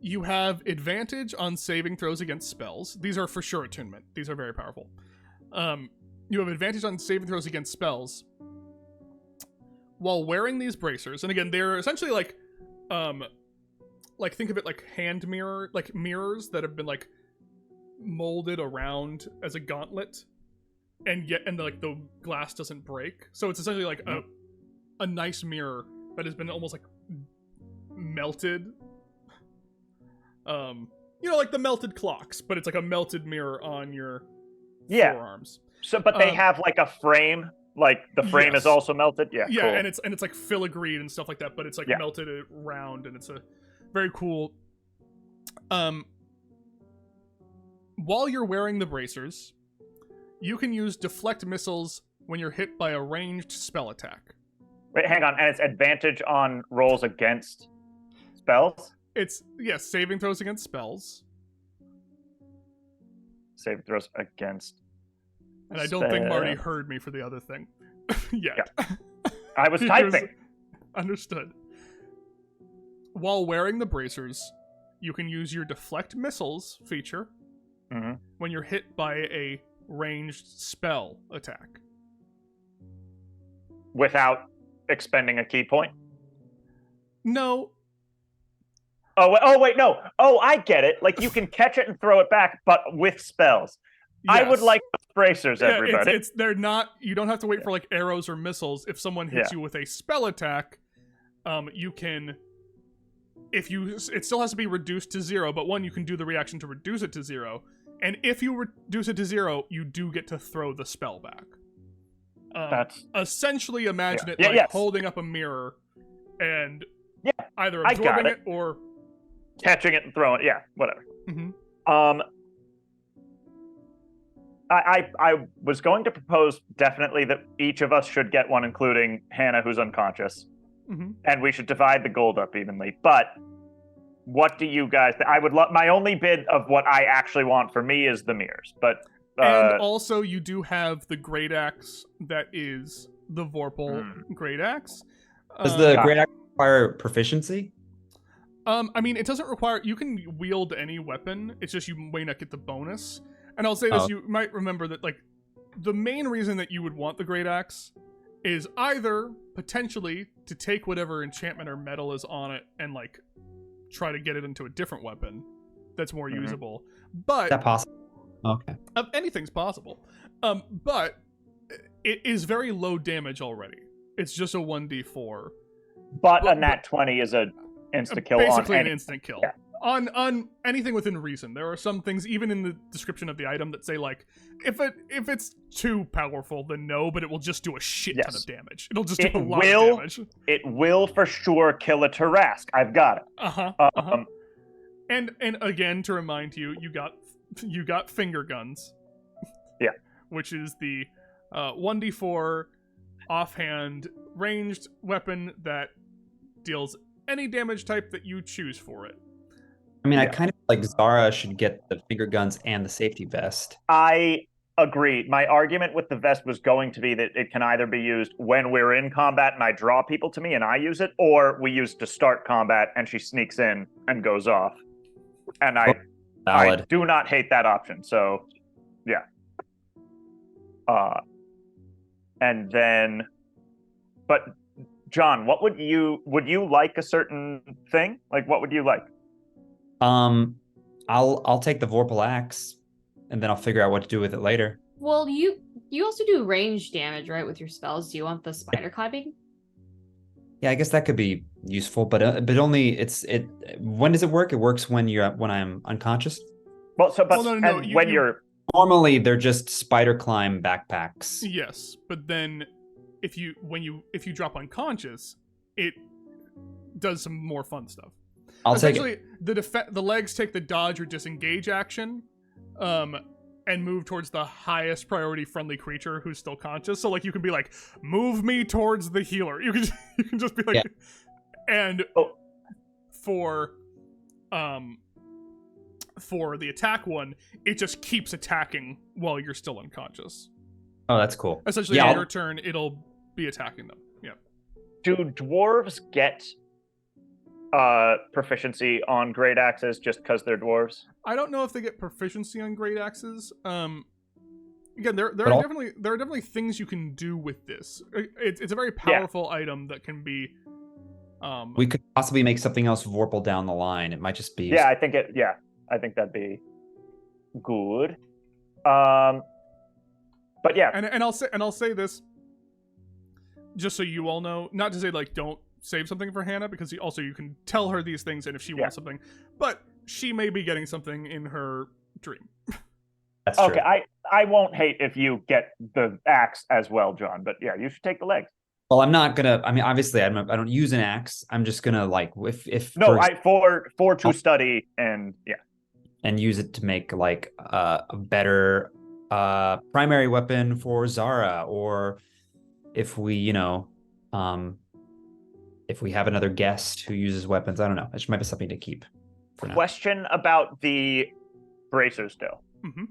You have advantage on saving throws against spells. These are for sure attunement. These are very powerful. You have advantage on saving throws against spells while wearing these bracers. And again, they're essentially like think of it like mirrors that have been like molded around as a gauntlet, and the glass doesn't break. So it's essentially like a nice mirror that has been almost like melted. Like the melted clocks, but it's like a melted mirror on your forearms. So, but they have like a frame, like the frame is also melted. Yeah, yeah, cool. and it's like filigreed and stuff like that, but it's like melted round, and it's a very cool. While you're wearing the bracers, you can use deflect missiles when you're hit by a ranged spell attack. Wait, hang on, and it's advantage on rolls against spells? It's, saving throws against spells. Saving throws against And I don't think Marty heard me for the other thing yet. Yeah. I was typing. Understood. While wearing the bracers, you can use your deflect missiles feature when you're hit by a ranged spell attack. Without expending a key point? No. Oh, wait, no. Oh, I get it. Like, you can catch it and throw it back, but with spells. Yes. I would like bracers, everybody. They're not, you don't have to wait for, like, arrows or missiles. If someone hits you with a spell attack, you can, it still has to be reduced to 0, but one, you can do the reaction to reduce it to 0. And if you reduce it to 0, you do get to throw the spell back. That's essentially imagine it holding up a mirror and either absorbing it or catching it and throwing it. Yeah, whatever. Mm-hmm. I was going to propose definitely that each of us should get one, including Hannah, who's unconscious, and we should divide the gold up evenly. But what do you guys? I would love. My only bid of what I actually want for me is the mirrors, but. And also, you do have the great axe that is the Vorpal great axe. Does the great axe require proficiency? I mean, it doesn't require. You can wield any weapon. It's just you may not get the bonus. And I'll say this: you might remember that, like, the main reason that you would want the great axe is either potentially to take whatever enchantment or metal is on it and like try to get it into a different weapon that's more usable. But is that possible? Okay. Anything's possible. But it is very low damage already. It's just a 1d4. But a nat 20 is a insta kill. Basically an instant kill. on anything within reason. There are some things even in the description of the item that say like if it's too powerful then no, but it will just do a shit ton of damage. It'll just do a lot of damage. It will for sure kill a Tarask. I've got it. And again to remind you, you got finger guns. Yeah. Which is the 1d4 offhand ranged weapon that deals any damage type that you choose for it. I mean, I kind of like Zara should get the finger guns and the safety vest. I agree. My argument with the vest was going to be that it can either be used when we're in combat and I draw people to me and I use it, or we use it to start combat and she sneaks in and goes off. And I do not hate that option. So, yeah. And then, but John, what would you like a certain thing? Like, what would you like? I'll take the Vorpal Axe, and then I'll figure out what to do with it later. Well, you also do range damage, right, with your spells. Do you want the spider climbing? Yeah, I guess that could be useful, but only when does it work? It works when I'm unconscious. Well, so but no, you're normally they're just spider climb backpacks. Yes, but then if you drop unconscious, it does some more fun stuff. I'll take it. The legs take the dodge or disengage action, and move towards the highest priority friendly creature who's still conscious. So like you can be like, move me towards the healer. You can just be like, and for the attack one, it just keeps attacking while you're still unconscious. Oh, that's cool. Essentially, on your turn, it'll be attacking them. Yeah. Do dwarves get proficiency on great axes just because they're dwarves? I don't know if they get proficiency on great axes. Again, there are definitely things you can do with this. It's a very powerful item that can be. We could possibly make something else Vorpal down the line. It might just be. Yeah, I think that'd be good. But yeah, and I'll say this, just so you all know, not to say like don't save something for Hannah, because you can tell her these things, and if she wants something, but she may be getting something in her dream. That's true. Okay, I won't hate if you get the axe as well, John. But yeah, you should take the legs. Well, I'm not gonna. I mean, obviously, I don't use an axe. I'm just gonna like if for to study and and use it to make like a better primary weapon for Zara, or if we if we have another guest who uses weapons. I don't know. It might be something to keep. Question about the bracers, though. Mm-hmm.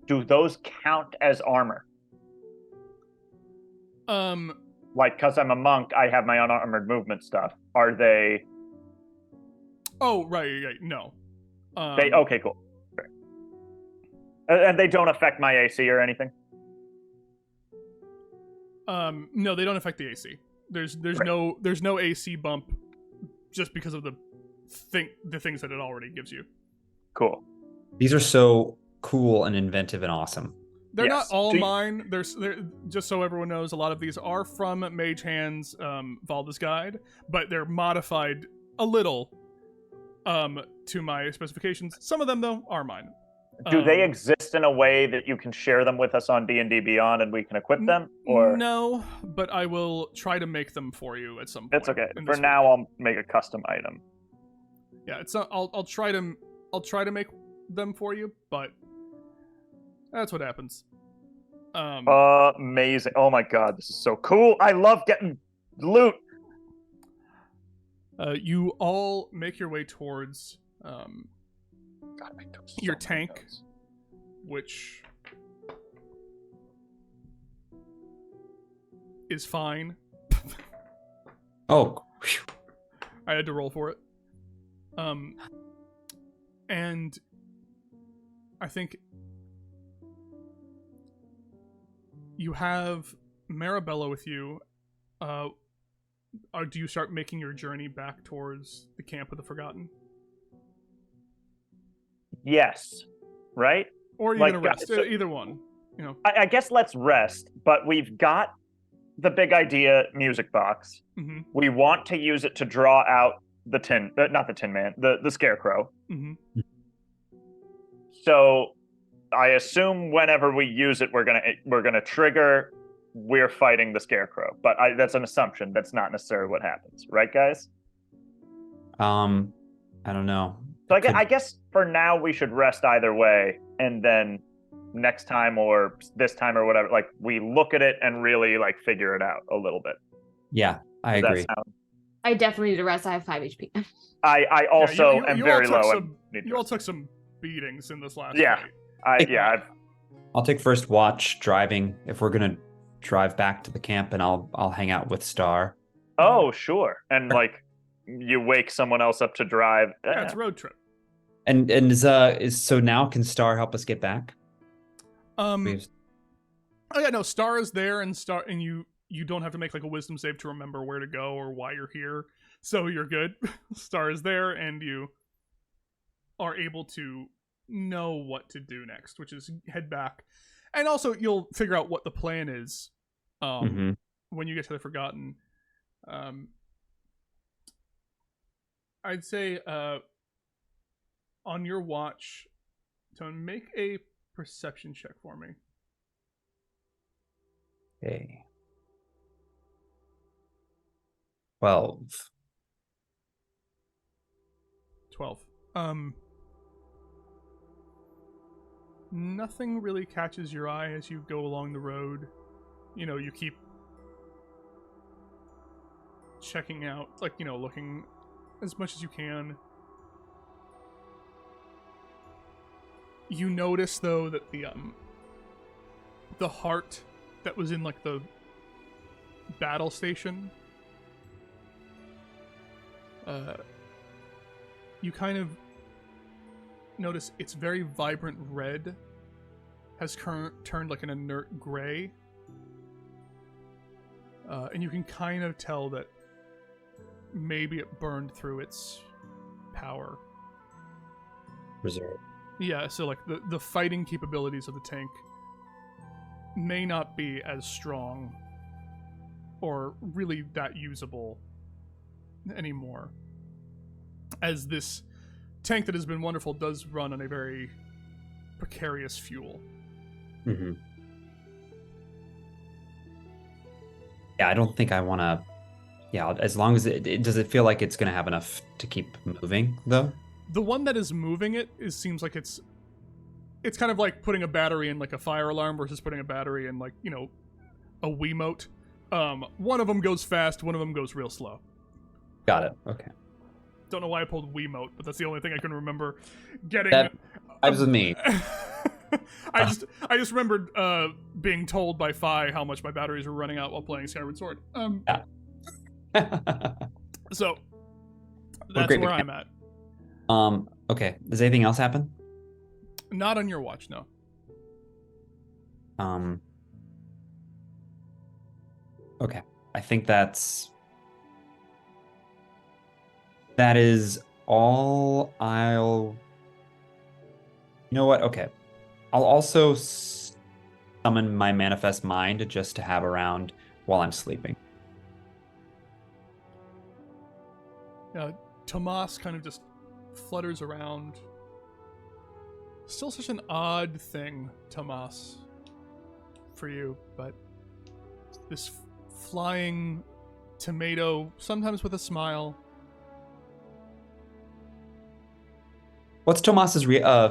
Do those count as armor? Like, because I'm a monk, I have my unarmored movement stuff. Are they? Oh, right. No. Okay, cool. Great. And they don't affect my AC or anything? No, they don't affect the AC. There's no AC bump just because of the things that it already gives you. Cool. These are so cool and inventive and awesome. They're not all mine. They're just so everyone knows, a lot of these are from Mage Hand's Valda's Guide, but they're modified a little to my specifications. Some of them though are mine. Do they exist in a way that you can share them with us on D&D Beyond and we can equip them? Or no, but I will try to make them for you at some point. That's okay. For now, I'll make a custom item. Yeah, I'll try to make them for you, but that's what happens. Amazing! Oh my god, this is so cool! I love getting loot. You all make your way towards your tank, which is fine. Oh, I had to roll for it. And I think you have Marabella with you. Do you start making your journey back towards the Camp of the Forgotten? Yes. Right? Or are you gonna rest? Either one. I guess let's rest, but we've got the big idea music box. Mm-hmm. We want to use it to draw out not the Tin Man, the Scarecrow. Hmm. So I assume whenever we use it, we're gonna trigger. We're fighting the Scarecrow, but that's an assumption. That's not necessarily what happens, right, guys? I don't know. So It I guess for now we should rest either way, and then next time or this time or whatever, like we look at it and really like figure it out a little bit. Yeah, I Does agree. that sound? I definitely need to rest. I have 5 HP. I also you am all very took low. some- You all took some beatings in this last Yeah. fight. I'll take first watch driving if we're gonna drive back to the camp, and I'll hang out with Star. Oh, sure. And like you wake someone else up to drive. Yeah, it's a road trip. And is so now can Star help us get back? Oh yeah, no, Star is there, and you don't have to make like a wisdom save to remember where to go or why you're here, so you're good. Star is there, and you are able to know what to do next, which is head back, and also you'll figure out what the plan is when you get to the Forgotten. I'd say on your watch, Tone, make a perception check for me. Okay. 12. 12. Nothing really catches your eye as you go along the road. You know, you keep checking out, like, you know, looking as much as you can. You notice, though, that the heart that was in, like, the battle station, you kind of notice it's very vibrant red, has turned like an inert gray, and you can kind of tell that maybe it burned through its power. Reserve. Yeah, so like the fighting capabilities of the tank may not be as strong or really that usable anymore, as this tank that has been wonderful does run on a very precarious fuel. Mm-hmm. Yeah, I don't think I want to. Yeah, as long as it does it feel like it's going to have enough to keep moving, though? The one that is moving it seems like it's kind of like putting a battery in like a fire alarm versus putting a battery in like, you know, a Wiimote. One of them goes fast, one of them goes real slow. Got it. Okay. Don't know why I pulled Wiimote, but that's the only thing I can remember getting. That was with me. I just remembered being told by Fi how much my batteries were running out while playing Skyward Sword. Yeah. So that's where I'm at. Okay. Does anything else happen? Not on your watch, no. Okay. I think that is all I'll... You know what? Okay. I'll also summon my Manifest Mind just to have around while I'm sleeping. Tomas kind of just flutters around. Still such an odd thing, Tomas, for you, but this flying tomato, sometimes with a smile. What's Tomas's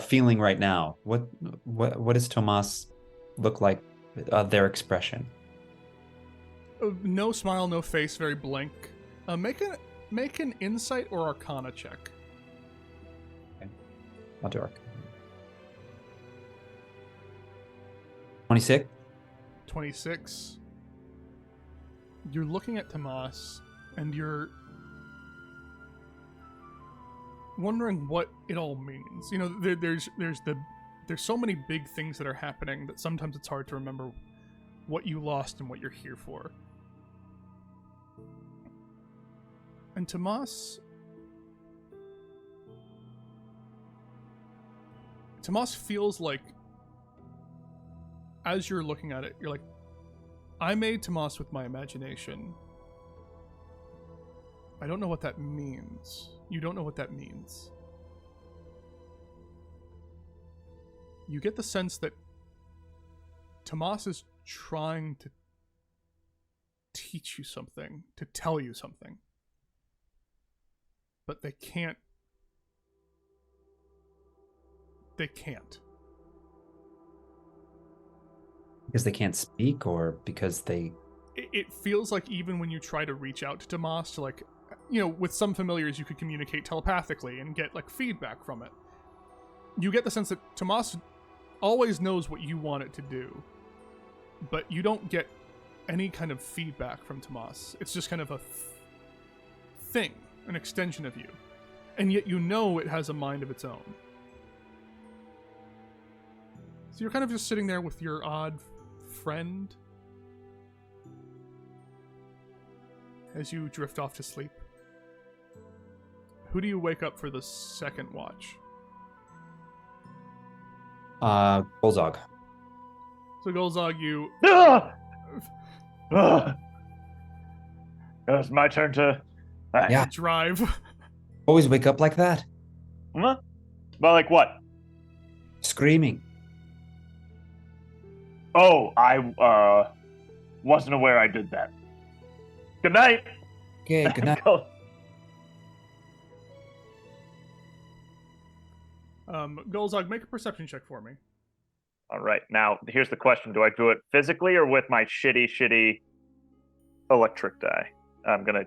feeling right now? What does Tomas look like? Their expression. No smile, no face, very blank. Make an insight or Arcana check. Okay. I'll do Arcana. 26. 26. You're looking at Tomas, and you're wondering what it all means. You know, there's so many big things that are happening that sometimes it's hard to remember what you lost and what you're here for. And Tomas feels like, as you're looking at it, you're like, I made Tomas with my imagination. I don't know what that means. You don't know what that means. You get the sense that Tomas is trying to teach you something, to tell you something. But they can't. They can't. Because they can't speak, or because they... It feels like even when you try to reach out to Tomas to, like, you know, with some familiars you could communicate telepathically and get, like, feedback from it. You get the sense that Tomas always knows what you want it to do, but you don't get any kind of feedback from Tomas. It's just kind of a thing, an extension of you. And yet you know it has a mind of its own. So you're kind of just sitting there with your odd friend as you drift off to sleep. Who do you wake up for the second watch? Golzog. So Golzog, you... It's my turn to... Yeah. drive. Always wake up like that? Huh? Well, like what? Screaming. Oh, I wasn't aware I did that. Good night. Okay, good night. Golzog, make a perception check for me. All right, now here's the question: do I do it physically or with my shitty electric die? I'm gonna.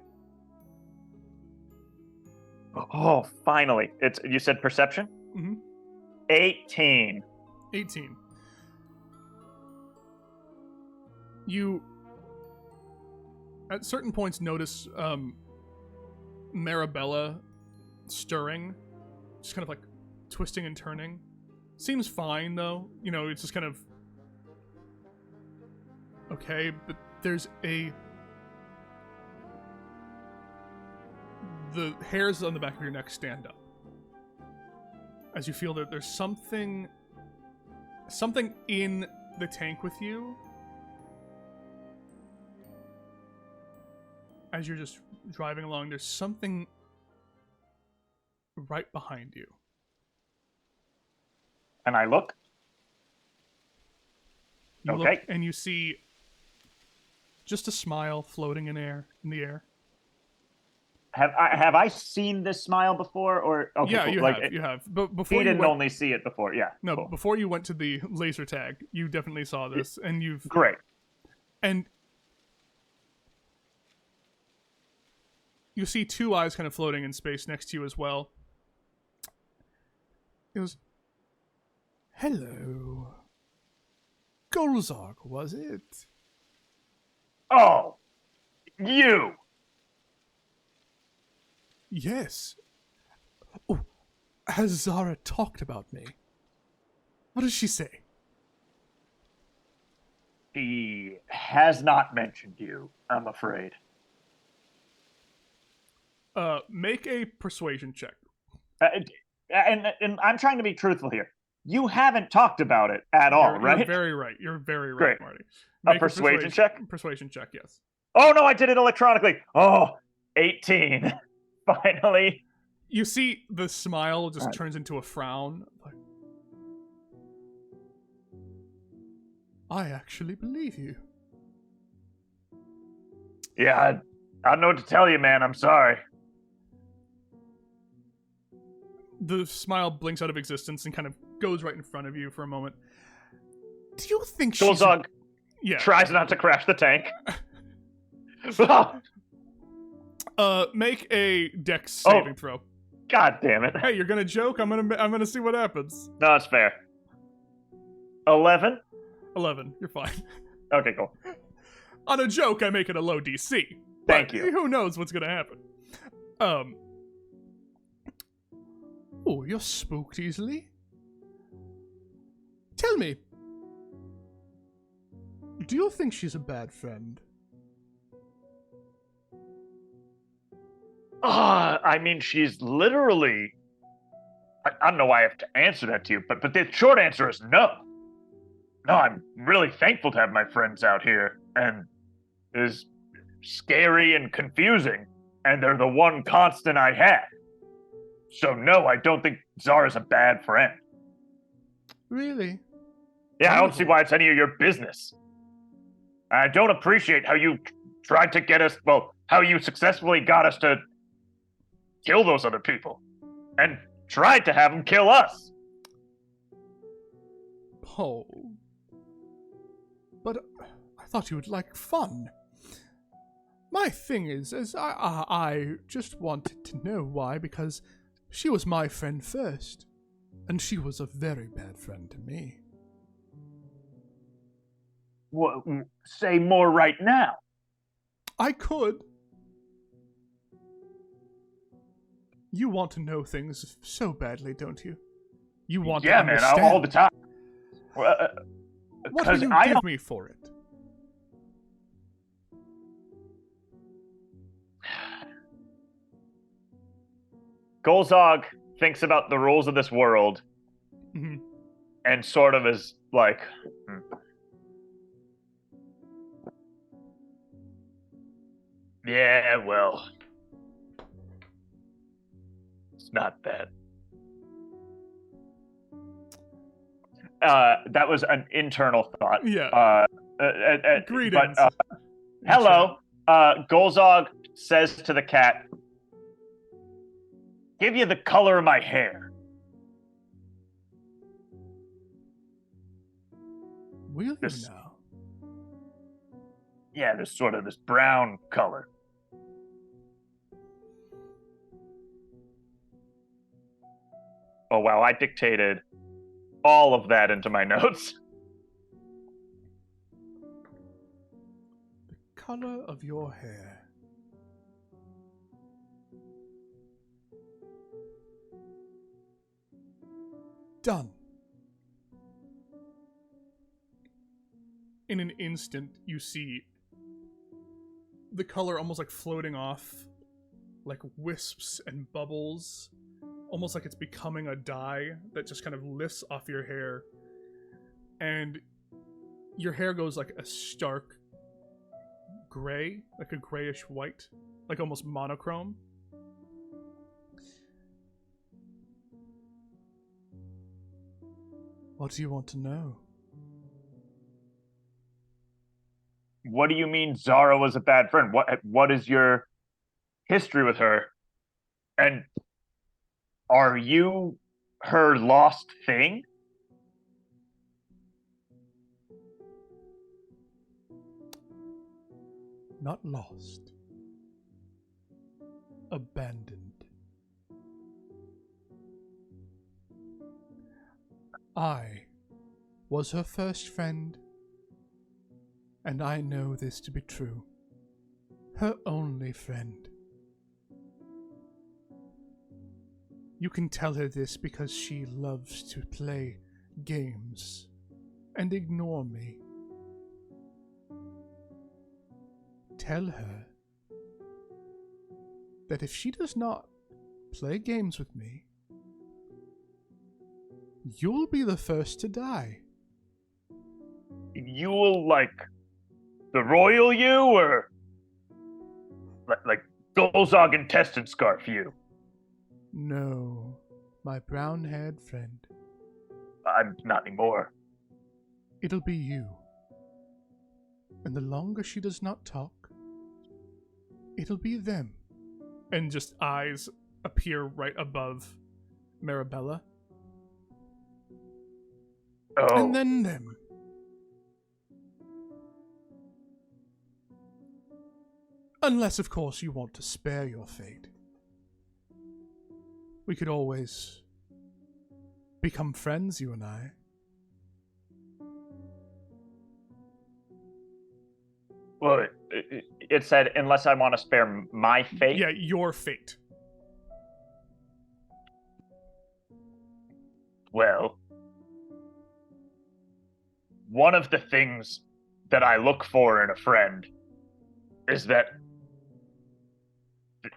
Oh, finally! You said perception? Mm-hmm. 18. 18. You, at certain points, notice Marabella stirring, just kind of like twisting and turning. Seems fine, though. You know, it's just kind of okay, but there's the hairs on the back of your neck stand up as you feel that there's something in the tank with you as you're just driving along. There's something right behind you. And I look. You okay. Look and you see just a smile floating in the air. Have I seen this smile before, or okay, yeah, cool. you have. But before he you didn't only see it before. Yeah. No, cool. before you went to the laser tag, you definitely saw this, and you've great. And you see two eyes kind of floating in space next to you as well. It was, hello, Golzog, was it? Oh, you. Yes. Oh, has Zara talked about me? What does she say? She has not mentioned you, I'm afraid. Make a persuasion check. And I'm trying to be truthful here. You haven't talked about it at all, right? You're very right. You're very right, Great. Marty. A persuasion check? Persuasion check, yes. Oh, no, I did it electronically. Oh, 18. Finally. You see the smile just turns into a frown. Like, I actually believe you. Yeah, I don't know what to tell you, man. I'm sorry. The smile blinks out of existence and kind of goes right in front of you for a moment. Do you think she's... Golzog tries not to crash the tank. Make a dex saving throw. God damn it. Hey, you're gonna joke? I'm gonna see what happens. No, it's fair. 11? 11. You're fine. Okay, cool. On a joke, I make it a low DC. Thank you. Who knows what's gonna happen? Oh, you're spooked easily? Tell me, do you think she's a bad friend? I mean, she's literally... I don't know why I have to answer that to you, but the short answer is no. No, I'm really thankful to have my friends out here, and it is scary and confusing, and they're the one constant I had. So no, I don't think Zara's a bad friend. Really? Yeah, I don't see Wonderful. why it's any of your business. I don't appreciate how you tried to get us, well, how you successfully got us to kill those other people. And tried to have them kill us. Oh. But I thought you would like fun. My thing is I just wanted to know why, because she was my friend first. And she was a very bad friend to me. What, say more right now. I could. You want to know things so badly, don't you? You want to Yeah, man, understand. all the time. What will you give me for it? Golzog thinks about the rules of this world Mhm. and sort of is like, yeah, well, it's not that. That was an internal thought. Yeah. Greetings. But, hello. Golzog says to the cat, give you the color of my hair. Will you This- now? Yeah, there's sort of this brown color. Oh, wow, I dictated all of that into my notes. The color of your hair. Done. In an instant, you see the color almost like floating off, like wisps and bubbles, almost like it's becoming a dye that just kind of lifts off your hair. And your hair goes like a stark gray, like a grayish white, like almost monochrome. What do you want to know? What do you mean Zara was a bad friend? What is your history with her? And are you her lost thing? Not lost. Abandoned. I was her first friend, and I know this to be true. Her only friend. You can tell her this because she loves to play games and ignore me. Tell her that if she does not play games with me, you'll be the first to die. You will, like, the royal you, or like Golzog intestine scarf you? No, my brown-haired friend. I'm not anymore. It'll be you. And the longer she does not talk, it'll be them. And just eyes appear right above Marabella. Oh, And then them. Unless, of course, you want to spare your fate. We could always become friends, you and I. well, it said, unless I want to spare my fate. Yeah, your fate. Well, one of the things that I look for in a friend is that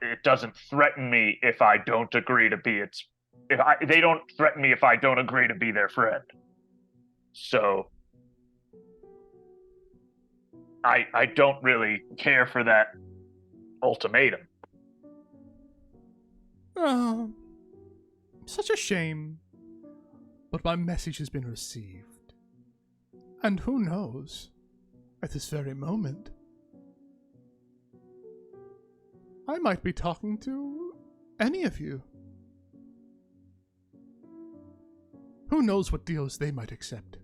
it doesn't threaten me if I don't agree to be its. They don't threaten me if I don't agree to be their friend. So I don't really care for that ultimatum. Oh, such a shame. But my message has been received. And who knows, at this very moment, I might be talking to any of you. Who knows what deals they might accept.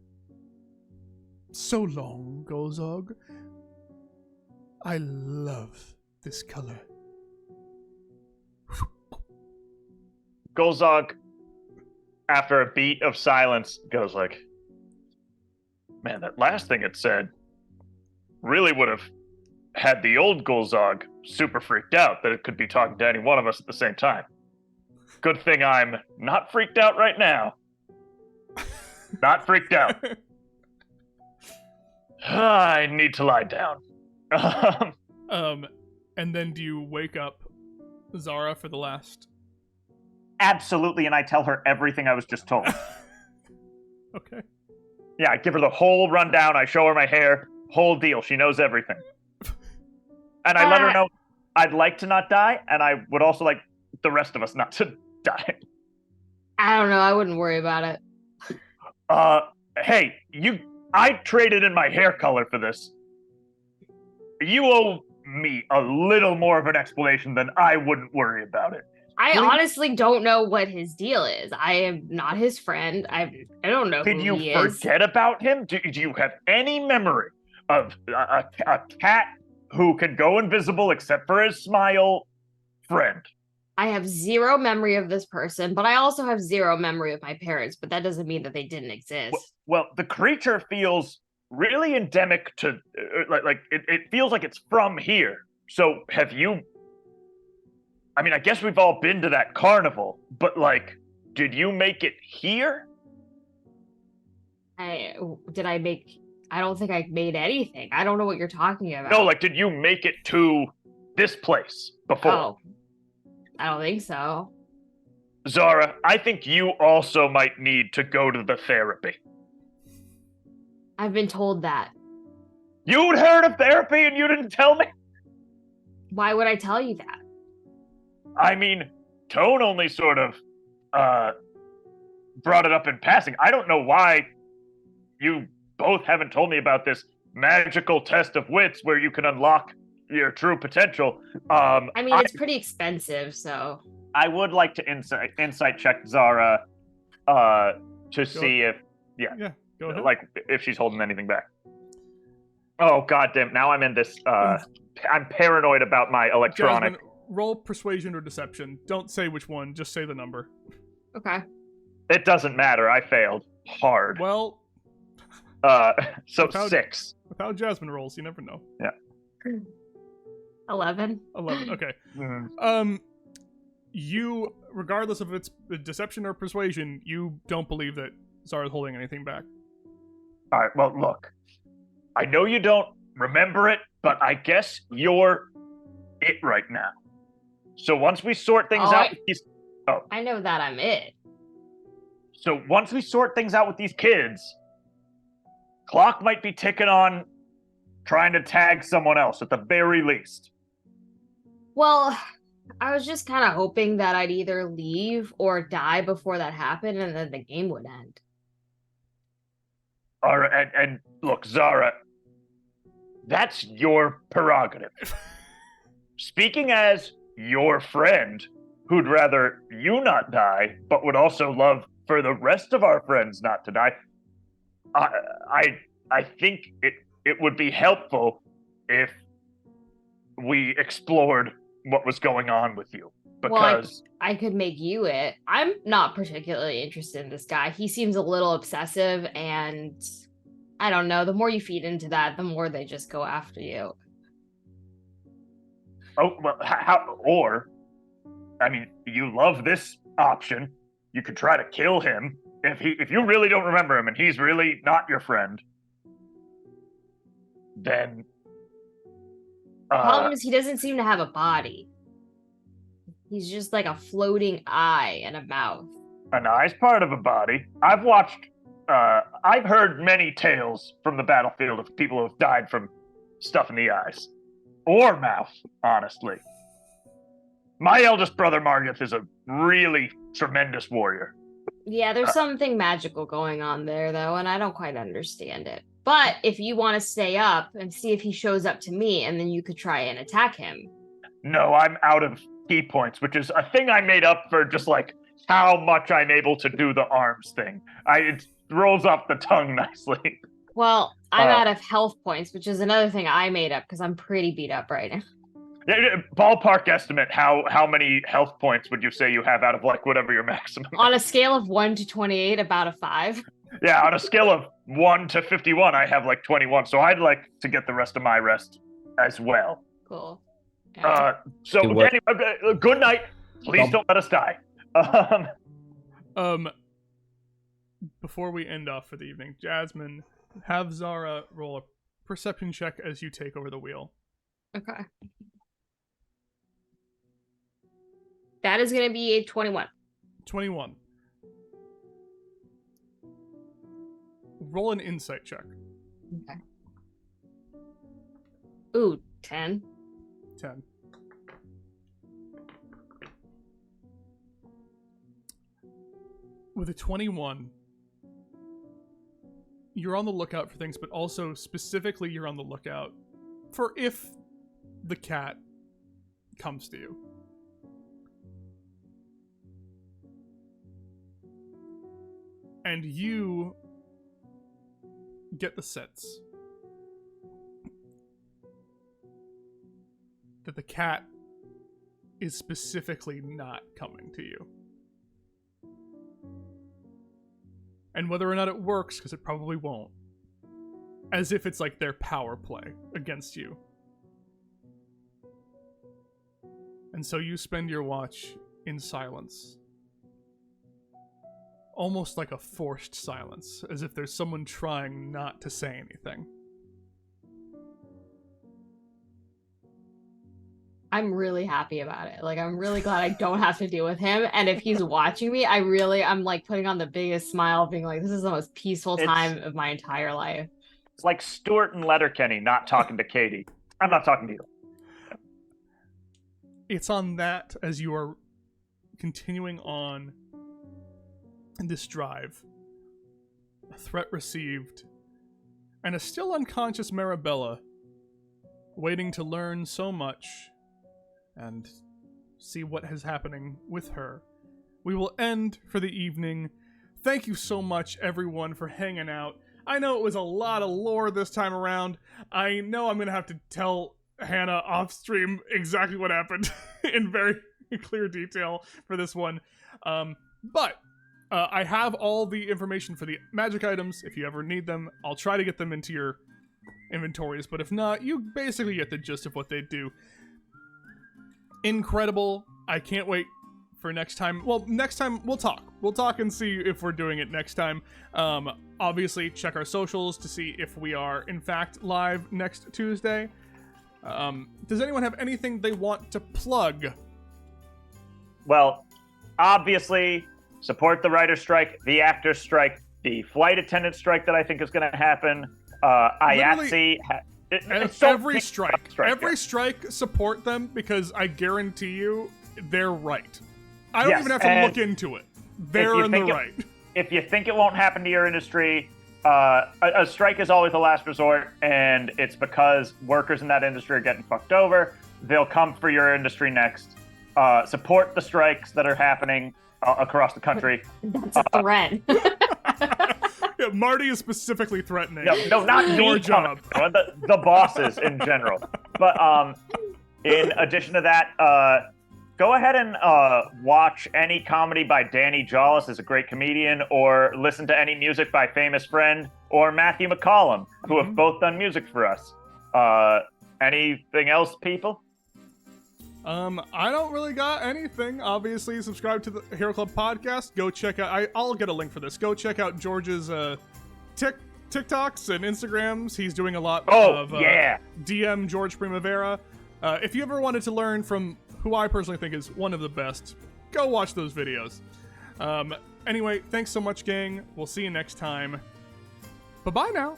So long, Golzog. I love this color. Golzog, after a beat of silence, goes like, man, that last thing it said really would have had the old Golzog super freaked out that it could be talking to any one of us at the same time. Good thing I'm not freaked out right now. Not freaked out. I need to lie down. And then do you wake up Zara for the last? Absolutely, and I tell her everything I was just told. Okay. Yeah, I give her the whole rundown. I show her my hair. Whole deal. She knows everything. And I let her know I'd like to not die, and I would also like the rest of us not to die. I don't know. I wouldn't worry about it. Hey, I traded in my hair color for this. You owe me a little more of an explanation than I wouldn't worry about it. I honestly don't know what his deal is. I am not his friend. I don't know Did who you he is. forget about him? Do you have any memory of a cat who can go invisible except for his smile friend? I have zero memory of this person, but I also have zero memory of my parents, but that doesn't mean that they didn't exist. Well, the creature feels really endemic to, it feels like it's from here. So have you, I mean, I guess we've all been to that carnival, but like, did you make it here? I don't think I made anything. I don't know what you're talking about. No, like, did you make it to this place before? Oh, I don't think so. Zara, I think you also might need to go to the therapy. I've been told that. You'd heard of therapy and you didn't tell me? Why would I tell you that? I mean, Tone only sort of, brought it up in passing. I don't know why you both haven't told me about this magical test of wits where you can unlock your true potential. I mean, it's pretty expensive, so. I would like to insight check Zara, to see if, Yeah, go ahead. like, if she's holding anything back. Oh, goddamn. Now I'm in this, I'm paranoid about my electronic. Jasmine, roll persuasion or deception. Don't say which one, just say the number. Okay. It doesn't matter. I failed hard. Well, so without- 6. with how Jasmine rolls, you never know. 11. 11, okay. Mm. You, regardless of its deception or persuasion, you don't believe that Zara's holding anything back. All right, well, look. I know you don't remember it, but I guess you're it right now. So once we sort things out with these... I know that I'm it. So once we sort things out with these kids, clock might be ticking on trying to tag someone else at the very least. Well, I was just kind of hoping that I'd either leave or die before that happened, and then the game would end. All right, and look, Zara, that's your prerogative. Speaking as your friend, who'd rather you not die, but would also love for the rest of our friends not to die, I think it would be helpful if we explored what was going on with you. Because I could make you it. I'm not particularly interested in this guy. He seems a little obsessive, and I don't know. The more you feed into that, the more they just go after you. Oh, well, I mean, you love this option. You could try to kill him if you really don't remember him and he's really not your friend. Then The problem is he doesn't seem to have a body. He's just like a floating eye and a mouth. an eye's part of a body. I've heard many tales from the battlefield of people who have died from stuff in the eyes. Or mouth, honestly. My eldest brother, Margith, is a really tremendous warrior. Yeah, there's something magical going on there, though, and I don't quite understand it. But if you want to stay up and see if he shows up to me, and then you could try and attack him. No, I'm out of key points, which is a thing I made up for just like how much I'm able to do the arms thing. It rolls off the tongue nicely. Well, I'm out of health points, which is another thing I made up because I'm pretty beat up right now. Yeah, ballpark estimate, how many health points would you say you have out of like whatever your maximum is? On a scale of 1 to 28, about a 5. Yeah, on a scale of 1 to 51, I have like 21. So I'd like to get the rest of my rest as well. Cool. So anyway, good night. Please don't let us die. Before we end off for the evening, Jasmine, have Zara roll a perception check as you take over the wheel. Okay. That is going to be a 21. 21. Roll an insight check. Okay. Ooh, 10. 10. With a 21, you're on the lookout for things, but also specifically you're on the lookout for if the cat comes to you. And you get the sense that the cat is specifically not coming to you. And whether or not it works, because it probably won't, as if it's like their power play against you. And so you spend your watch in silence. Almost like a forced silence, as if there's someone trying not to say anything. I'm really happy about it. Like, I'm really glad I don't have to deal with him. And if he's watching me, I'm like putting on the biggest smile, being like, this is the most peaceful time of my entire life. It's like Stuart and Letterkenny not talking to Katie. I'm not talking to you. It's on that as you are continuing on this drive. A threat received, and a still unconscious Marabella waiting to learn so much and see what is happening with her. We will end for the evening. Thank you so much, everyone, for hanging out. I know it was a lot of lore this time around. I know I'm going to have to tell Hannah off stream exactly what happened in very clear detail for this one. But I have all the information for the magic items. If you ever need them, I'll try to get them into your inventories. But if not, you basically get the gist of what they do. Incredible. I can't wait for next time. Well, next time we'll talk. We'll talk and see if we're doing it next time. Obviously, check our socials to see if we are, in fact, live next Tuesday. Does anyone have anything they want to plug? Well, obviously, support the writer's strike, the actor's strike, the flight attendant strike that I think is going to happen. IATSE. Every strike, support them, because I guarantee you they're right. I don't even have to look into it. They're in the right. If you think it won't happen to your industry, a strike is always the last resort, and it's because workers in that industry are getting fucked over. They'll come for your industry next. Support the strikes that are happening across the country. That's a threat. Yeah, Marty is specifically threatening. No, not your job. The bosses in general. But in addition to that, go ahead and watch any comedy by Danny Jawless, is a great comedian, or listen to any music by Famous Friend or Matthew McCollum, who have both done music for us. Anything else, people? I don't really got anything. Obviously, subscribe to the Hero Club podcast. Go check out, I'll get a link for this. Go check out George's TikToks and Instagrams. He's doing a lot of DM George Primavera. If you ever wanted to learn from who I personally think is one of the best, go watch those videos. Anyway, thanks so much, gang. We'll see you next time. Bye-bye now.